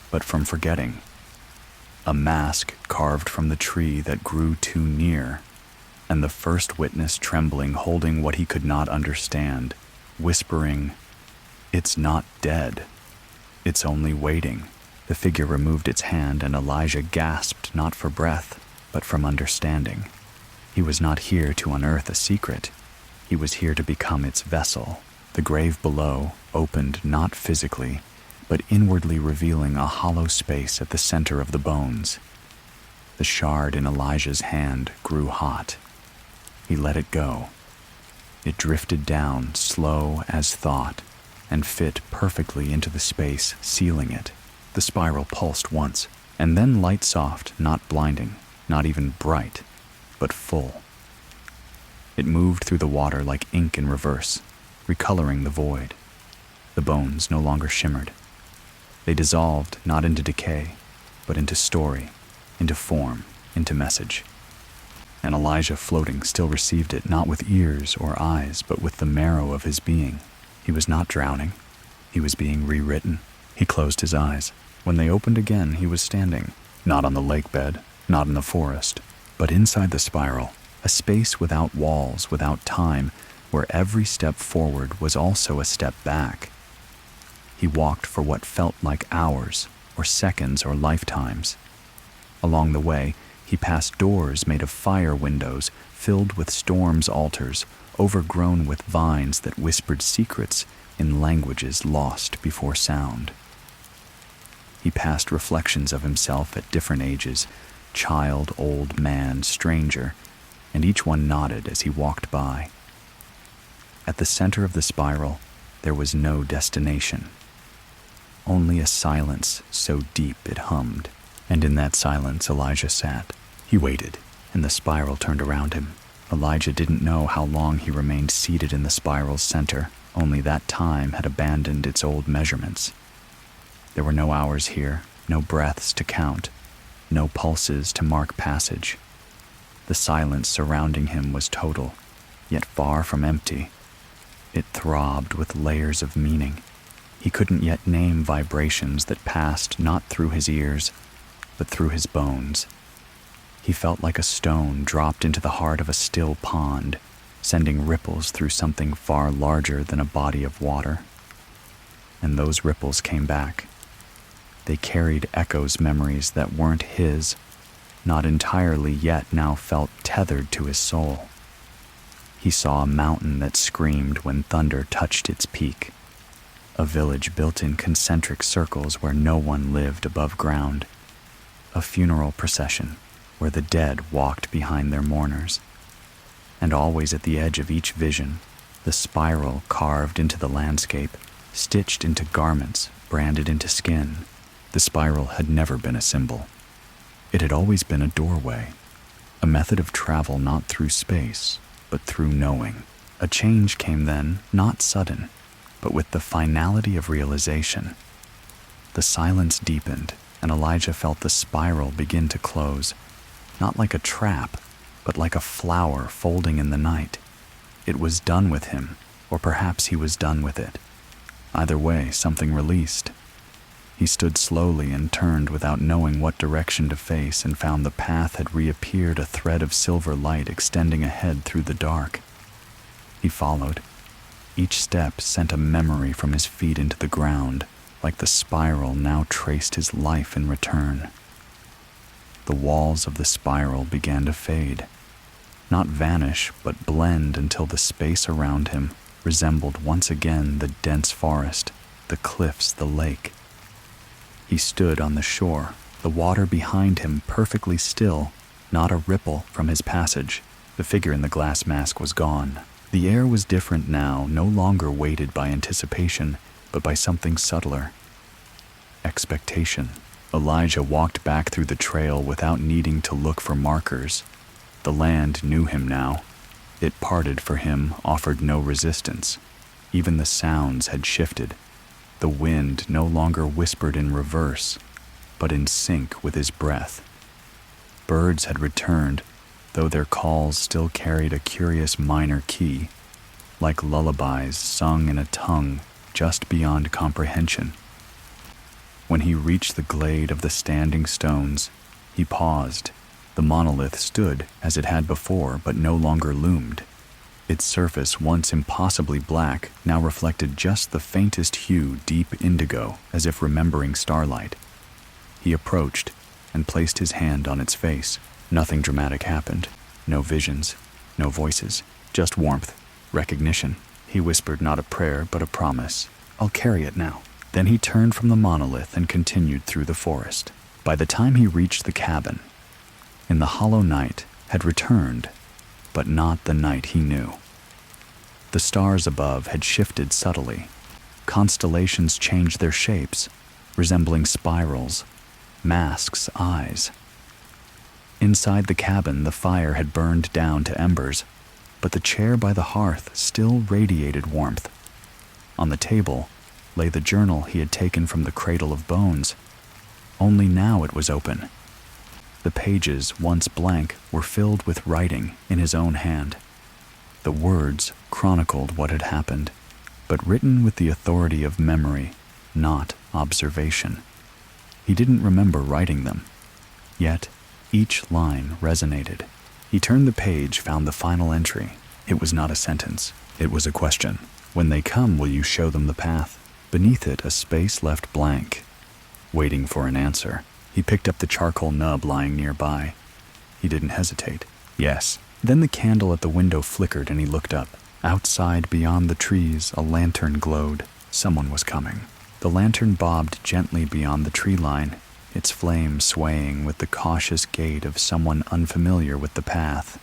but from forgetting. A mask carved from the tree that grew too near, and the first witness trembling, holding what he could not understand, whispering, "It's not dead. It's only waiting." The figure removed its hand, and Elijah gasped not for breath, but from understanding. He was not here to unearth a secret. He was here to become its vessel. The grave below opened not physically, but inwardly, revealing a hollow space at the center of the bones. The shard in Elijah's hand grew hot. He let it go. It drifted down, slow as thought, and fit perfectly into the space, sealing it. The spiral pulsed once, and then light soft, not blinding, not even bright, but full. It moved through the water like ink in reverse, recoloring the void. The bones no longer shimmered. They dissolved not into decay, but into story, into form, into message. And Elijah, floating, still received it, not with ears or eyes, but with the marrow of his being. He was not drowning. He was being rewritten. He closed his eyes. When they opened again, he was standing, not on the lake bed, not in the forest, but inside the spiral, a space without walls, without time, where every step forward was also a step back. He walked for what felt like hours, or seconds, or lifetimes. Along the way, he passed doors made of fire windows, filled with storm's altars, overgrown with vines that whispered secrets in languages lost before sound. He passed reflections of himself at different ages, child, old man, stranger, and each one nodded as he walked by. At the center of the spiral, there was no destination. Only a silence so deep it hummed, and in that silence Elijah sat. He waited, and the spiral turned around him. Elijah didn't know how long he remained seated in the spiral's center, only that time had abandoned its old measurements. There were no hours here, no breaths to count, no pulses to mark passage. The silence surrounding him was total, yet far from empty. It throbbed with layers of meaning. He couldn't yet name vibrations that passed not through his ears, but through his bones. He felt like a stone dropped into the heart of a still pond, sending ripples through something far larger than a body of water. And those ripples came back. They carried echoes, memories that weren't his, not entirely yet now felt tethered to his soul. He saw a mountain that screamed when thunder touched its peak, a village built in concentric circles where no one lived above ground, a funeral procession where the dead walked behind their mourners. And always at the edge of each vision, the spiral carved into the landscape, stitched into garments, branded into skin. The spiral had never been a symbol. It had always been a doorway, a method of travel not through space, but through knowing. A change came then, not sudden, but with the finality of realization. The silence deepened, and Elijah felt the spiral begin to close, not like a trap, but like a flower folding in the night. It was done with him, or perhaps he was done with it. Either way, something released. He stood slowly and turned without knowing what direction to face, and found the path had reappeared, a thread of silver light extending ahead through the dark. He followed. Each step sent a memory from his feet into the ground, like the spiral now traced his life in return. The walls of the spiral began to fade, not vanish, but blend until the space around him resembled once again the dense forest, the cliffs, the lake. He stood on the shore, the water behind him perfectly still, not a ripple from his passage. The figure in the glass mask was gone. The air was different now, no longer weighted by anticipation, but by something subtler. Expectation. Elijah walked back through the trail without needing to look for markers. The land knew him now. It parted for him, offered no resistance. Even the sounds had shifted. The wind no longer whispered in reverse, but in sync with his breath. Birds had returned, though their calls still carried a curious minor key, like lullabies sung in a tongue just beyond comprehension. When he reached the glade of the standing stones, he paused. The monolith stood as it had before, but no longer loomed. Its surface, once impossibly black, now reflected just the faintest hue, deep indigo, as if remembering starlight. He approached and placed his hand on its face. Nothing dramatic happened. No visions, no voices, just warmth, recognition. He whispered not a prayer, but a promise. "I'll carry it now." Then he turned from the monolith and continued through the forest. By the time he reached the cabin, in the hollow night had returned, but not the night he knew. The stars above had shifted subtly. Constellations changed their shapes, resembling spirals, masks, eyes. Inside the cabin, the fire had burned down to embers, but the chair by the hearth still radiated warmth. On the table lay the journal he had taken from the cradle of bones. Only now it was open. The pages, once blank, were filled with writing in his own hand. The words chronicled what had happened, but written with the authority of memory, not observation. He didn't remember writing them, yet each line resonated. He turned the page, found the final entry. It was not a sentence, it was a question. "When they come, will you show them the path?" Beneath it, a space left blank, waiting for an answer. He picked up the charcoal nub lying nearby. He didn't hesitate. Yes. Then the candle at the window flickered and he looked up. Outside, beyond the trees, a lantern glowed. Someone was coming. The lantern bobbed gently beyond the tree line, its flame swaying with the cautious gait of someone unfamiliar with the path.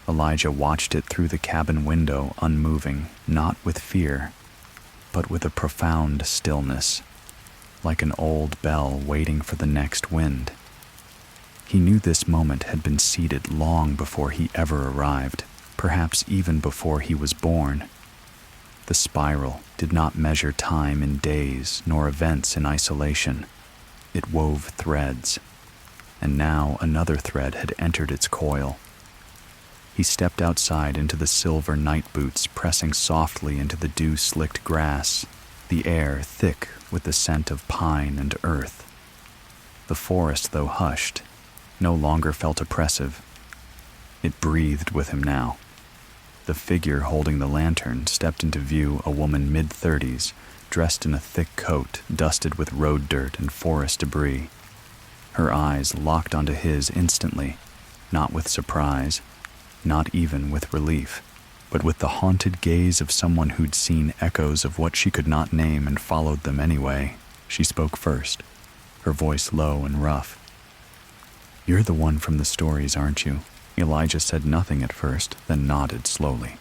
Elijah watched it through the cabin window, unmoving, not with fear, but with a profound stillness, like an old bell waiting for the next wind. He knew this moment had been seeded long before he ever arrived, perhaps even before he was born. The spiral did not measure time in days nor events in isolation. It wove threads, and now another thread had entered its coil. He stepped outside into the silver night boots, pressing softly into the dew-slicked grass, the air thick with the scent of pine and earth. The forest, though hushed, no longer felt oppressive. It breathed with him now. The figure holding the lantern stepped into view, a woman mid-30s, dressed in a thick coat, dusted with road dirt and forest debris. Her eyes locked onto his instantly, not with surprise, not even with relief, but with the haunted gaze of someone who'd seen echoes of what she could not name and followed them anyway. She spoke first, her voice low and rough. "You're the one from the stories, aren't you?" Elijah said nothing at first, then nodded slowly.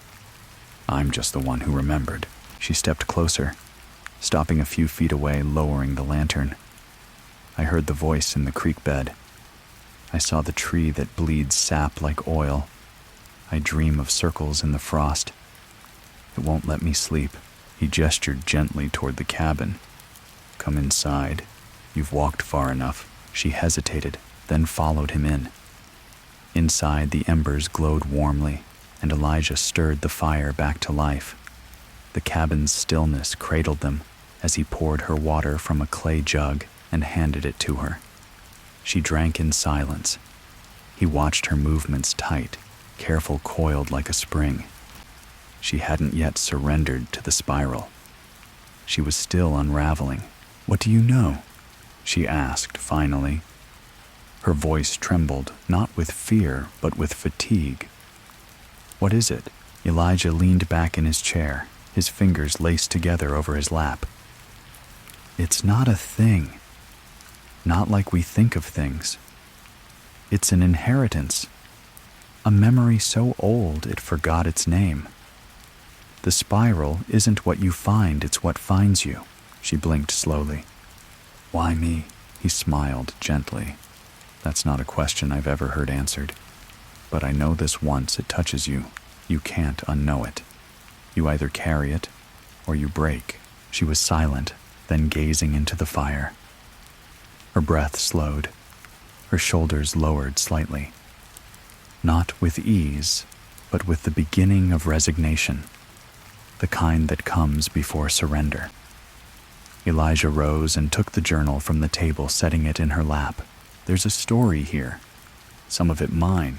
"I'm just the one who remembered." She stepped closer, stopping a few feet away, lowering the lantern. "I heard the voice in the creek bed. I saw the tree that bleeds sap like oil. I dream of circles in the frost. It won't let me sleep." He gestured gently toward the cabin. "Come inside. You've walked far enough." She hesitated, then followed him in. Inside, the embers glowed warmly, and Elijah stirred the fire back to life. The cabin's stillness cradled them as he poured her water from a clay jug and handed it to her. She drank in silence. He watched her movements tight, careful, coiled like a spring. She hadn't yet surrendered to the spiral. She was still unraveling. "What do you know?" she asked finally. Her voice trembled, not with fear, but with fatigue. "What is it?" Elijah leaned back in his chair, his fingers laced together over his lap. It's not a thing. Not like we think of things. It's an inheritance. A memory so old it forgot its name. The spiral isn't what you find, it's what finds you. She blinked slowly. Why me? He smiled gently. That's not a question I've ever heard answered. But I know this once it touches you, you can't unknow it. You either carry it, or you break. She was silent, then gazing into the fire. Her breath slowed, her shoulders lowered slightly. Not with ease, but with the beginning of resignation, the kind that comes before surrender. Elijah rose and took the journal from the table, setting it in her lap. There's a story here. Some of it mine.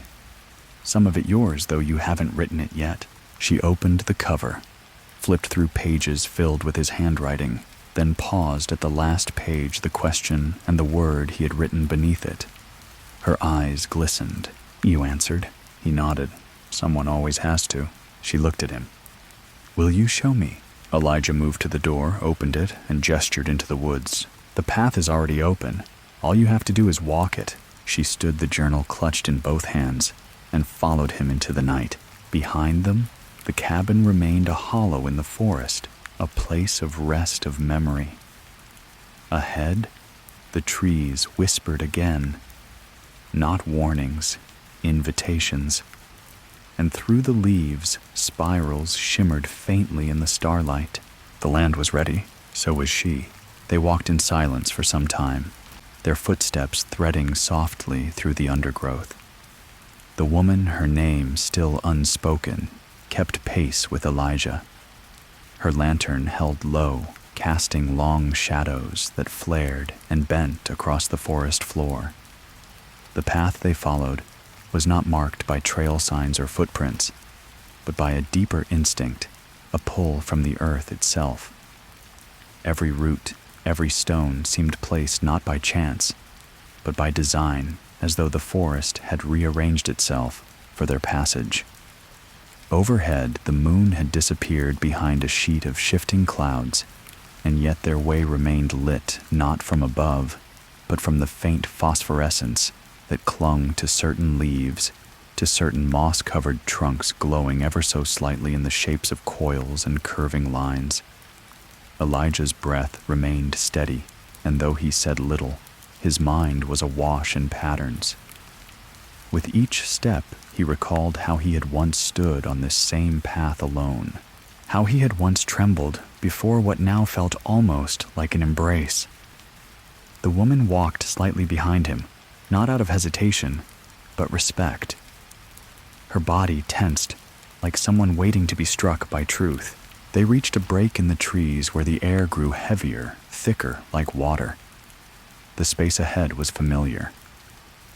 Some of it yours, though you haven't written it yet. She opened the cover, flipped through pages filled with his handwriting, then paused at the last page, the question and the word he had written beneath it. Her eyes glistened. You answered. He nodded. Someone always has to. She looked at him. Will you show me? Elijah moved to the door, opened it, and gestured into the woods. The path is already open. All you have to do is walk it. She stood, the journal clutched in both hands, and followed him into the night. Behind them, the cabin remained a hollow in the forest, a place of rest, of memory. Ahead, the trees whispered again, not warnings, invitations, and through the leaves, spirals shimmered faintly in the starlight. The land was ready, so was she. They walked in silence for some time, their footsteps threading softly through the undergrowth. The woman, her name still unspoken, kept pace with Elijah. Her lantern held low, casting long shadows that flared and bent across the forest floor. The path they followed was not marked by trail signs or footprints, but by a deeper instinct, a pull from the earth itself. Every root, every stone seemed placed not by chance, but by design, as though the forest had rearranged itself for their passage. Overhead, the moon had disappeared behind a sheet of shifting clouds, and yet their way remained lit not from above, but from the faint phosphorescence that clung to certain leaves, to certain moss-covered trunks glowing ever so slightly in the shapes of coils and curving lines. Elijah's breath remained steady, and though he said little, his mind was awash in patterns. With each step, he recalled how he had once stood on this same path alone, how he had once trembled before what now felt almost like an embrace. The woman walked slightly behind him, not out of hesitation, but respect. Her body tensed, like someone waiting to be struck by truth. They reached a break in the trees where the air grew heavier, thicker, like water. The space ahead was familiar.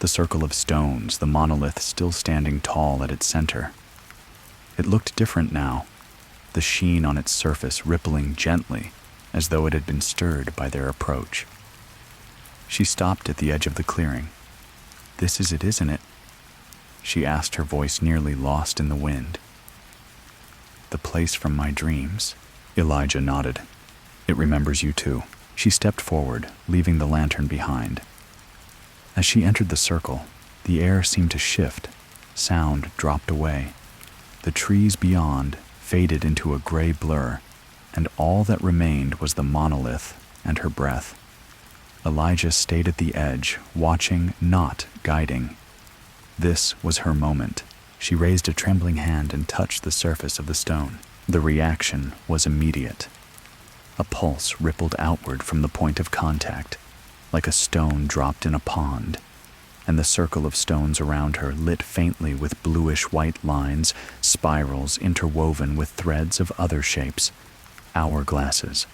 The circle of stones, the monolith still standing tall at its center. It looked different now, the sheen on its surface rippling gently, as though it had been stirred by their approach. She stopped at the edge of the clearing. This is it, isn't it? She asked, her voice nearly lost in the wind. The place from my dreams. Elijah nodded. It remembers you too. She stepped forward, leaving the lantern behind. As she entered the circle, the air seemed to shift. Sound dropped away. The trees beyond faded into a gray blur, and all that remained was the monolith and her breath. Elijah stayed at the edge, watching, not guiding. This was her moment. She raised a trembling hand and touched the surface of the stone. The reaction was immediate. A pulse rippled outward from the point of contact, like a stone dropped in a pond, and the circle of stones around her lit faintly with bluish-white lines, spirals interwoven with threads of other shapes, hourglasses,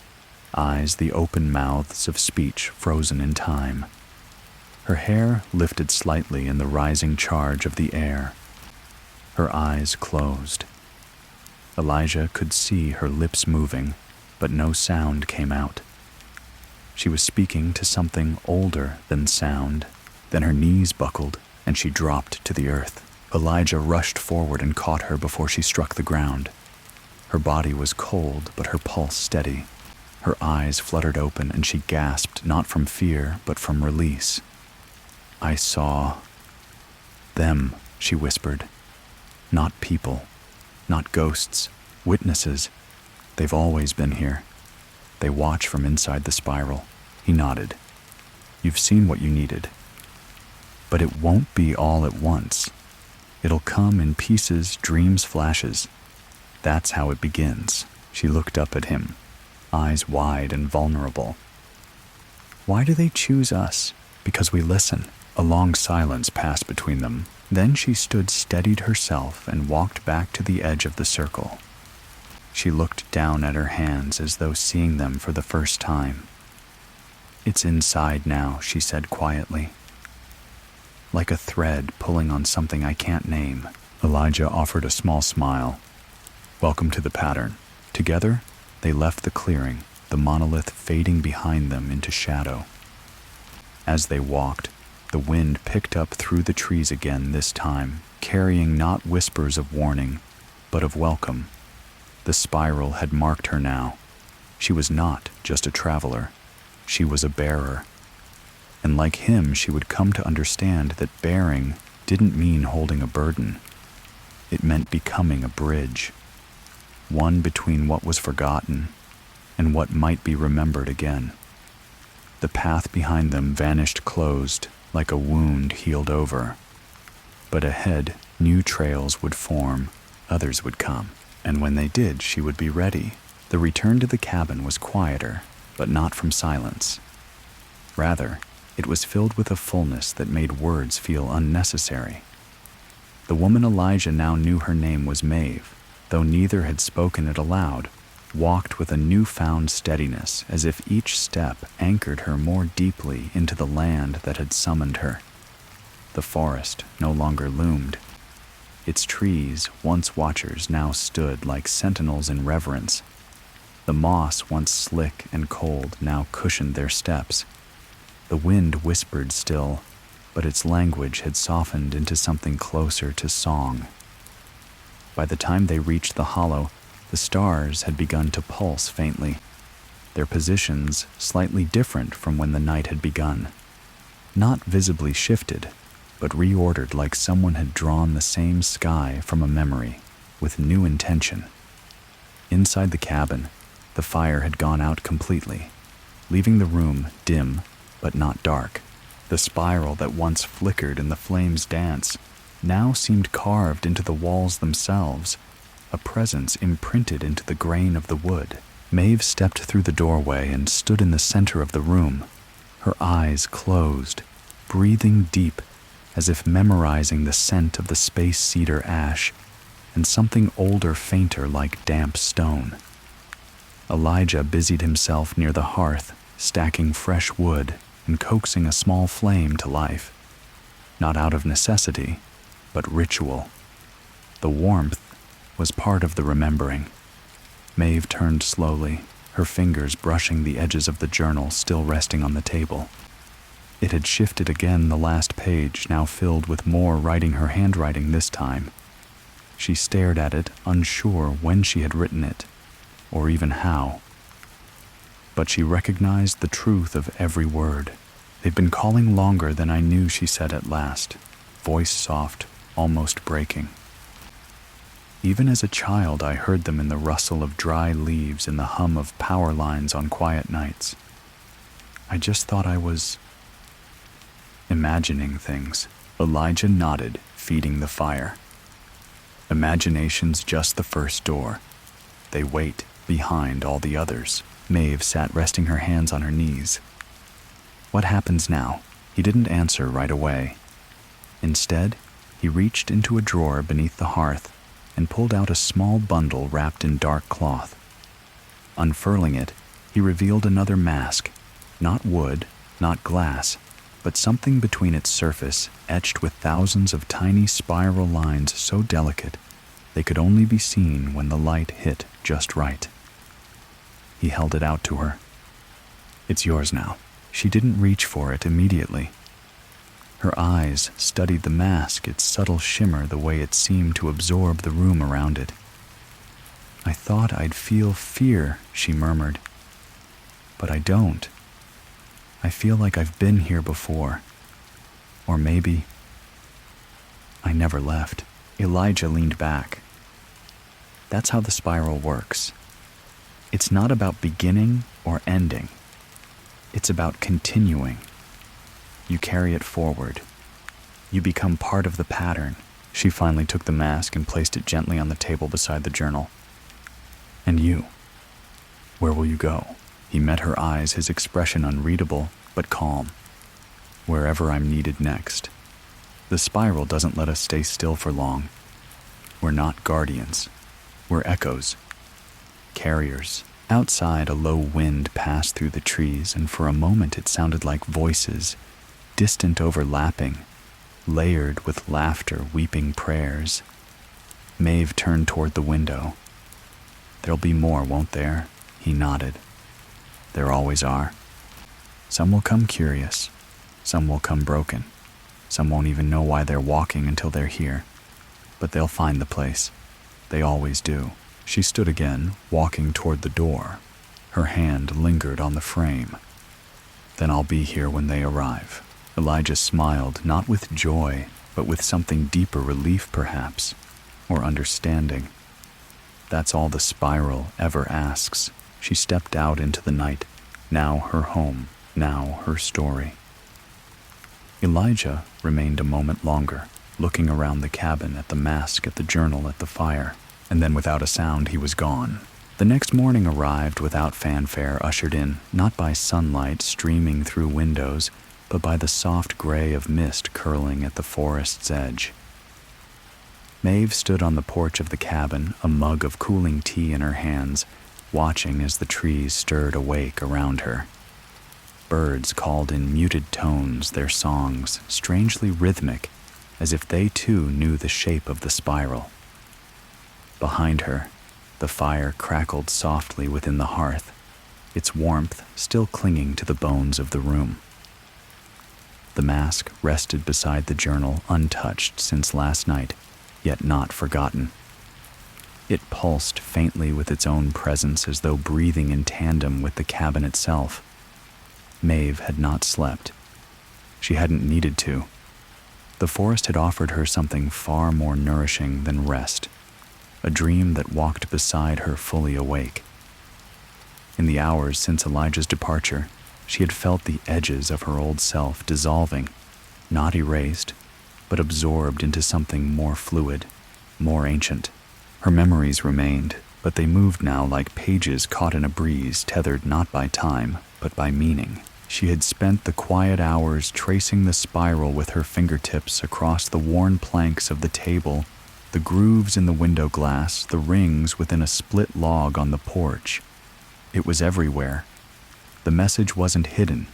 eyes the open mouths of speech frozen in time. Her hair lifted slightly in the rising charge of the air. Her eyes closed. Elijah could see her lips moving, but no sound came out. She was speaking to something older than sound. Then her knees buckled, and she dropped to the earth. Elijah rushed forward and caught her before she struck the ground. Her body was cold, but her pulse steady. Her eyes fluttered open, and she gasped, not from fear, but from release. "I saw them," she whispered. "Not people, not ghosts, witnesses. They've always been here. They watch from inside the spiral." He nodded. "You've seen what you needed. But it won't be all at once. It'll come in pieces, dreams, flashes. That's how it begins." She looked up at him, eyes wide and vulnerable. "Why do they choose us?" "Because we listen." A long silence passed between them. Then she stood steadied herself and walked back to the edge of the circle. She looked down at her hands as though seeing them for the first time. "It's inside now," she said quietly. "Like a thread pulling on something I can't name." Elijah offered a small smile. "Welcome to the pattern." Together, they left the clearing, the monolith fading behind them into shadow. As they walked, the wind picked up through the trees again this time, carrying not whispers of warning, but of welcome. The spiral had marked her now. She was not just a traveler. She was a bearer. And like him, she would come to understand that bearing didn't mean holding a burden. It meant becoming a bridge, one between what was forgotten and what might be remembered again. The path behind them vanished closed, like a wound healed over. But ahead, new trails would form, others would come, and when they did, she would be ready. The return to the cabin was quieter, but not from silence. Rather, it was filled with a fullness that made words feel unnecessary. The woman Elijah now knew her name was Maeve, though neither had spoken it aloud, walked with a newfound steadiness, as if each step anchored her more deeply into the land that had summoned her. The forest no longer loomed. Its trees, once watchers, now stood like sentinels in reverence. The moss, once slick and cold, now cushioned their steps. The wind whispered still, but its language had softened into something closer to song. By the time they reached the hollow, the stars had begun to pulse faintly, their positions slightly different from when the night had begun. Not visibly shifted, but reordered like someone had drawn the same sky from a memory, with new intention. Inside the cabin, the fire had gone out completely, leaving the room dim but not dark. The spiral that once flickered in the flames' dance now seemed carved into the walls themselves, a presence imprinted into the grain of the wood. Maeve stepped through the doorway and stood in the center of the room, her eyes closed, breathing deep, as if memorizing the scent of the space cedar ash and something older, fainter, like damp stone. Elijah busied himself near the hearth, stacking fresh wood and coaxing a small flame to life, not out of necessity, but ritual. The warmth was part of the remembering. Maeve turned slowly, her fingers brushing the edges of the journal still resting on the table. It had shifted again, the last page now filled with more writing, her handwriting this time. She stared at it, unsure when she had written it, or even how. But she recognized the truth of every word. "They've been calling longer than I knew," she said at last, voice soft, almost breaking. "Even as a child, I heard them in the rustle of dry leaves and the hum of power lines on quiet nights. I just thought I was imagining things." Elijah nodded, feeding the fire. "Imagination's just the first door. They wait behind all the others." Maeve sat resting her hands on her knees. "What happens now?" He didn't answer right away. Instead, he reached into a drawer beneath the hearth and pulled out a small bundle wrapped in dark cloth. Unfurling it, he revealed another mask, not wood, not glass, but something between its surface etched with thousands of tiny spiral lines so delicate they could only be seen when the light hit just right. He held it out to her. "It's yours now." She didn't reach for it immediately. Her eyes studied the mask, its subtle shimmer, the way it seemed to absorb the room around it. "I thought I'd feel fear," she murmured. "But I don't. I feel like I've been here before. Or maybe I never left." Elijah leaned back. That's how the spiral works. It's not about beginning or ending. It's about continuing. You carry it forward. You become part of the pattern. She finally took the mask and placed it gently on the table beside the journal. "And you? Where will you go?" He met her eyes, his expression unreadable but calm. "Wherever I'm needed next. The spiral doesn't let us stay still for long. We're not guardians. We're echoes. Carriers." Outside, a low wind passed through the trees, and for a moment it sounded like voices, distant, overlapping, layered with laughter, weeping prayers. Maeve turned toward the window. "There'll be more, won't there?" He nodded. "There always are. Some will come curious. Some will come broken. Some won't even know why they're walking until they're here. But they'll find the place. They always do." She stood again, walking toward the door. Her hand lingered on the frame. "Then I'll be here when they arrive." Elijah smiled, not with joy, but with something deeper, relief perhaps, or understanding. That's all the spiral ever asks. She stepped out into the night, now her home, now her story. Elijah remained a moment longer, looking around the cabin, at the mask, at the journal, at the fire, and then without a sound he was gone. The next morning arrived without fanfare, ushered in not by sunlight streaming through windows, but by the soft gray of mist curling at the forest's edge. Maeve stood on the porch of the cabin, a mug of cooling tea in her hands, watching as the trees stirred awake around her. Birds called in muted tones, their songs strangely rhythmic, as if they too knew the shape of the spiral. Behind her, the fire crackled softly within the hearth, its warmth still clinging to the bones of the room. The mask rested beside the journal, untouched since last night, yet not forgotten. It pulsed faintly with its own presence, as though breathing in tandem with the cabin itself. Maeve had not slept. She hadn't needed to. The forest had offered her something far more nourishing than rest, a dream that walked beside her fully awake. In the hours since Elijah's departure, she had felt the edges of her old self dissolving, not erased, but absorbed into something more fluid, more ancient. Her memories remained, but they moved now like pages caught in a breeze, tethered not by time, but by meaning. She had spent the quiet hours tracing the spiral with her fingertips across the worn planks of the table, the grooves in the window glass, the rings within a split log on the porch. It was everywhere. The message wasn't hidden.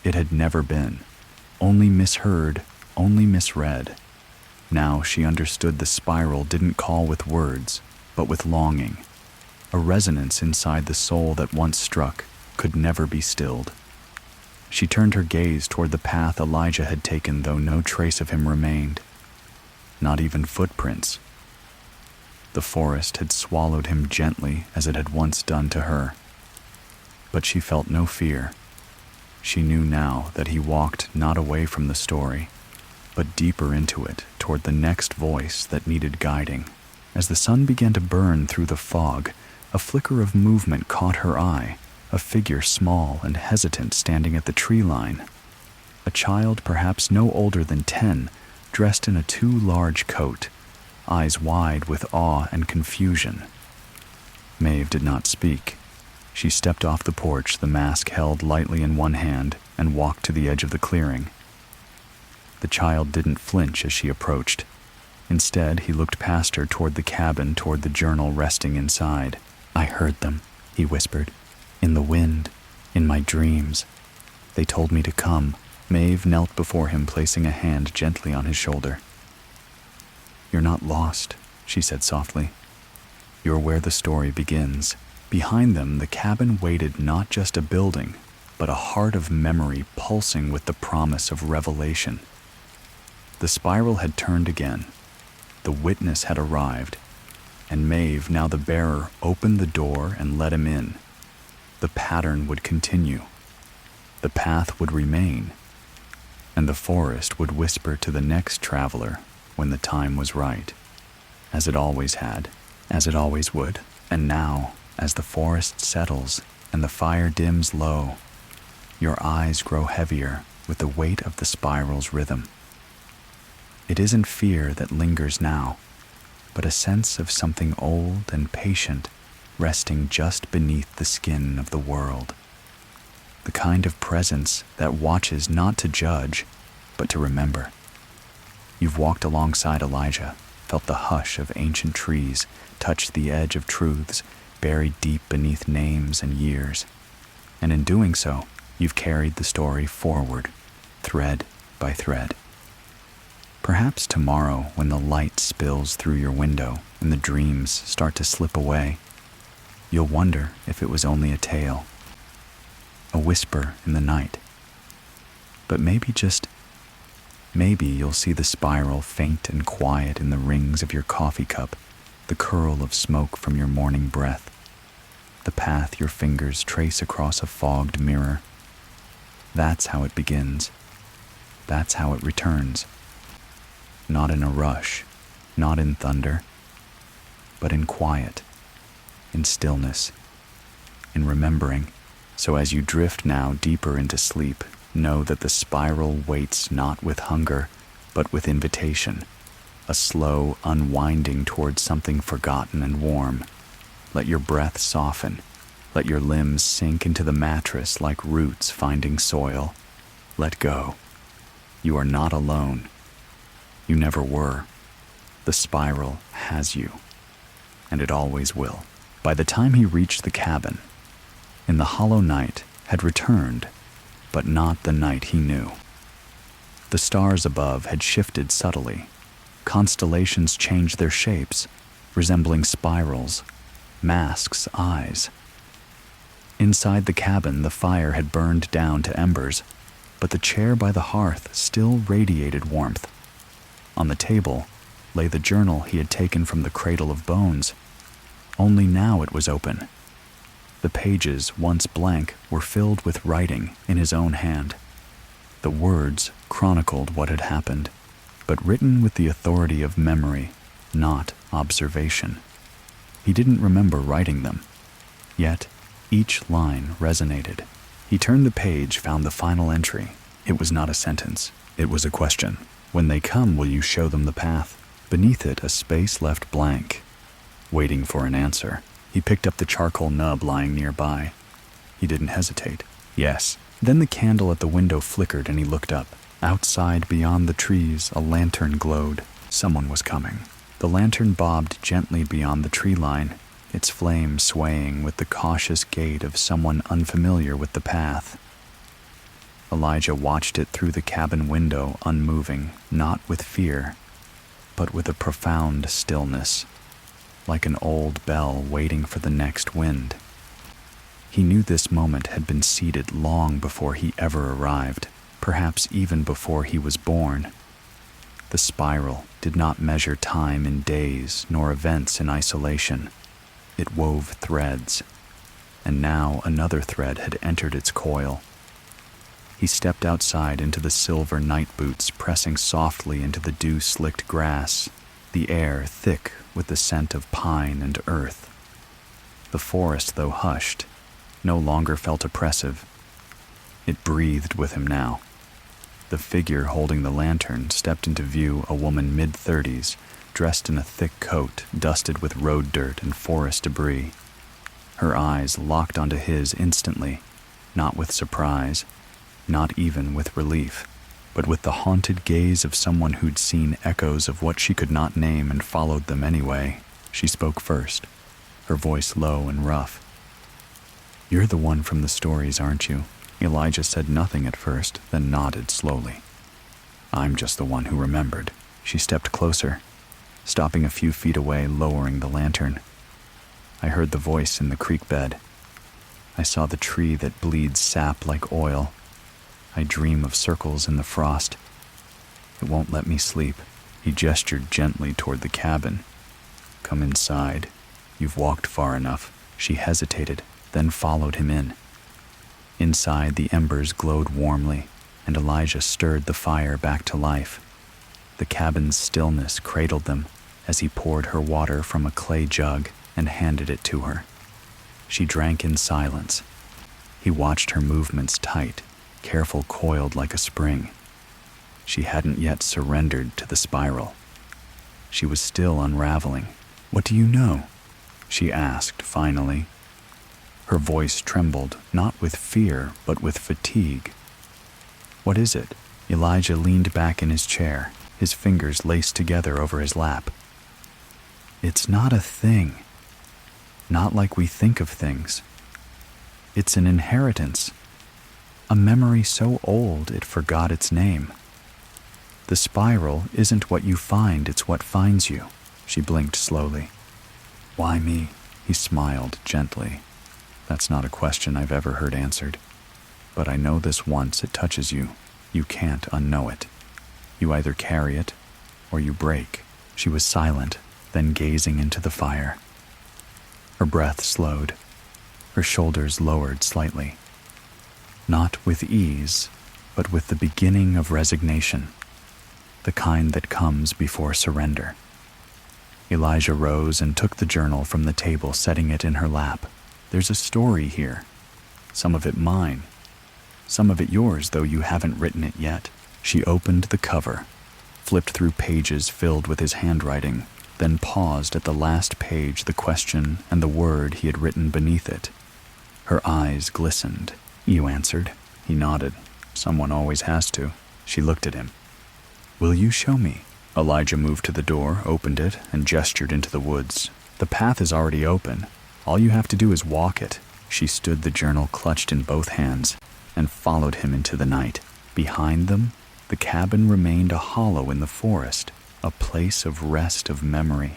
It had never been. Only misheard, only misread. Now she understood the spiral didn't call with words, but with longing. A resonance inside the soul that once struck could never be stilled. She turned her gaze toward the path Elijah had taken, though no trace of him remained. Not even footprints. The forest had swallowed him gently as it had once done to her. But she felt no fear. She knew now that he walked not away from the story, but deeper into it, toward the next voice that needed guiding. As the sun began to burn through the fog, a flicker of movement caught her eye, a figure small and hesitant standing at the tree line. A child perhaps no older than 10, dressed in a too large coat, eyes wide with awe and confusion. Maeve did not speak. She stepped off the porch, the mask held lightly in one hand, and walked to the edge of the clearing. The child didn't flinch as she approached. Instead, he looked past her toward the cabin, toward the journal resting inside. "I heard them," he whispered. "In the wind, in my dreams. They told me to come." Maeve knelt before him, placing a hand gently on his shoulder. "You're not lost," she said softly. "You're where the story begins." Behind them, the cabin waited not just a building, but a heart of memory pulsing with the promise of revelation. The spiral had turned again. The witness had arrived, and Maeve, now the bearer, opened the door and let him in. The pattern would continue. The path would remain, and the forest would whisper to the next traveler when the time was right, as it always had, as it always would. And now, as the forest settles and the fire dims low, your eyes grow heavier with the weight of the spiral's rhythm. It isn't fear that lingers now, but a sense of something old and patient resting just beneath the skin of the world. The kind of presence that watches not to judge, but to remember. You've walked alongside Elijah, felt the hush of ancient trees, touched the edge of truths buried deep beneath names and years. And in doing so, you've carried the story forward, thread by thread. Perhaps tomorrow, when the light spills through your window and the dreams start to slip away, you'll wonder if it was only a tale, a whisper in the night. But maybe you'll see the spiral faint and quiet in the rings of your coffee cup, the curl of smoke from your morning breath, the path your fingers trace across a fogged mirror. That's how it begins. That's how it returns. Not in a rush, not in thunder, but in quiet, in stillness, in remembering. So as you drift now deeper into sleep, know that the spiral waits not with hunger, but with invitation, a slow unwinding towards something forgotten and warm. Let your breath soften. Let your limbs sink into the mattress like roots finding soil. Let go. You are not alone. You never were. The spiral has you, and it always will. By the time he reached the cabin, in the hollow night had returned, but not the night he knew. The stars above had shifted subtly. Constellations changed their shapes, resembling spirals, masks, eyes. Inside the cabin, the fire had burned down to embers, but the chair by the hearth still radiated warmth. On the table lay the journal he had taken from the cradle of bones. Only now it was open. The pages, once blank, were filled with writing in his own hand. The words chronicled what had happened, but written with the authority of memory, not observation. He didn't remember writing them, yet each line resonated. He turned the page, found the final entry. It was not a sentence, it was a question. When they come, will you show them the path? Beneath it, a space left blank, waiting for an answer. He picked up the charcoal nub lying nearby. He didn't hesitate. Yes. Then the candle at the window flickered and he looked up. Outside, beyond the trees, a lantern glowed. Someone was coming. The lantern bobbed gently beyond the tree line, its flame swaying with the cautious gait of someone unfamiliar with the path. Elijah watched it through the cabin window, unmoving, not with fear, but with a profound stillness, like an old bell waiting for the next wind. He knew this moment had been seeded long before he ever arrived, perhaps even before he was born. The spiral did not measure time in days nor events in isolation. It wove threads, and now another thread had entered its coil. He stepped outside into the silver night boots, pressing softly into the dew-slicked grass, the air thick with the scent of pine and earth. The forest, though hushed, no longer felt oppressive. It breathed with him now. The figure holding the lantern stepped into view, a woman mid-30s, dressed in a thick coat dusted with road dirt and forest debris. Her eyes locked onto his instantly, not with surprise, not even with relief, but with the haunted gaze of someone who'd seen echoes of what she could not name and followed them anyway. She spoke first, her voice low and rough. "You're the one from the stories, aren't you?" Elijah said nothing at first, then nodded slowly. "I'm just the one who remembered." She stepped closer, stopping a few feet away, lowering the lantern. "I heard the voice in the creek bed. I saw the tree that bleeds sap like oil. I dream of circles in the frost. It won't let me sleep." He gestured gently toward the cabin. "Come inside. You've walked far enough." She hesitated, then followed him in. Inside, the embers glowed warmly, and Elijah stirred the fire back to life. The cabin's stillness cradled them as he poured her water from a clay jug and handed it to her. She drank in silence. He watched her movements tight, careful, coiled like a spring. She hadn't yet surrendered to the spiral. She was still unraveling. "What do you know?" she asked finally. Her voice trembled, not with fear, but with fatigue. "What is it?" Elijah leaned back in his chair, his fingers laced together over his lap. "It's not a thing. Not like we think of things. It's an inheritance. A memory so old it forgot its name. The spiral isn't what you find, it's what finds you." She blinked slowly. "Why me?" He smiled gently. "That's not a question I've ever heard answered. But I know this once it touches you, you can't unknow it. You either carry it, or you break." She was silent, then gazing into the fire. Her breath slowed. Her shoulders lowered slightly. Not with ease, but with the beginning of resignation. The kind that comes before surrender. Elijah rose and took the journal from the table, setting it in her lap. "There's a story here. Some of it mine. Some of it yours, though you haven't written it yet." She opened the cover, flipped through pages filled with his handwriting, then paused at the last page, the question and the word he had written beneath it. Her eyes glistened. "You answered." He nodded. "Someone always has to." She looked at him. "Will you show me?" Elijah moved to the door, opened it, and gestured into the woods. "The path is already open. All you have to do is walk it." She stood, the journal clutched in both hands, and followed him into the night. Behind them, the cabin remained a hollow in the forest, a place of rest, of memory.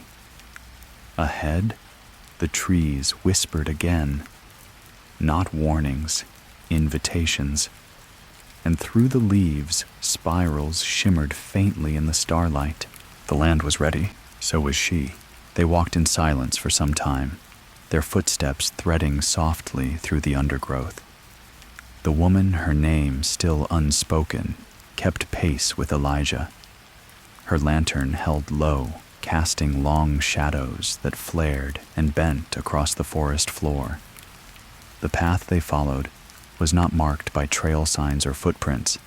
Ahead, the trees whispered again. Not warnings, invitations. And through the leaves, spirals shimmered faintly in the starlight. The land was ready, so was she. They walked in silence for some time, their footsteps threading softly through the undergrowth. The woman, her name still unspoken, kept pace with Elijah. Her lantern held low, casting long shadows that flared and bent across the forest floor. The path they followed was not marked by trail signs or footprints,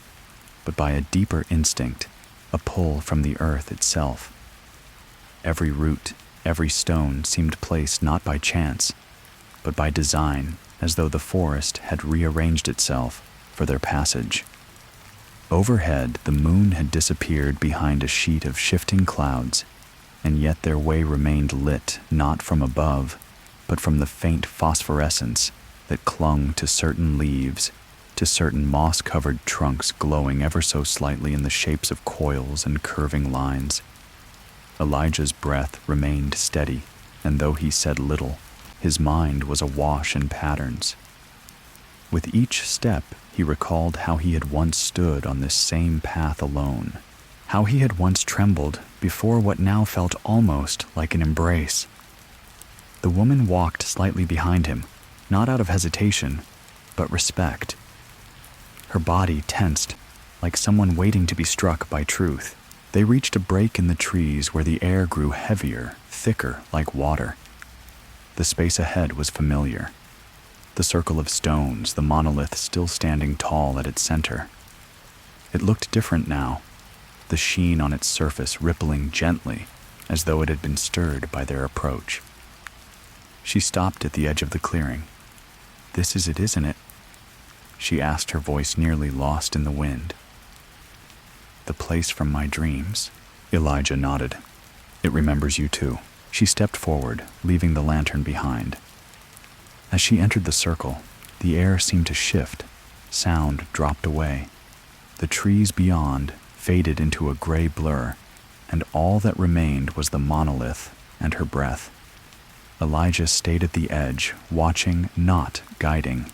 but by a deeper instinct, a pull from the earth itself. Every root, every stone seemed placed not by chance, but by design, as though the forest had rearranged itself for their passage. Overhead, the moon had disappeared behind a sheet of shifting clouds, and yet their way remained lit not from above, but from the faint phosphorescence that clung to certain leaves, to certain moss-covered trunks glowing ever so slightly in the shapes of coils and curving lines. Elijah's breath remained steady, and though he said little, his mind was awash in patterns. With each step, he recalled how he had once stood on this same path alone, how he had once trembled before what now felt almost like an embrace. The woman walked slightly behind him, not out of hesitation, but respect. Her body tensed, like someone waiting to be struck by truth. They reached a break in the trees where the air grew heavier, thicker, like water. The space ahead was familiar. The circle of stones, the monolith still standing tall at its center. It looked different now, the sheen on its surface rippling gently, as though it had been stirred by their approach. She stopped at the edge of the clearing. "This is it, isn't it?" she asked, her voice nearly lost in the wind. "The place from my dreams." Elijah nodded. "It remembers you too." She stepped forward, leaving the lantern behind. As she entered the circle, the air seemed to shift. Sound dropped away. The trees beyond faded into a gray blur, and all that remained was the monolith and her breath. Elijah stayed at the edge, watching, not guiding.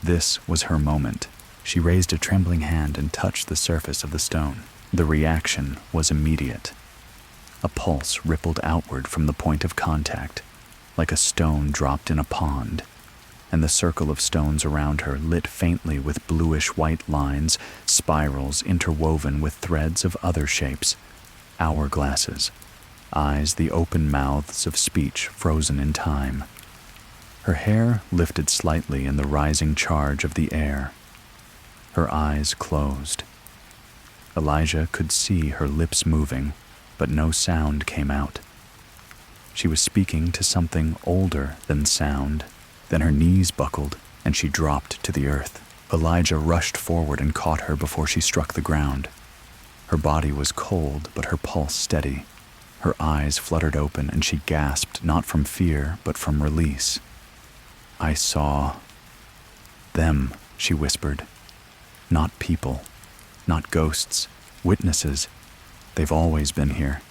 This was her moment. She raised a trembling hand and touched the surface of the stone. The reaction was immediate. A pulse rippled outward from the point of contact, like a stone dropped in a pond, and the circle of stones around her lit faintly with bluish-white lines, spirals interwoven with threads of other shapes, hourglasses, eyes the open mouths of speech frozen in time. Her hair lifted slightly in the rising charge of the air. Her eyes closed. Elijah could see her lips moving, but no sound came out. She was speaking to something older than sound. Then her knees buckled, and she dropped to the earth. Elijah rushed forward and caught her before she struck the ground. Her body was cold, but her pulse steady. Her eyes fluttered open, and she gasped not from fear, but from release. "I saw them," she whispered. "Not people, not ghosts, witnesses. They've always been here.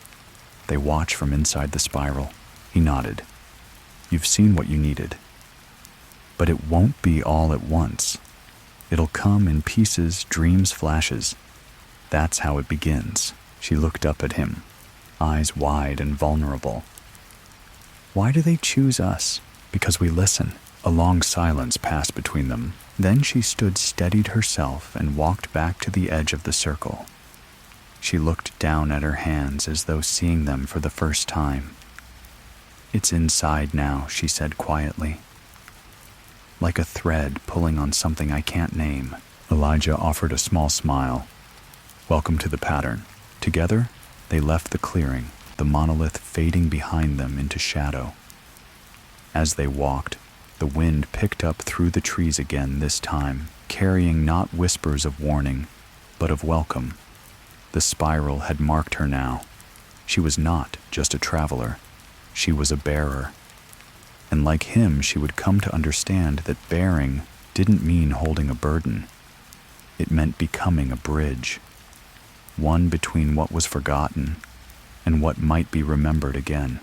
They watch from inside the spiral." He nodded. "You've seen what you needed. But it won't be all at once. It'll come in pieces, dreams, flashes. That's how it begins." She looked up at him, eyes wide and vulnerable. "Why do they choose us?" "Because we listen." A long silence passed between them. Then she stood steadied herself and walked back to the edge of the circle. She looked down at her hands as though seeing them for the first time. "It's inside now," she said quietly. "Like a thread pulling on something I can't name." Elijah offered a small smile. "Welcome to the pattern." Together, they left the clearing, the monolith fading behind them into shadow. As they walked, the wind picked up through the trees again this time, carrying not whispers of warning, but of welcome. The spiral had marked her now. She was not just a traveler. She was a bearer. And like him, she would come to understand that bearing didn't mean holding a burden. It meant becoming a bridge, one between what was forgotten and what might be remembered again.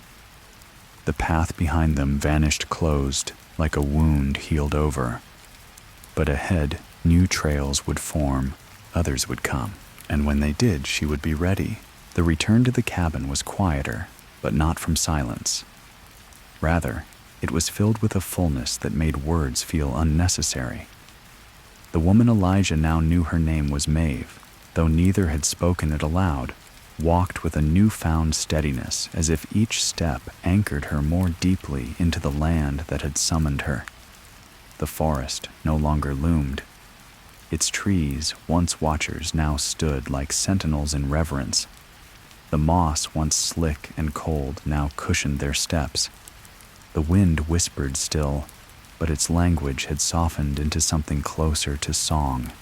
The path behind them vanished closed, like a wound healed over. But ahead, new trails would form, others would come, and when they did, she would be ready. The return to the cabin was quieter, but not from silence. Rather, it was filled with a fullness that made words feel unnecessary. The woman Elijah now knew her name was Maeve, though neither had spoken it aloud, walked with a newfound steadiness, as if each step anchored her more deeply into the land that had summoned her. The forest no longer loomed. Its trees, once watchers, now stood like sentinels in reverence. The moss, once slick and cold, now cushioned their steps. The wind whispered still, but its language had softened into something closer to song.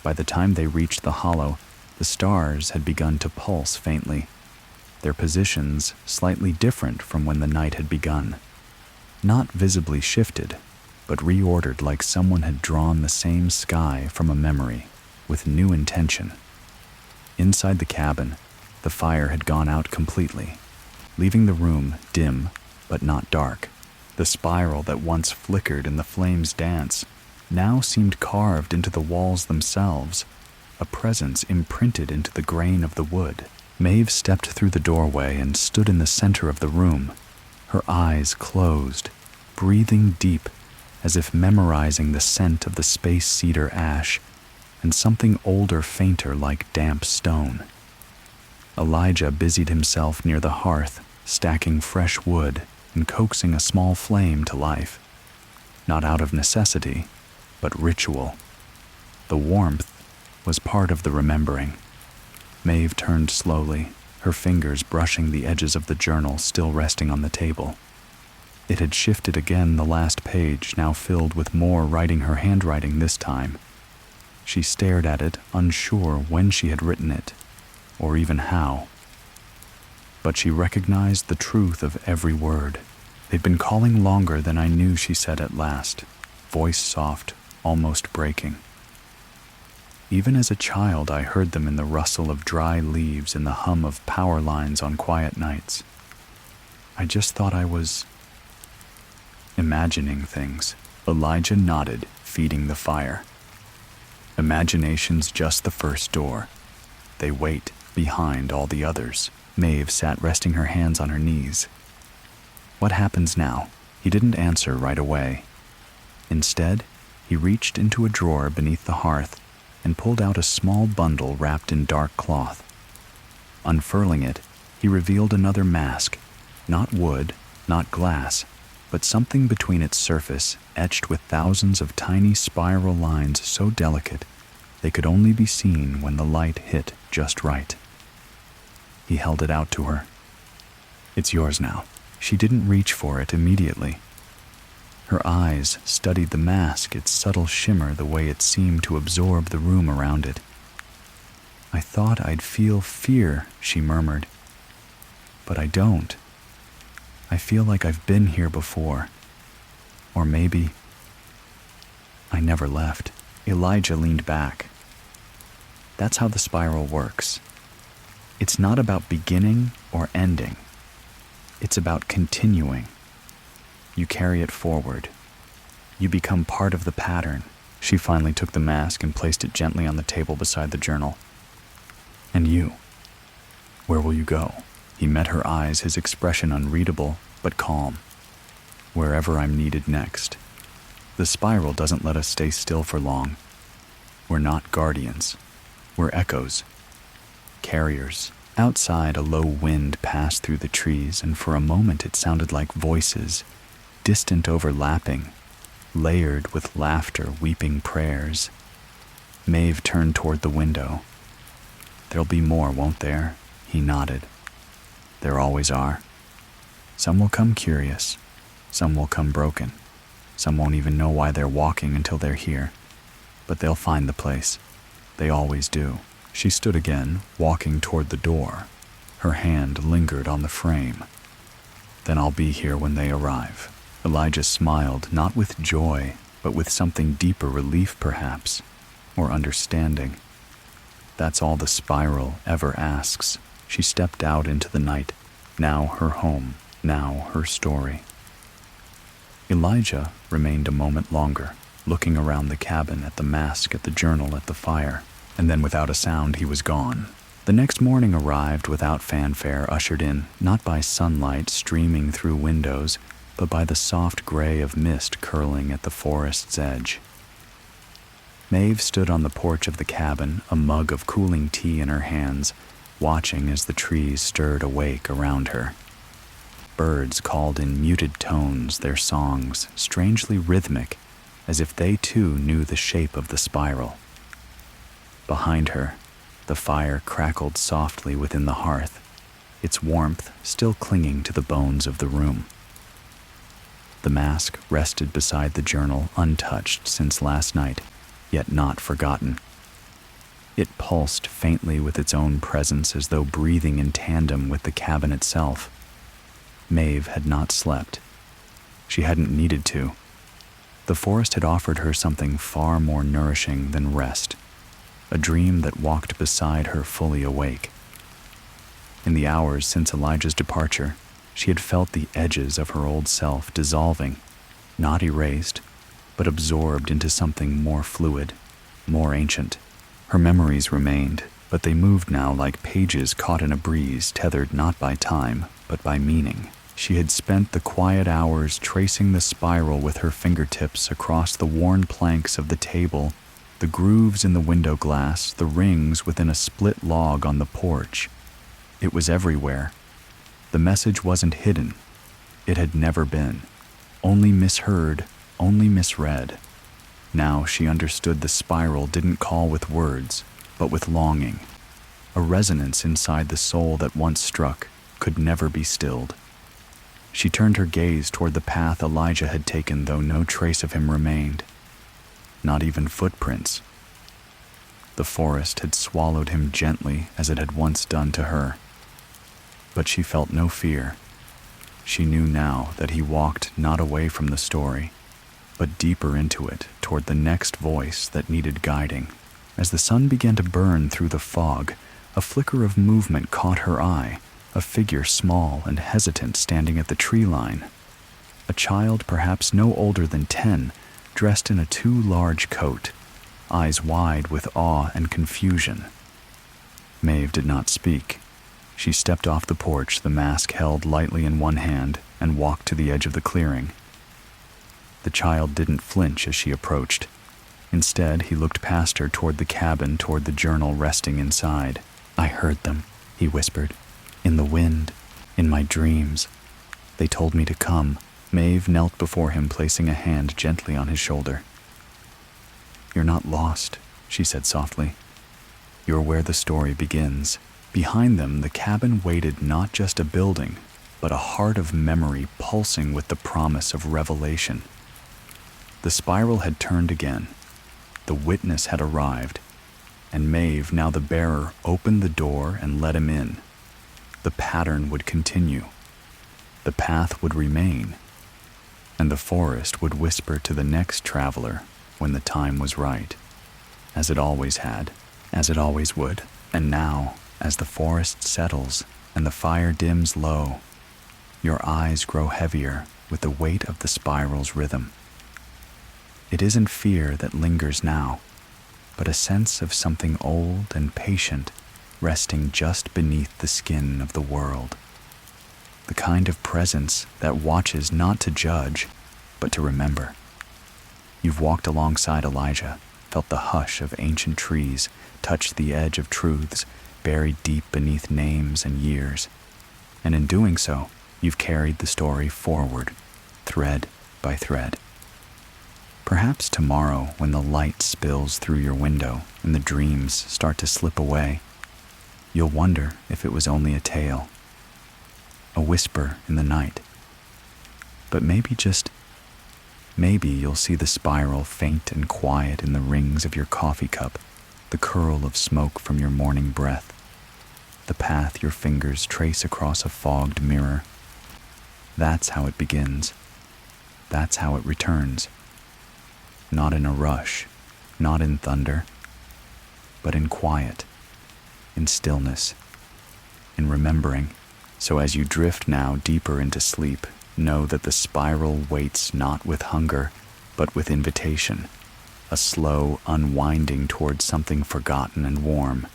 By the time they reached the hollow, the stars had begun to pulse faintly, their positions slightly different from when the night had begun. Not visibly shifted, but reordered like someone had drawn the same sky from a memory, with new intention. Inside the cabin, the fire had gone out completely, leaving the room dim but not dark. The spiral that once flickered in the flames' dance now seemed carved into the walls themselves, a presence imprinted into the grain of the wood. Maeve stepped through the doorway and stood in the center of the room, her eyes closed, breathing deep, as if memorizing the scent of the space cedar ash and something older, fainter like damp stone. Elijah busied himself near the hearth, stacking fresh wood and coaxing a small flame to life, not out of necessity, but ritual. The warmth was part of the remembering. Maeve turned slowly, her fingers brushing the edges of the journal still resting on the table. It had shifted again, the last page now filled with more writing, her handwriting this time. She stared at it, unsure when she had written it, or even how. But she recognized the truth of every word. "They'd been calling longer than I knew," she said at last, voice soft, almost breaking. "Even as a child, I heard them in the rustle of dry leaves and the hum of power lines on quiet nights. I just thought I was imagining things." Elijah nodded, feeding the fire. "Imagination's just the first door. they wait, behind all the others. Maeve sat resting her hands on her knees. What happens now? He didn't answer right away. Instead, he reached into a drawer beneath the hearth and pulled out a small bundle wrapped in dark cloth. Unfurling it, he revealed another mask, not wood, not glass, but something between its surface etched with thousands of tiny spiral lines so delicate they could only be seen when the light hit just right. He held it out to her. "It's yours now." She didn't reach for it immediately. Her eyes studied the mask, its subtle shimmer, the way it seemed to absorb the room around it. "I thought I'd feel fear," she murmured. "But I don't. I feel like I've been here before. Or maybe I never left." Elijah leaned back. That's how the spiral works. It's not about beginning or ending. It's about continuing. You carry it forward. You become part of the pattern. She finally took the mask and placed it gently on the table beside the journal. "And you? Where will you go?" He met her eyes, his expression unreadable but calm. "Wherever I'm needed next. The spiral doesn't let us stay still for long. We're not guardians. We're echoes. Carriers." Outside, a low wind passed through the trees, and for a moment it sounded like voices, distant, overlapping, layered with laughter, weeping prayers. Maeve turned toward the window. "There'll be more, won't there?" He nodded. "There always are. Some will come curious. Some will come broken. Some won't even know why they're walking until they're here. But they'll find the place. They always do." She stood again, walking toward the door. Her hand lingered on the frame. "Then I'll be here when they arrive." Elijah smiled, not with joy, but with something deeper, relief perhaps, or understanding. That's all the spiral ever asks. She stepped out into the night, now her home, now her story. Elijah remained a moment longer, looking around the cabin, at the mask, at the journal, at the fire, and then without a sound he was gone. The next morning arrived without fanfare, ushered in not by sunlight streaming through windows, but by the soft gray of mist curling at the forest's edge. Maeve stood on the porch of the cabin, a mug of cooling tea in her hands, watching as the trees stirred awake around her. Birds called in muted tones, their songs strangely rhythmic, as if they too knew the shape of the spiral. Behind her, the fire crackled softly within the hearth, its warmth still clinging to the bones of the room. The mask rested beside the journal, untouched since last night, yet not forgotten. It pulsed faintly with its own presence, as though breathing in tandem with the cabin itself. Maeve had not slept. She hadn't needed to. The forest had offered her something far more nourishing than rest, a dream that walked beside her fully awake. In the hours since Elijah's departure, she had felt the edges of her old self dissolving, not erased, but absorbed into something more fluid, more ancient. Her memories remained, but they moved now like pages caught in a breeze, tethered not by time, but by meaning. She had spent the quiet hours tracing the spiral with her fingertips across the worn planks of the table, the grooves in the window glass, the rings within a split log on the porch. It was everywhere. The message wasn't hidden. It had never been. Only misheard, only misread. Now she understood the spiral didn't call with words, but with longing. A resonance inside the soul that once struck could never be stilled. She turned her gaze toward the path Elijah had taken, though no trace of him remained. Not even footprints. The forest had swallowed him gently as it had once done to her. But she felt no fear. She knew now that he walked not away from the story, but deeper into it, toward the next voice that needed guiding. As the sun began to burn through the fog, a flicker of movement caught her eye, a figure small and hesitant standing at the tree line. A child perhaps no older than 10, dressed in a too large coat, eyes wide with awe and confusion. Maeve did not speak. She stepped off the porch, the mask held lightly in one hand, and walked to the edge of the clearing. The child didn't flinch as she approached. Instead, he looked past her toward the cabin, toward the journal resting inside. "I heard them," he whispered. "In the wind, in my dreams. They told me to come." Maeve knelt before him, placing a hand gently on his shoulder. "You're not lost," she said softly. "You're where the story begins." Behind them, the cabin waited not just a building, but a heart of memory pulsing with the promise of revelation. The spiral had turned again. The witness had arrived, and Maeve, now the bearer, opened the door and let him in. The pattern would continue. The path would remain, and the forest would whisper to the next traveler when the time was right, as it always had, as it always would. And now, as the forest settles and the fire dims low, your eyes grow heavier with the weight of the spiral's rhythm. It isn't fear that lingers now, but a sense of something old and patient resting just beneath the skin of the world. The kind of presence that watches not to judge, but to remember. You've walked alongside Elijah, felt the hush of ancient trees, touched the edge of truths buried deep beneath names and years. And in doing so, you've carried the story forward, thread by thread. Perhaps tomorrow, when the light spills through your window and the dreams start to slip away, you'll wonder if it was only a tale, a whisper in the night. But maybe you'll see the spiral faint and quiet in the rings of your coffee cup, the curl of smoke from your morning breath, the path your fingers trace across a fogged mirror. That's how it begins. That's how it returns. Not in a rush, not in thunder, but in quiet, in stillness, in remembering. So as you drift now deeper into sleep, know that the spiral waits not with hunger, but with invitation, a slow unwinding towards something forgotten and warm.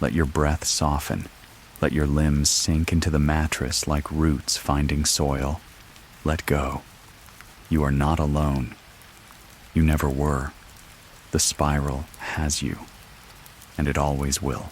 Let your breath soften. Let your limbs sink into the mattress like roots finding soil. Let go. You are not alone. You never were. The spiral has you, and it always will.